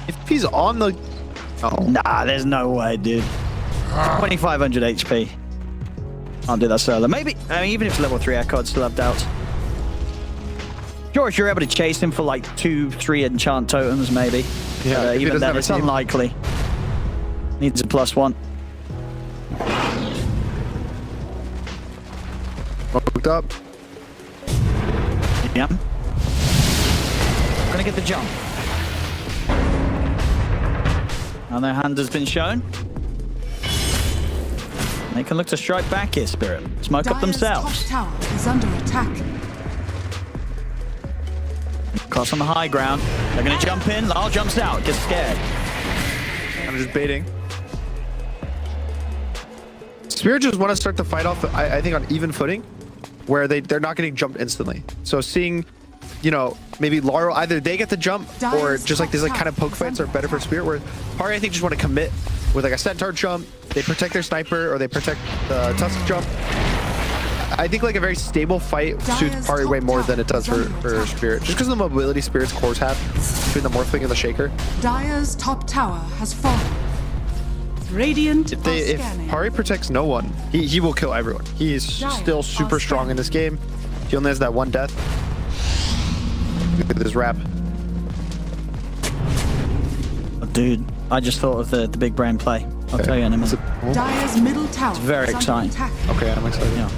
If he's on the... Oh. Nah, there's no way, dude. 2500 HP. I'll do that solo. Maybe, I mean, even if it's level 3 Echo, I'd still have doubts. Sure, if you're able to chase him for like 2-3 enchant totems, maybe. Yeah, if he even doesn't then, have a it's team. unlikely. Needs a +1. Hooked up. Yeah. Gonna get the jump. Now their hand has been shown. They can look to strike back here, Spirit. Smoke up Dire's themselves. top tower is under attack. Cross on the high ground. They're gonna jump in. Lyle jumps out. Gets scared. I'm just baiting. Spirit just want to start the fight off, I think, on even footing, where they're not getting jumped instantly. So seeing, you know, maybe Laurel, either they get the jump or just like these like kind of poke fights are better for Spirit, where Pari, I think, just want to commit with like a Centaur jump. They protect their sniper or they protect the Tusk jump. I think like a very stable fight suits Pari way more than it does for Spirit. Just because of the mobility Spirit's cores have between the Morphling and the Shaker. Dire's top tower has fallen. Radiant are If scanning. Pari protects no one, he will kill everyone. He is still super strong in this game. He only has that one death. Look at this wrap. Oh, dude, I just thought of the big brain play. I'll tell you in a minute. Dire's middle tower very is under exciting. attack. Okay, I'm excited. Yeah.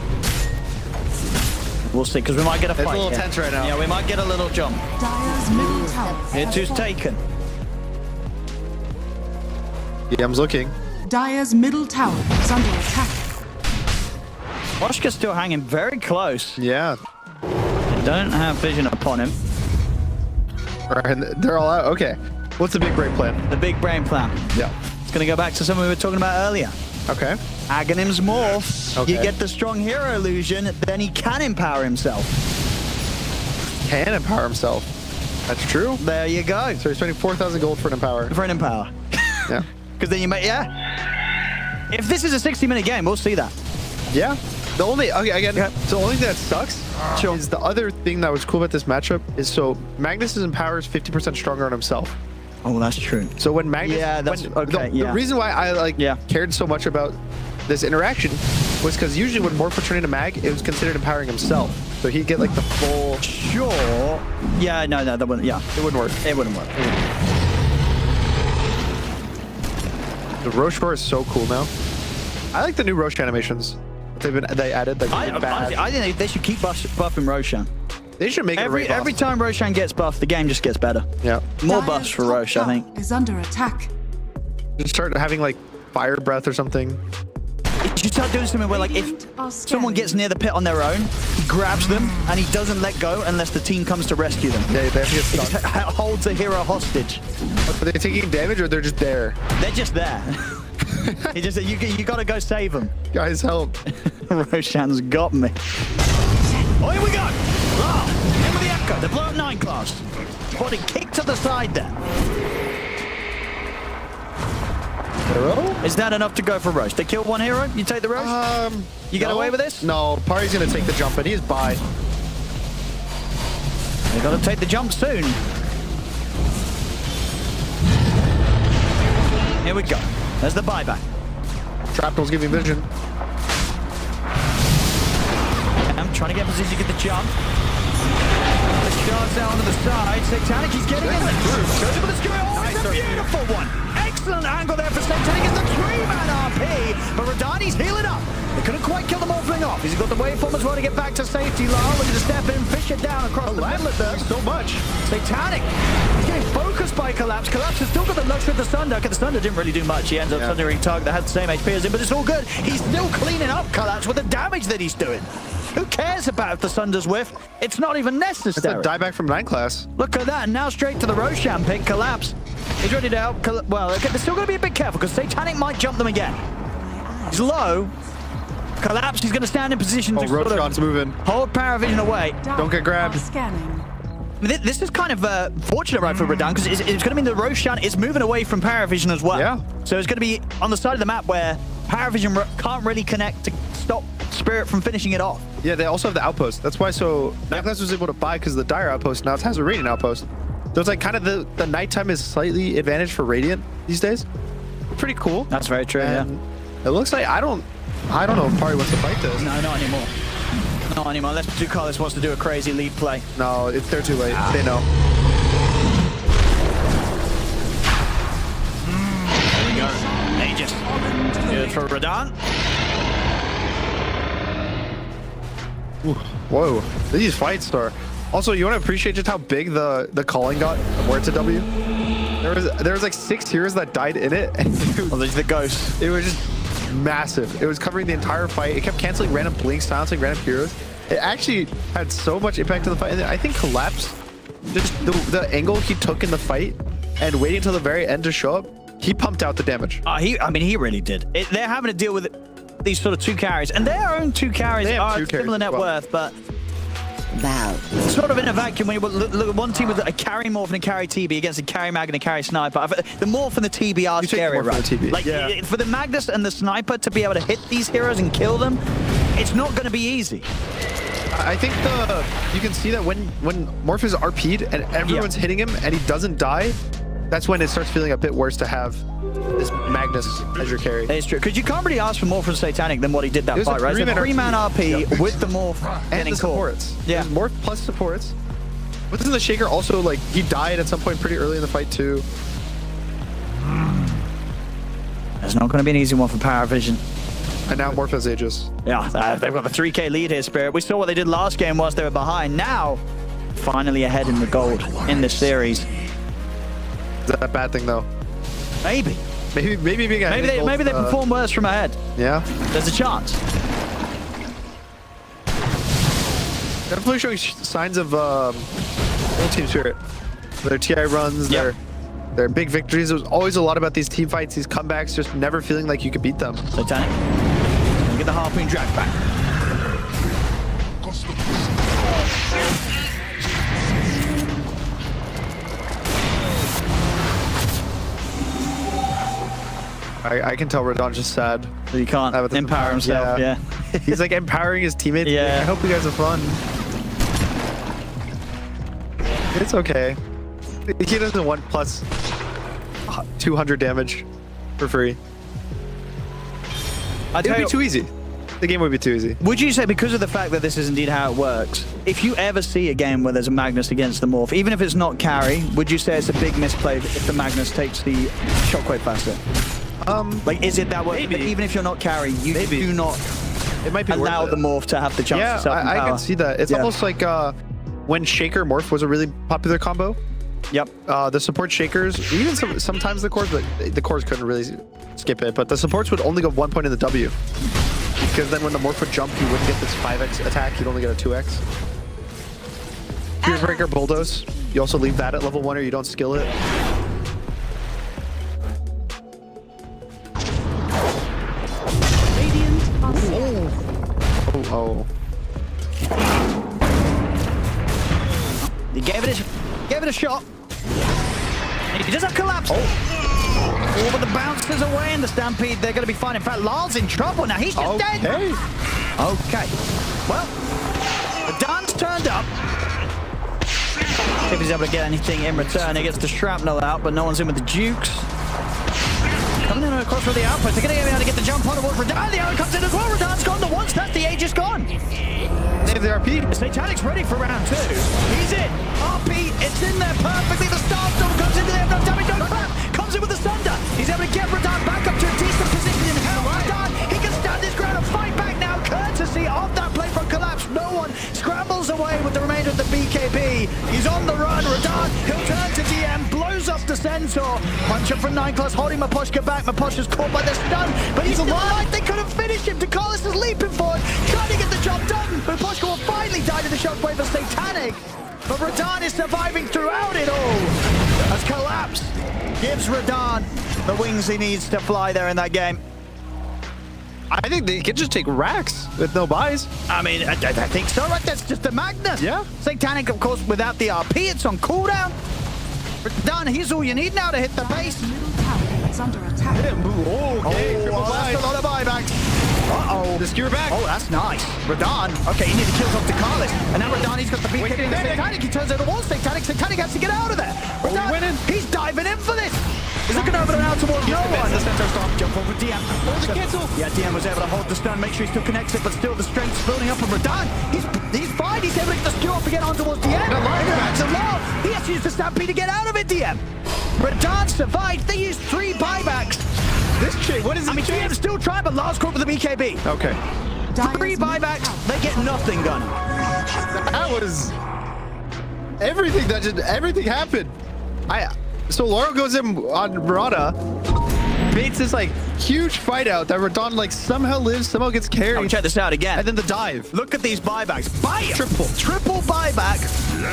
We'll see, because we might get a fight. It's a little here. tense right now. Yeah, we might get a little jump. Dire's middle tower Here has two's fallen. taken. DM's looking. Dire's middle tower is under attack. Oshka's still hanging very close. Yeah. They don't have vision upon him. And they're all out. Okay. What's the big brain plan? The big brain plan. Yeah. It's going to go back to something we were talking about earlier. Okay. Aghanim's Morph. Okay. You get the strong hero illusion, then he can empower himself. Can empower himself. That's true. There you go. So he's spending 4,000 gold for an empower. For an empower. Yeah. Because then you may, yeah. If this is a 60-minute game, we'll see that. Yeah. The only, okay, again, the only thing that sucks is the other thing that was cool about this matchup is so Magnus's empower is 50% stronger on himself. Oh, that's true. So when Magnus, Yeah, that's okay. the reason why I cared so much about this interaction was because usually when Morph would turn into Mag, it was considered empowering himself. So he'd get like the full. Sure. Yeah, no, that wouldn't. Yeah, It wouldn't work. it wouldn't work. The Roshor is so cool now. I like the new Rosh animations. They added like I think they should keep buffing Roshan. They should make it a Every raid boss. every time Roshan gets buffed, the game just gets better. Yeah. More Dire's buffs for top Rosh, I tower think. is under attack. Just start having like fire breath or something. You should start doing something where, like, if Radiant are someone scanning. gets near the pit on their own, he grabs them and he doesn't let go unless the team comes to rescue them. Yeah, they have to get He just stuck. holds a hero hostage. Are they taking damage or they're just there? They're just there. He just said, you gotta go save them. Guys, help. Roshan's got me. Oh, here we go! Oh, in with the Echo, the blow up 9 class. Body kick to the side there. Hero? Is that enough to go for Roche? They kill one hero, you take the Roche? You get no. away with this? No, Pari's gonna take the jump, and he's by. They gotta take the jump soon. Here we go. There's the buyback. Trapdoor's giving vision. I'm trying to get position to get the jump. The shots out onto the side. Satanic, he's getting in. Goes in with the skewer. Oh, it's a beautiful one. Excellent angle there for Satanic. It's the 3-man RP, but Radani's healing up. They couldn't quite kill the Morphling off. He's got the waveform as well to get back to safety. Lara looking to step in, fish it down across the middle of there. So much. Satanic. He's getting focused by Collapse. Collapse has still got the luxury of the Sunduck, and the Sunduck didn't really do much. He ends up sundering target that had the same HP as him, but it's all good. He's still cleaning up Collapse with the damage that he's doing. Who cares about if the Sun does whiff? It's not even necessary. It's a dieback from 9 class. Look at that. Now straight to the Roshan pick. Collapse. He's ready to help. Well, okay, they're still going to be a bit careful because Satanic might jump them again. He's low. Collapse. He's going to stand in position to sort Roshan's of moving. hold Paravision away. Don't get grabbed. Scanning. This is kind of fortunate, right, for Radan, because it's going to mean the Roshan is moving away from Paravision as well. Yeah. So it's going to be on the side of the map where Paravision can't really connect to stop Spirit from finishing it off. Yeah, they also have the outpost. That's why Nightclass was able to buy because the Dire outpost now it has a Radiant outpost. So it's like kind of the nighttime is slightly advantage for Radiant these days. Pretty cool. That's very true, and it looks like I don't know if Pari wants to fight this. No, not anymore. Not anymore. Unless Ducalis wants to do a crazy lead play. No, they're too late. They know. There we go. Aegis. Good for Radan. Whoa, these fights are. Also, you want to appreciate just how big the calling got where it's a W. There was like 6 heroes that died in it, and Oh, there's the ghost. it was just massive. It was covering the entire fight. It kept canceling random blinks, silencing random heroes. It actually had so much impact on the fight. And I think Collapse, just the angle he took in the fight, and waiting until the very end to show up, he pumped out the damage. He really did. They're having to deal with these sort of 2 carries, and their own 2 carries They have are 2 carries similar as net well. worth, but sort of in a vacuum when you look at one team with a carry morph and a carry TB against a carry mag and a carry sniper. The morph and the TB are You take the scary, morph right? and the TB. Like for the Magnus and the sniper to be able to hit these heroes and kill them, it's not going to be easy. I think you can see that when Morph is RP'd and everyone's hitting him and he doesn't die, that's when it starts feeling a bit worse to have this Magnus as your carry. It's true, because you can't really ask for more from Satanic than what he did that It was fight, a right? It's a 3-man 3-man RP with the morph And getting the caught. supports. Yeah. There's Morph plus supports. Wasn't the Shaker also like he died at some point pretty early in the fight too? There's not going to be an easy one for Paravision. And now Morph has Aegis. Yeah, they've got the 3K lead here, Spirit. We saw what they did last game whilst they were behind. Now, finally ahead in the gold in this series. Is that a bad thing though? Maybe. Maybe being ahead in Maybe they gold, perform worse from ahead. Yeah. There's a chance. Definitely showing signs of old team spirit. Their TI runs, their big victories. There's always a lot about these team fights, these comebacks, just never feeling like you could beat them. Satanic. Gonna get the Harpoon dragged back. I can tell Radon's just sad. He can't With the empower himself. Yeah. He's like empowering his teammates. Yeah. Like, I hope you guys have fun. It's okay. He doesn't want plus 200 damage for free. It would be too easy. The game would be too easy. Would you say, because of the fact that this is indeed how it works, if you ever see a game where there's a Magnus against the Morph, even if it's not carry, would you say it's a big misplay if the Magnus takes the Shockwave faster? Like, is it that way? Maybe. Even if you're not carry, you do not It might be allow worth the it. Morph to have the chance to Yeah, self-empower. I can see that. It's almost like when Shaker Morph was a really popular combo. Yep. The support Shakers, even sometimes the cores, but the cores couldn't really skip it. But the supports would only go 1 point in the W. Because then when the Morph would jump, you wouldn't get this 5x attack. You'd only get a 2x. Fearbreaker Bulldoze. You also leave that at level 1 or you don't skill it. Radiant are scanning. Oh. He gave it a shot. He does have collapse. Oh, but the bouncers away in the Stampede. They're going to be fine. In fact, Lar's in trouble now. He's just dead. Okay. Well, the dance turned up. See if he's able to get anything in return. He gets the shrapnel out, but no one's in with the Dukes. Coming in across with the outpost. They're going to be able to get the jump on towards Radan. The other comes in as well. Radan's gone. The one step, the Aegis gone. They have gets the RP. Satanic's ready for round 2. He's in. RP, it's in there perfectly. The Starstorm comes into there. No damage, no crap. Comes in with the Sunder. He's able to get Radahn back up to a decent position. Hell, Radahn, he can stand his ground and fight back now. Courtesy of that play from Collapse. No one scrambles away with the remainder of the BKB. He's on the run. Radahn, he'll turn to DM, blows up the Centaur. Punch up from 9-class, holding Maposhka back. Maposhka's caught by the stun, but he's alive. They couldn't finish him. Dakalis is leaping forward, trying to get the job done. But Maposhka will finally die to the shockwave of Satanic. But Radahn is surviving throughout it all. As Collapse gives Radahn the wings he needs to fly there in that game. I think they could just take racks with no buys. I mean, I think so, right? That's just a Magnus. Yeah. Satanic, of course, without the RP, it's on cooldown. Radahn, he's all you need now to hit the base. Middle tower is under attack. Okay, triple That's a lot of buybacks. Uh-oh. The skewer back. Oh, that's nice. Radahn. Okay, he needed kills off Dakalis. And now Radahn, he's got the BKB. Satanic, he turns out the wall. Satanic has to get out of there. Radahn, winning. he's diving in for this. He's looking over and out towards no one. The center stop. Jump over DM. the cancel. Yeah, DM was able to hold the stun, make sure he still connects it, but still the strength's building up from Radahn. He's fine. He's able to get the skew off and get on towards DM. That's a law. He has to use the stampede to get out of it, DM. Radahn survived. They used 3 buybacks. This chain, what is it? I mean, DM's still trying, but last caught with the BKB. Okay. 3 buybacks, they get nothing done. That was everything. Everything happened. So Laurel goes in on Murata, baits this like huge fight out that Radahn like somehow lives, somehow gets carried. Oh, check this out again. And then the dive. Look at these buybacks. Buy it. Triple buyback.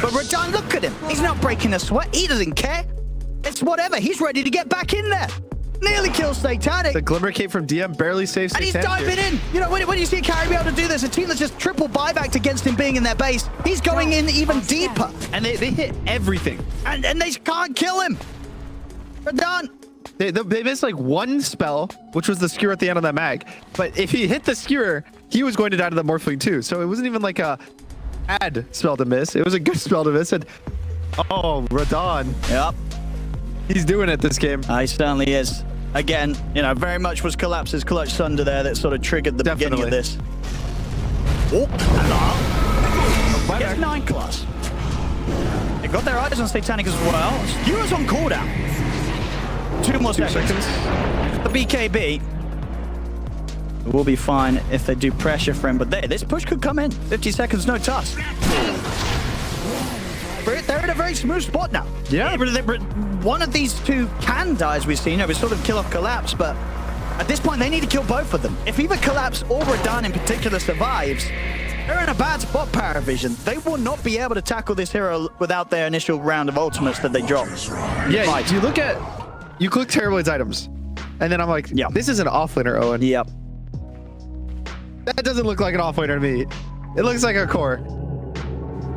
But Radahn, look at him. He's not breaking a sweat. He doesn't care. It's whatever. He's ready to get back in there. Nearly kills Satanic. The Glimmer Cape from DM barely saves And Satanic. he's diving in. You know, when you see a carry be able to do this, a team that's just triple buybacked against him being in their base, he's going in even deeper. And they hit everything. And they can't kill him. Radahn. They missed like one spell, which was the skewer at the end of that mag. But if he hit the skewer, he was going to die to the Morphling too. So it wasn't even like a bad spell to miss. It was a good spell to miss. And oh, Radahn. Yep. He's doing it this game. He certainly is. Again, you know, very much was Collapse's clutch thunder there that sort of triggered the beginning of this. Oh, hello. Gets 9 class. They got their eyes on Satanic as well. Skewer's on cooldown. 2 more seconds. The BKB will be fine if they do pressure for him, but this push could come in. 50 seconds, no toss. They're in a very smooth spot now. Yeah. One of these 2 can die, as we've seen. We sort of kill off Collapse, but at this point, they need to kill both of them. If either Collapse or Radahn in particular survives, they're in a bad spot, Paravision. They will not be able to tackle this hero without their initial round of ultimates that they drop. Yeah, you click Terrorblades items, and then I'm like, yeah, this is an offlaner, Owen. Yep. That doesn't look like an offlaner to me. It looks like a core.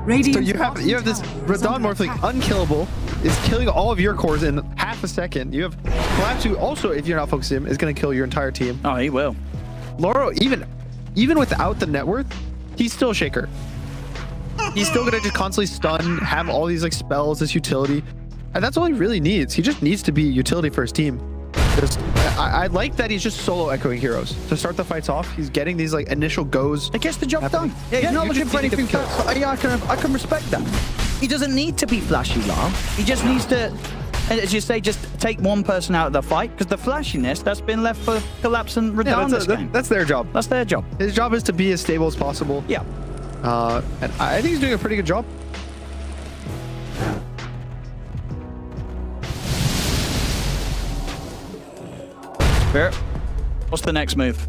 Radiant So you have this Radahn Morphling unkillable, is killing all of your cores in half a second. You have Collapse, who also, if you're not focusing him, is going to kill your entire team. Oh, he will. Lauro, even without the net worth, he's still a shaker. He's still going to just constantly stun, have all these like spells, this utility, and that's all he really needs. He just needs to be utility for his team. I like that he's just solo echoing heroes to start the fights off. He's getting these like initial goes. It gets the job done. Yeah, he's not looking for anything fast. Yeah, I can respect that. He doesn't need to be flashy, Lar. He just needs to, as you say, just take one person out of the fight, because the flashiness, that's been left for Collapse and Radahn this game. That's their job. That's their job. His job is to be as stable as possible. Yeah. And I think he's doing a pretty good job. Spirit, what's the next move?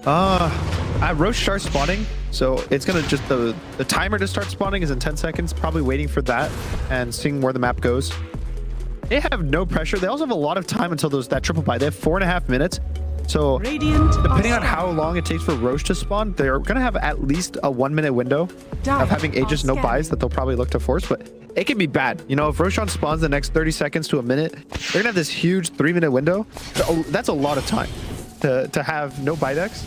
Roche starts spawning, so it's gonna just the timer to start spawning is in 10 seconds. Probably waiting for that and seeing where the map goes. They have no pressure. They also have a lot of time until that triple buy. They have 4.5 minutes. So depending on how long it takes for Roche to spawn, they're gonna have at least a 1-minute window of having Aegis no buys that they'll probably look to force, but it can be bad. You know, if Roshan spawns the next 30 seconds to a minute, they're gonna have this huge 3-minute window. So that's a lot of time to have no buybacks.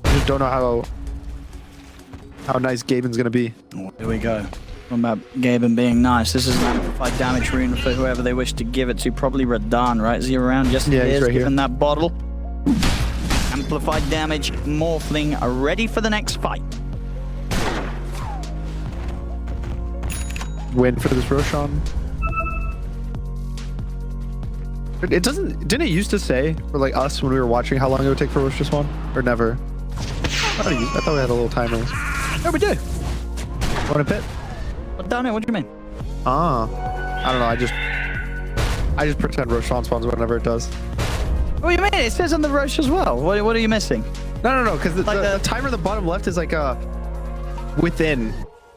I just don't know how nice Gaben's gonna be. Oh, here we go. What about Gaben being nice? This is an amplified damage rune for whoever they wish to give it to. Probably Radahn, right? Is he around? Yes, yeah, he he's is, right given here. that bottle. And Amplified damage. Morphling are ready for the next fight. Win for this Roshan. It doesn't. Didn't it used to say for like us when we were watching how long it would take for Rosh to spawn, or never? I thought we had a little timer. No, we do. Want a pit? What, Daniel, what do you mean? Ah, I don't know. I just pretend Roshan spawns whenever it does. What do you mean? It says on the Roche as well. What are you missing? No, because the timer at the bottom left is like within.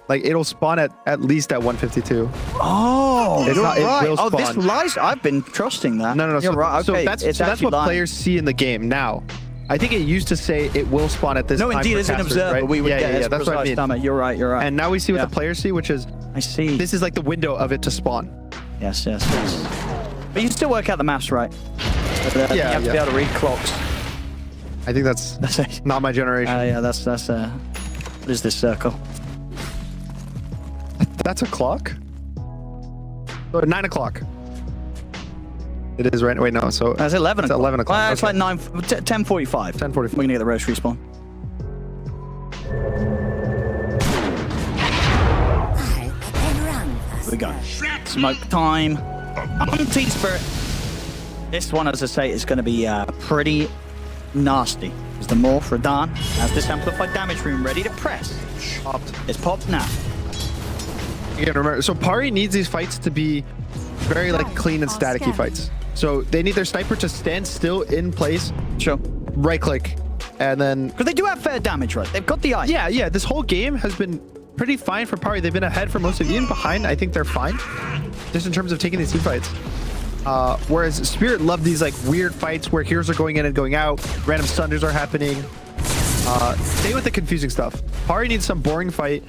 Like it'll spawn at least at 152. Oh, It's you're not- it right. will Oh, this spawn. lies. I've been trusting that. No. You're So, right. so Okay, that's it's that's actually what lying. players see in the game now. I think it used to say it will spawn at this No, time. indeed, for as an casters, observer, right? we would get yeah, as that's what I precise mean. timer. You're right. You're right. And now we see what Yeah. the players see, which is I see. this is like the window of it to spawn. Yes. But you still work out the maths, right? But, you have to be able to read clocks. I think that's That's it. not my generation. Yeah, that's what is this circle? That's a clock? Oh, 9 o'clock. It is right. Wait, no. So That's 11 it's o'clock. 11 o'clock. Well, it's Okay. like 10:45. 10:45. We're gonna get the roast respawn. Here we go. Smoke time. T-Spirit. This one, as I say, is going to be pretty nasty. Is the Morph Radan has this amplified damage room ready to press. Popped. It's popped now. You gotta remember. So Pari needs these fights to be very like clean and staticky fights. So they need their sniper to stand still in place, Sure. right click, and then Because they do have fair damage, right? They've got the ice. yeah. This whole game has been pretty fine for Pari. They've been ahead for most of even behind. I think they're fine, just in terms of taking these team fights. Whereas Spirit love these like weird fights where heroes are going in and going out, random thunders are happening. Stay with the confusing stuff. Pari needs some boring fight.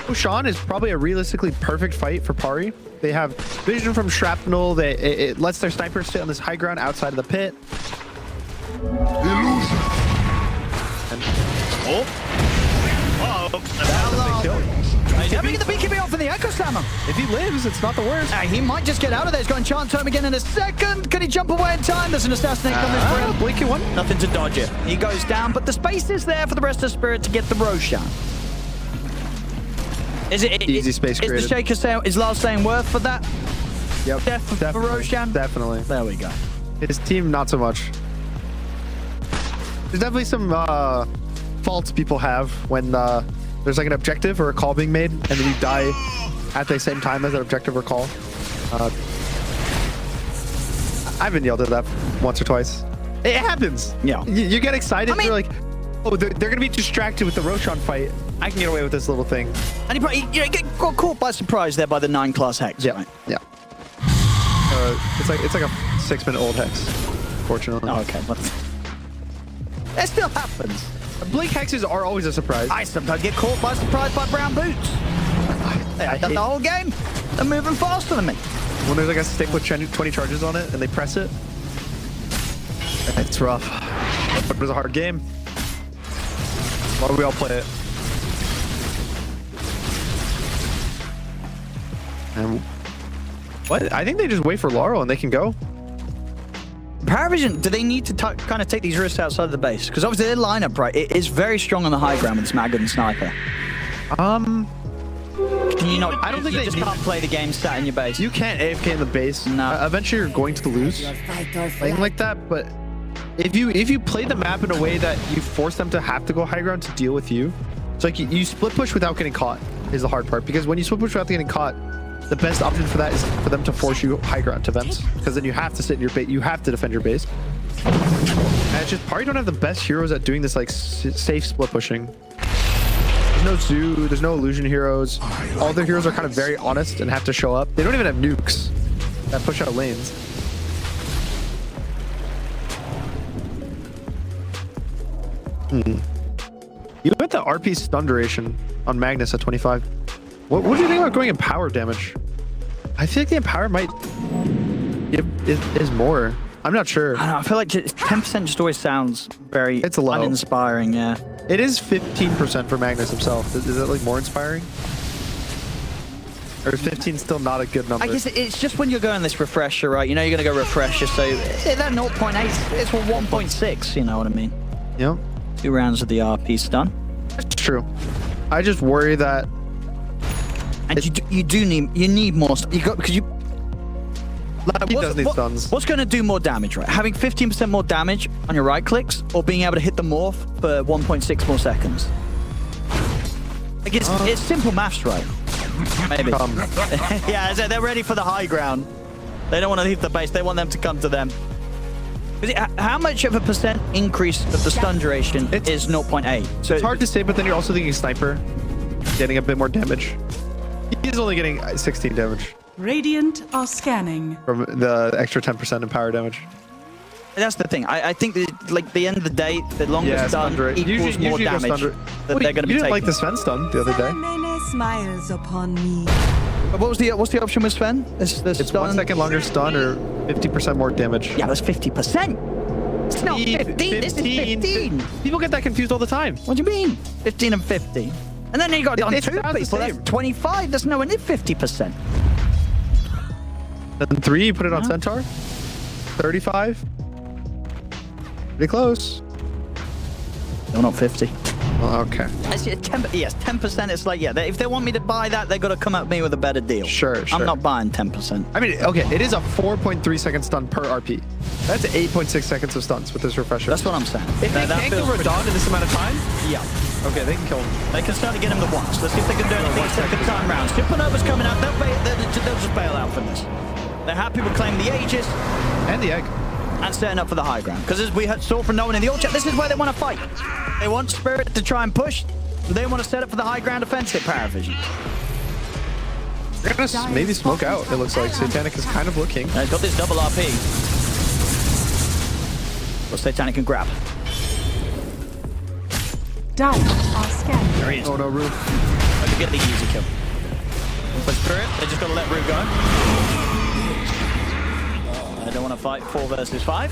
Roshan is probably a realistically perfect fight for Pari. They have vision from shrapnel. It lets their snipers sit on this high ground outside of the pit. Illusion. He's having the BKB off in the Echo Slammer. If he lives, it's not the worst. He might just get out of there. He's going Chant Tome again in a second. Can he jump away in time? There's an assassinate coming for him. Blinky one. Nothing to dodge it. He goes down, but the space is there for the rest of Spirit to get the Roshan. Is it Easy space Is the created. Shaker saying, is Lars saying worth for that? Yep. Death for Roshan? Definitely. There we go. His team, not so much. There's definitely some faults people have when there's like an objective or a call being made, and then you die at the same time as that objective or call. I've been yelled at that once or twice. It happens. Yeah. You get excited. I mean- You're like, oh, they're going to be distracted with the Roshan fight. I can get away with this little thing. And he probably get got caught by surprise there by the 9-class Hex. Yeah. Right? Yeah. It's like a 6-minute-old hex, fortunately. Oh, okay. But that still happens. Blink hexes are always a surprise. I sometimes get caught by surprise by brown boots. I've done the whole game. They're moving faster than me. When there's like a stick with 20 charges on it and they press it, it's rough. But it was a hard game. Why don't we all play it? And what? I think they just wait for Laurel and they can go. Paravision, do they need to kind of take these risks outside of the base? Because obviously their lineup, right, it is very strong on the high ground with this Maggot and Sniper. Can you not? I don't think you they just need- can't play the game sat in your base. You can't AFK in the base. No. Eventually, you're going to lose playing like that. But if you play the map in a way that you force them to have to go high ground to deal with you, it's like you split push without getting caught is the hard part. Because when you split push without getting caught, the best option for that is for them to force you high ground to vents. Because then you have to sit in your base. You have to defend your base. And it's just probably don't have the best heroes at doing this like safe split pushing. There's no Zoo, there's no illusion heroes. All their heroes are kind of very honest and have to show up. They don't even have nukes that push out lanes. You hit the RP stun duration on Magnus at 25. What do you think about going Empower damage? I feel like the Empower might is more. I'm not sure. I don't know, I feel like 10% just always sounds very It's low. uninspiring, yeah. It is 15% for Magnus himself. Is that like more inspiring? Or is 15 still not a good number? I guess it's just when you're going this refresher, right? You know you're going to go refresher, so that 0.8, it's 1.6, you know what I mean? Yep. 2 rounds of the RP stun. That's true. I just worry that And you need more. Because you. Like, he does need stuns. What's going to do more damage, right? Having 15% more damage on your right clicks, or being able to hit the morph for 1.6 more seconds? Like it's simple maths, right? Maybe. Yeah, they're ready for the high ground. They don't want to leave the base. They want them to come to them. How much of a percent increase of the stun duration is 0.8? So It's hard to say, but then you're also thinking sniper, getting a bit more damage. He's only getting 16 damage Radiant are scanning. from the extra 10% in power damage. That's the thing. I think that, like, the end of the day, the longer Yeah, stun stun rate. equals more Usually damage stun rate. that they're going to be You taking. didn't like the Sven stun the other day. smiles upon me. But what's the option with Sven? It's 1 second longer stun or 50% more damage. Yeah, that's 50%. It's not 15. This is 15. People get that confused all the time. What do you mean? 15 and 50. And then you got on It's 2 about the people. That's same. 25. That's nowhere near 50%. Then 3, you put it on Centaur. 35. Pretty close. No, not 50. Oh, okay. Actually, 10%. It's like, yeah, if they want me to buy that, they got to come at me with a better deal. Sure. I'm not buying 10%. I mean, okay, it is a 4.3 second stun per RP. That's 8.6 seconds of stuns with this refresher. That's what I'm saying. If they can't kill Radon in this amount of time, Yeah. okay, they can kill him. They can start to get him the once. Let's see if they can do anything second time rounds. Supernova's coming out. They'll just bail out from this. They're happy with claiming the Aegis And the egg. and setting up for the high ground. Because as we saw from Nolan in the old chat, this is where they want to fight. They want Spirit to try and push. They want to set up for the high ground offensive Paravision. They're gonna maybe smoke out, it looks like. Satanic is kind of looking. Now he's got this double RP. Well, Satanic can grab. Dire are scanning. There he is. Oh no, Roof. Let me get the easy kill. For Spirit, they just got to let Rue go. They don't want to fight 4 versus 5.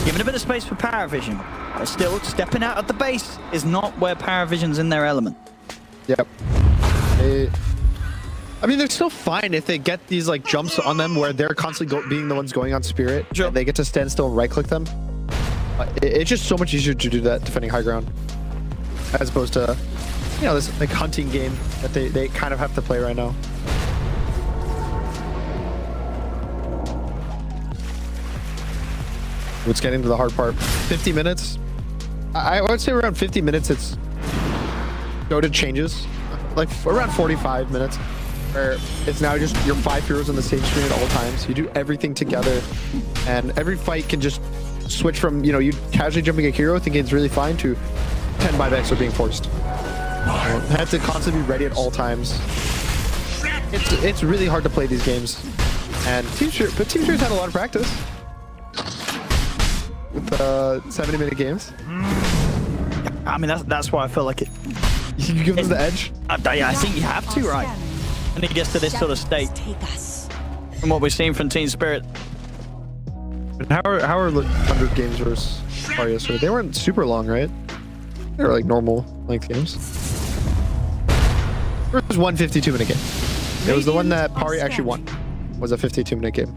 Giving a bit of space for Paravision. But still, stepping out at the base is not where Paravision's in their element. Yep. I mean, they're still fine if they get these like jumps on them where they're constantly being the ones going on Spirit. Sure. And they get to stand still and right-click them. It's just so much easier to do that defending high ground, as opposed to, you know, this like hunting game that they kind of have to play right now. It's getting to the hard part. 50 minutes. I would say around 50 minutes. It's Dota changes, like around 45 minutes, where it's now just your 5 heroes on the same screen at all times. You do everything together, and every fight can just switch from, you know, you casually jumping a hero thinking it's really fine to 10 buybacks are being forced. You have to constantly be ready at all times. It's really hard to play these games, and Team Spirit had a lot of practice with 70-minute games. I mean, that's why I feel like it. You give them the edge. Yeah, I think you have to, right? And it gets to this sort of state. From what we've seen from Team Spirit. And how are 100 games versus Pari yesterday? They weren't super long, right? They were like normal length games. It was one 52-minute game. It was the one that Pari actually won. Was a 52-minute game.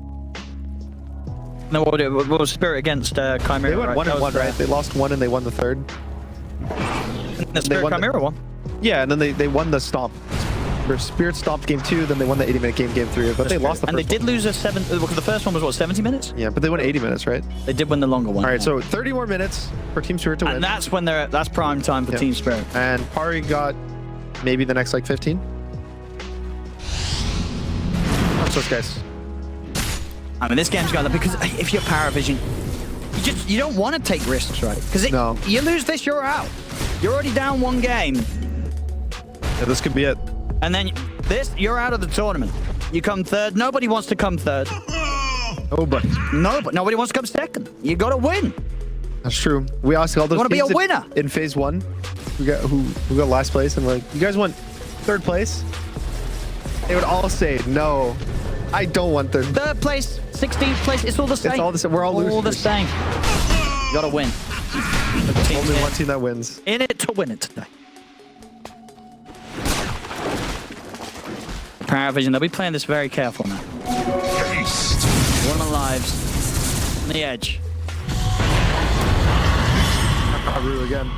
No, what was Spirit against Chimera? They went right? 1-1, right? They lost 1 and they won the 3rd. The Spirit Chimera one. Yeah, and then they won the stomp. Their Spirit stomped game 2, then they won the 80-minute game 3, but they lost the and first they did one. lose a 7. Because the first one was what, 70 minutes? Yeah, but they won 80 minutes, right? They did win the longer one. All right, yeah. so 30 more minutes for Team Spirit to win. And that's when that's prime time for Yeah. Team Spirit. And Pari got maybe the next like 15. Watch those guys. I mean, this game's got that because if you're Paravision, you don't want to take risks, right? Because No. you lose this, you're out. You're already down 1 game, Yeah, this could be it. and then you're out of the tournament. You come 3rd. Nobody wants to come 3rd. Nobody. Nobody wants to come 2nd. You got to win. That's true. We asked all those wanna be a teams winner. in phase 1. Who got last place, and we're like, you guys want 3rd place? They would all say, no, I don't want 3rd. 3rd place, 16th place, it's all the same. It's all the same. We're all the losers. same. You got to win. Only one team that wins. In it to win it today. Paravision, they'll be playing this very careful now. Haste. One of the lives. On the edge. Rue again.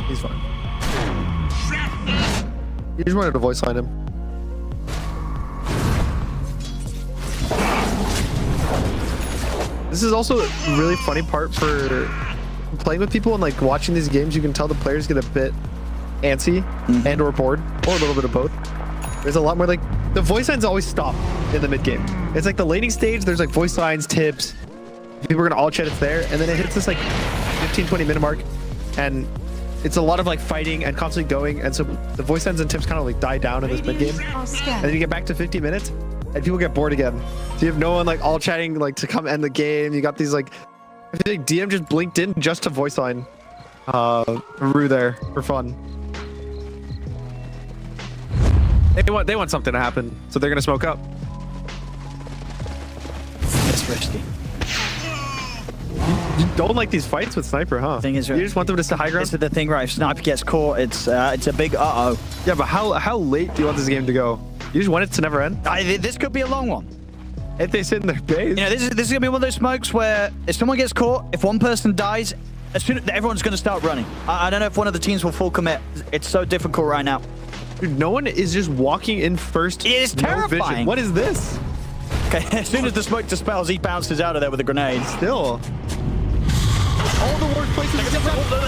He's fine. You just wanted to voice line him. This is also a really funny part for playing with people and like watching these games. You can tell the players get a bit antsy and or bored, or a little bit of both. There's a lot more like the voice lines always stop in the mid game. It's like the laning stage. There's like voice lines, tips. People are gonna all chat it's there, and then it hits this like 15-20 minute mark, and it's a lot of like fighting and constantly going, and so the voice lines and tips kind of like die down in this mid game, and then you get back to 50 minutes, and people get bored again. So you have no one like all chatting like to come end the game. You got these like, I feel like DM just blinked in just to voice line Rue there for fun. They want something to happen, so they're gonna smoke up. It's risky. You don't like these fights with Sniper, huh? Thing is, you just want them to stay high ground? This is the thing, right? If Sniper gets caught, it's a big uh-oh. Yeah, but how late do you want this game to go? You just want it to never end? This could be a long one. If they sit in their base. You know, this is gonna be one of those smokes where if someone gets caught, if one person dies, as soon as everyone's gonna start running. I don't know if one of the teams will full commit. It's so difficult right now. Dude, no one is just walking in first. It is terrifying. No vision. What is this? Okay, as soon as the smoke dispels, he bounces out of there with a grenade. Still. All the workplaces.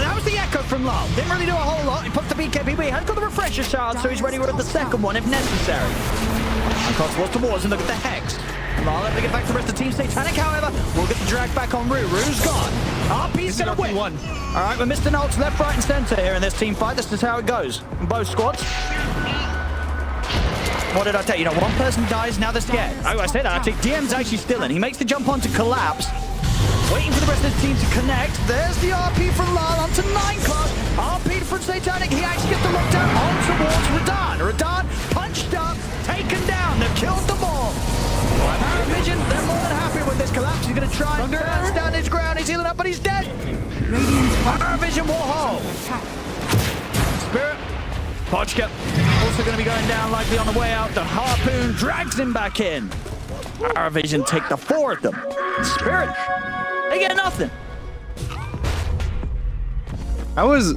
That was the echo from Lal. Didn't really do a whole lot. He puts the BKB, but he has got the refresher shard, so he's ready with the second one if necessary. And cross towards the walls and look at the Hex. Lal able to get back to the rest of the team. Satanic, however, will get the drag back on Rue. Rue's gone. RP's gonna win. All right, we're Mr. Nolts left, right, and center here in this team fight. This is how it goes in both squads. What did I tell you? You know, one person dies, now they're scared. Oh, I say that. Actually, DM's actually still in. He makes the jump on to collapse. Waiting for the rest of the team to connect. There's the RP from Lal onto 9Class. RP from Satanic. He actually gets the lockdown on towards Radahn. Radahn punched up, taken down. They've killed them all. Vision, they're more than happy with this collapse. He's going to try and stand his ground. He's healing up, but he's dead. Vision Warhol. Spirit. Pochka also going to be going down likely on the way out. The Harpoon drags him back in. Our Vision take the 4 of them. Spirit, they get nothing. That was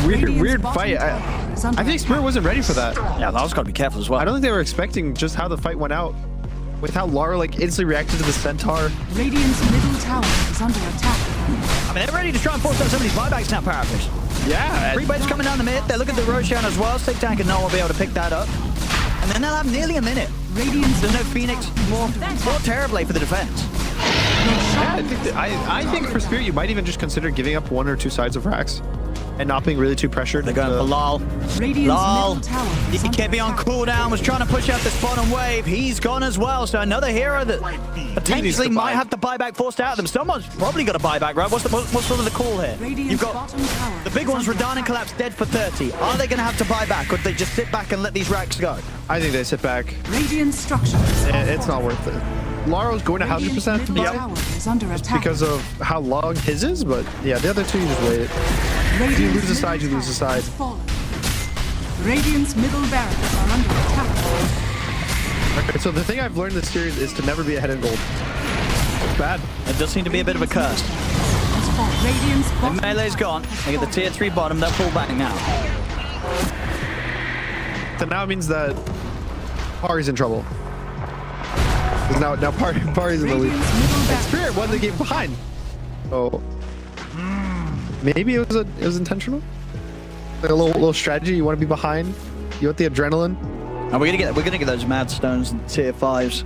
weird fight. I think Spirit wasn't ready for that. Yeah, Lal's got to be careful as well. I don't think they were expecting just how the fight went out. With how Lara like instantly reacted to the Centaur. Radiant's middle tower is under attack. I mean, they're ready to try and force out some of these buybacks now, Parafish. Yeah. 3 waves coming down the mid. They're looking at the Roshan as well. Tank and Noah will be able to pick that up. And then they'll have nearly a minute. Radiant's There's no Phoenix. More terribly for the defense. Yeah, I think for Spirit, you might even just consider giving up 1 or 2 sides of racks and not being really too pressured. They're going for Lal. Radiant's Lal. middle tower is He under can't be on attack. cooldown. Was trying to push out this bottom wave. He's gone as well. So another hero that potentially might have the buyback forced out of them. Someone's probably got a buyback, right? What's sort of the call here? Radiant's You've got bottom tower the big is ones, under Radahn and attack. Collapse dead for 30. Are they going to have to buy back, or do they just sit back and let these racks go? I think they sit back. Radiant structures. It's not worth it. Laro's going to 100% to Middle buy tower is under attack. because of how long his is, but yeah, the other 2 you just wait it. Radiant's You lose a side, middle you lose a tower side. has fallen. Radiant's middle barracks are under attack. Okay, so the thing I've learned this series is to never be ahead in gold. It's bad. It does seem to be a bit of a curse. Has fallen. Radiant's The bottom melee's gone. They get the tier 3 bottom. They'll pull back now. So now it means that Pari's in trouble. 'Cause now Pari's in the lead. Radiant's middle And barracks. Spirit won the game behind. So maybe it was intentional. Like a little strategy. You want to be behind. You want the adrenaline. And we're gonna get those mad stones and tier 5s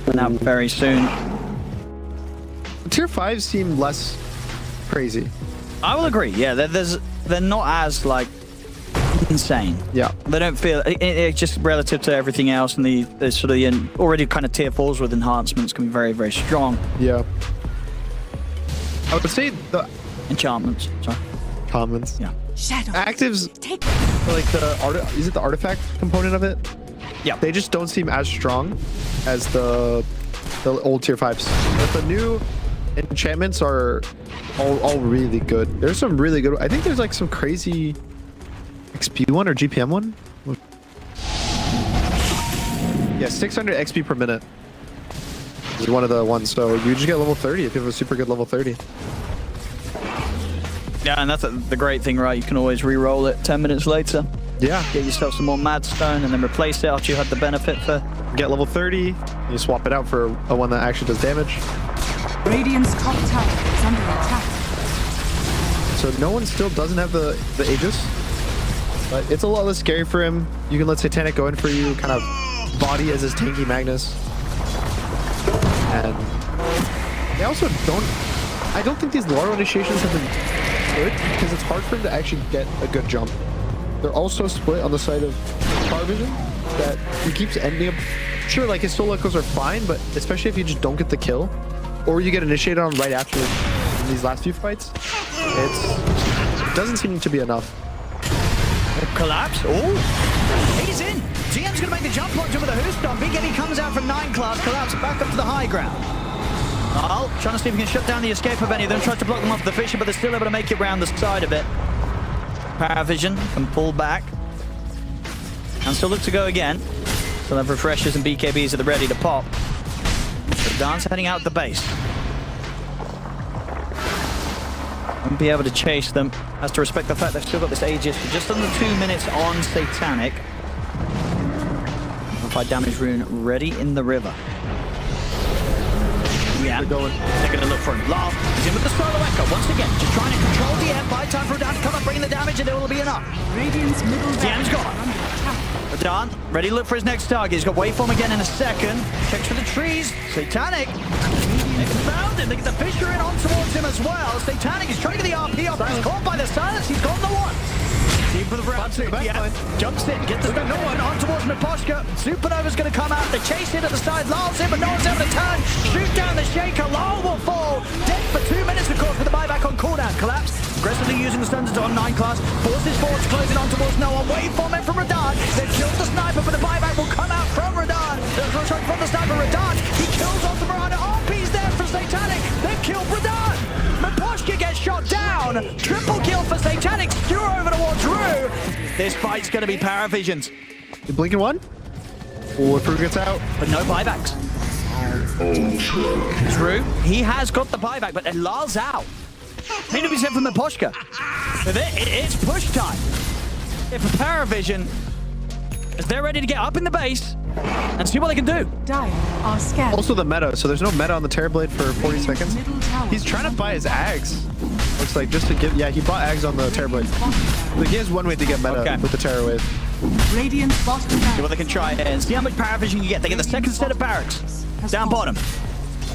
coming out very soon. The tier 5s seem less crazy. I will agree. Yeah, they're not as like insane. Yeah. They don't feel it's just relative to everything else, and the sort of the already kind of tier 4s with enhancements can be very, very strong. Yeah. I would say the Enchantments. Sorry. comments. Yeah. Shadow. Actives, Take like is it the artifact component of it? Yeah. They just don't seem as strong as the old tier 5s. But the new enchantments are all really good. There's some really good. I think there's like some crazy XP one or GPM one. Yeah, 600 XP per minute is one of the ones. So you just get level 30 if you have a super good level 30. Yeah, and that's the great thing, right? You can always re-roll it 10 minutes later. Yeah. Get yourself some more Mad Stone and then replace it after you had the benefit for... Get level 30. You swap it out for a one that actually does damage. Radiant's top tower is under attack. So no one still doesn't have the Aegis. But it's a lot less scary for him. You can let Satanic go in for you, kind of body as his tanky Magnus. And they also I don't think these Laurel initiations have been good because it's hard for him to actually get a good jump. They're also split on the side of Power Vision that he keeps ending up. Sure, like his soul echoes are fine, but especially if you just don't get the kill or you get initiated on right after in these last few fights, it doesn't seem to be enough. Collapse. Oh, he's in. GM's gonna make the jump launch over the Hooston. BKB comes out from 9 class. Collapse back up to the high ground. Oh, trying to see if he can shut down the escape of any of them. Tries to block them off the Fisher, but they're still able to make it round the side of it. Paravision can pull back. And still look to go again. Still have refreshers and BKBs at the ready to pop. So Dance heading out the base. Won't be able to chase them. Has to respect the fact they've still got this Aegis for just under 2 minutes on Satanic. Amplified damage rune ready in the river. Yeah, they're going to look for him. Love, he's in with the solo echo once again. Just trying to control the air. Buy time for Radan to come up, bringing the damage, and there will be enough. Radiant's middle DM's tower gone. is under attack. Radan, ready to look for his next target. He's got waveform again in a second. Checks for the trees. Satanic. They found him. They get the Fisher in on towards him as well. Satanic is trying to get the RP off. He's caught by the silence. He's got the one. Team for the round two. Yeah. Jumps in. Gets the no one on towards Miposhka. Supernova's going to come out. They chase in at the side. Lyle's in, but no one's able to turn. Shoot down the Shaker. Lyle will fall. Dead for 2 minutes, of course, with the buyback on cooldown. Collapse. Aggressively using the stuns on 9 class. Forces forwards, closing on towards no one. Waveform in from Radan. They've killed the sniper, but the buyback will come out from Radan. Sorry, from the sniper, Radan. He kills off the Miranda. RP's there for Satanic. They've killed Radan. Miposhka gets shot down. Triple kill for Satanic. Skewer over towards Rue. This fight's going to be Paravision's. You blinking one? Or Rue gets out. But no buybacks. It's Rue. He has got the buyback, but Lal's out. Need to be sent from Miposhka. With it's push time. If Paravision, as they're ready to get up in the base and see what they can do. Dire are scared. Also the meta, so there's no meta on the Terrorblade for 40 Radiant's seconds. middle tower He's trying to buy his Ags. Looks like just to give, yeah, he bought Ags on the Terrorblade. Like he has one way to get meta with the Terror Wave. Radiant's bottom See tower what they can try here and see how much Paravision you get. They get the second set of barracks. Down bottom.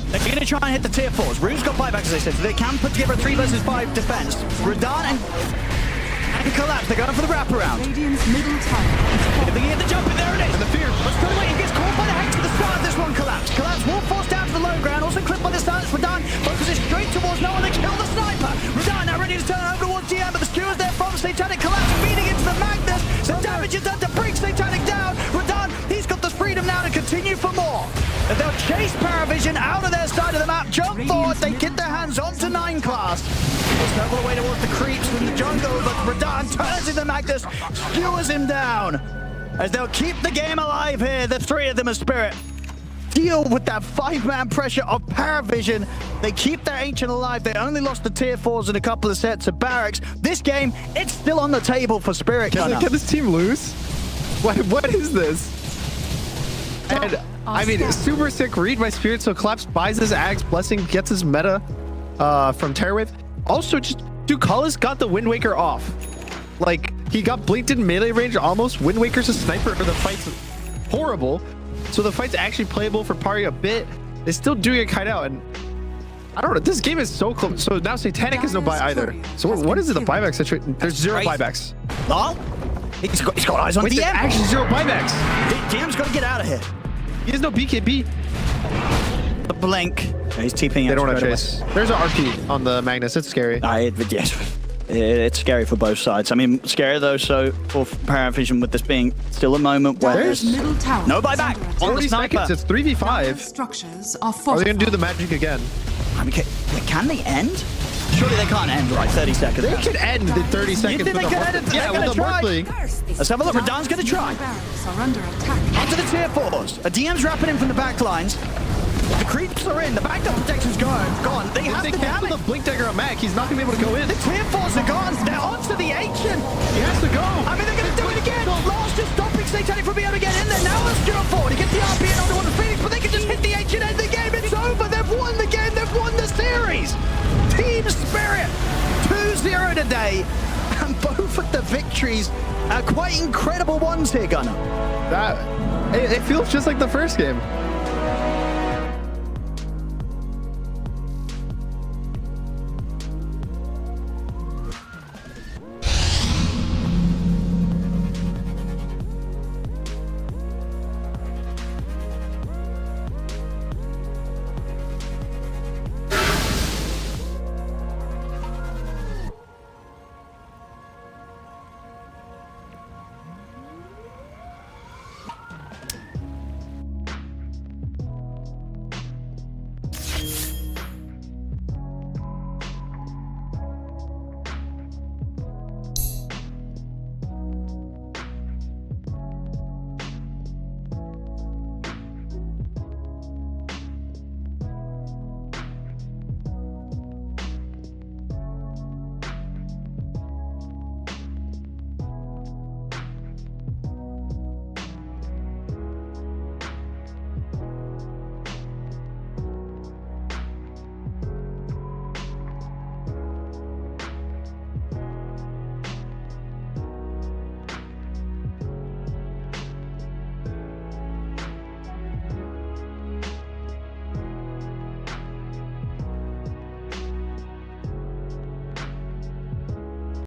They're going to try and hit the tier 4s. Rue's got buybacks, as I said, so they can put together a 3 versus 5 defense. Radan and Collapse, they're going for the wraparound. Radiant's middle tower is If falling. they get the jump in, there it is. And the fear. Let's go away. He gets caught by the Hex at the start of this one. Collapse. Collapse will force down to the low ground. Also clipped by the silence. Radan focuses straight towards no one. They kill the sniper. Radan now ready to turn over towards GM, but the skewers there from Satanic. Collapse feeding into the Magnus. The damage is done to bring Satanic down. Radan, he's got the freedom now to continue for more. And they'll chase Paravision out of their side of the map. Jump forward. They get their hands onto 9 class. They snuggle away towards the creeps from the jungle, but Radan turns into Magnus, skewers him down. As they'll keep the game alive here, the 3 of them are Spirit. Deal with that 5-man pressure of Paravision. They keep their Ancient alive. They only lost the tier 4s and a couple of sets of barracks. This game, it's still on the table for Spirit. Can this team lose? What is this? And I mean, super sick read by Spirit. So Collapse buys his Ags, Blessing gets his meta from Terrorwave. Also, just Ducalis got the Wind Waker off. Like, he got blinked in melee range almost. Wind Waker's a sniper for the fight's horrible. So the fight's actually playable for Pari a bit. They're still doing a kite out, and I don't know. This game is so close. So now Satanic is no buy either. So what is it, the buyback situation? There's 0 buybacks. Lol. He's got eyes on Wait, DM. there's actually 0 buybacks. DM's got to get out of here. He has no BKB. The blink. Yeah, he's TPing. They don't want to chase. There's an RP on the Magnus. It's scary. Yes. It's scary for both sides. I mean, scary though, so for Paravision with this being still a moment where Dire's middle tower no is buyback under attack. on the 40 sniper. seconds. It's 3v5. Structures are Are fortified. they going to do the magic again? I mean, can they end? Surely they can't end, right? 30 seconds. They could end in 30 seconds. think they with could the end it? Yeah, They're with the gonna try. Morphling. Let's have a look. Radan's going to try. Barracks are under attack. Onto the tier 4s. A DM's wrapping in from the back lines. The creeps are in. The backdoor protection's gone. They have If they the cancel damage. the Blink Dagger on Mac, he's not going to be able to go in. The Tier 4s are gone. They're onto the Ancient. He has to go. I mean, they're going to do it again. Last just stopping Satanic from being able to get in there. Now it's Stuart forward to get the RP in onto one of the Phoenix, but they can just hit the Ancient end of the game. It's over. They've won the game. They've won the series. Team Spirit 2-0 today. And both of the victories are quite incredible ones here, Gunnar. It feels just like the first game.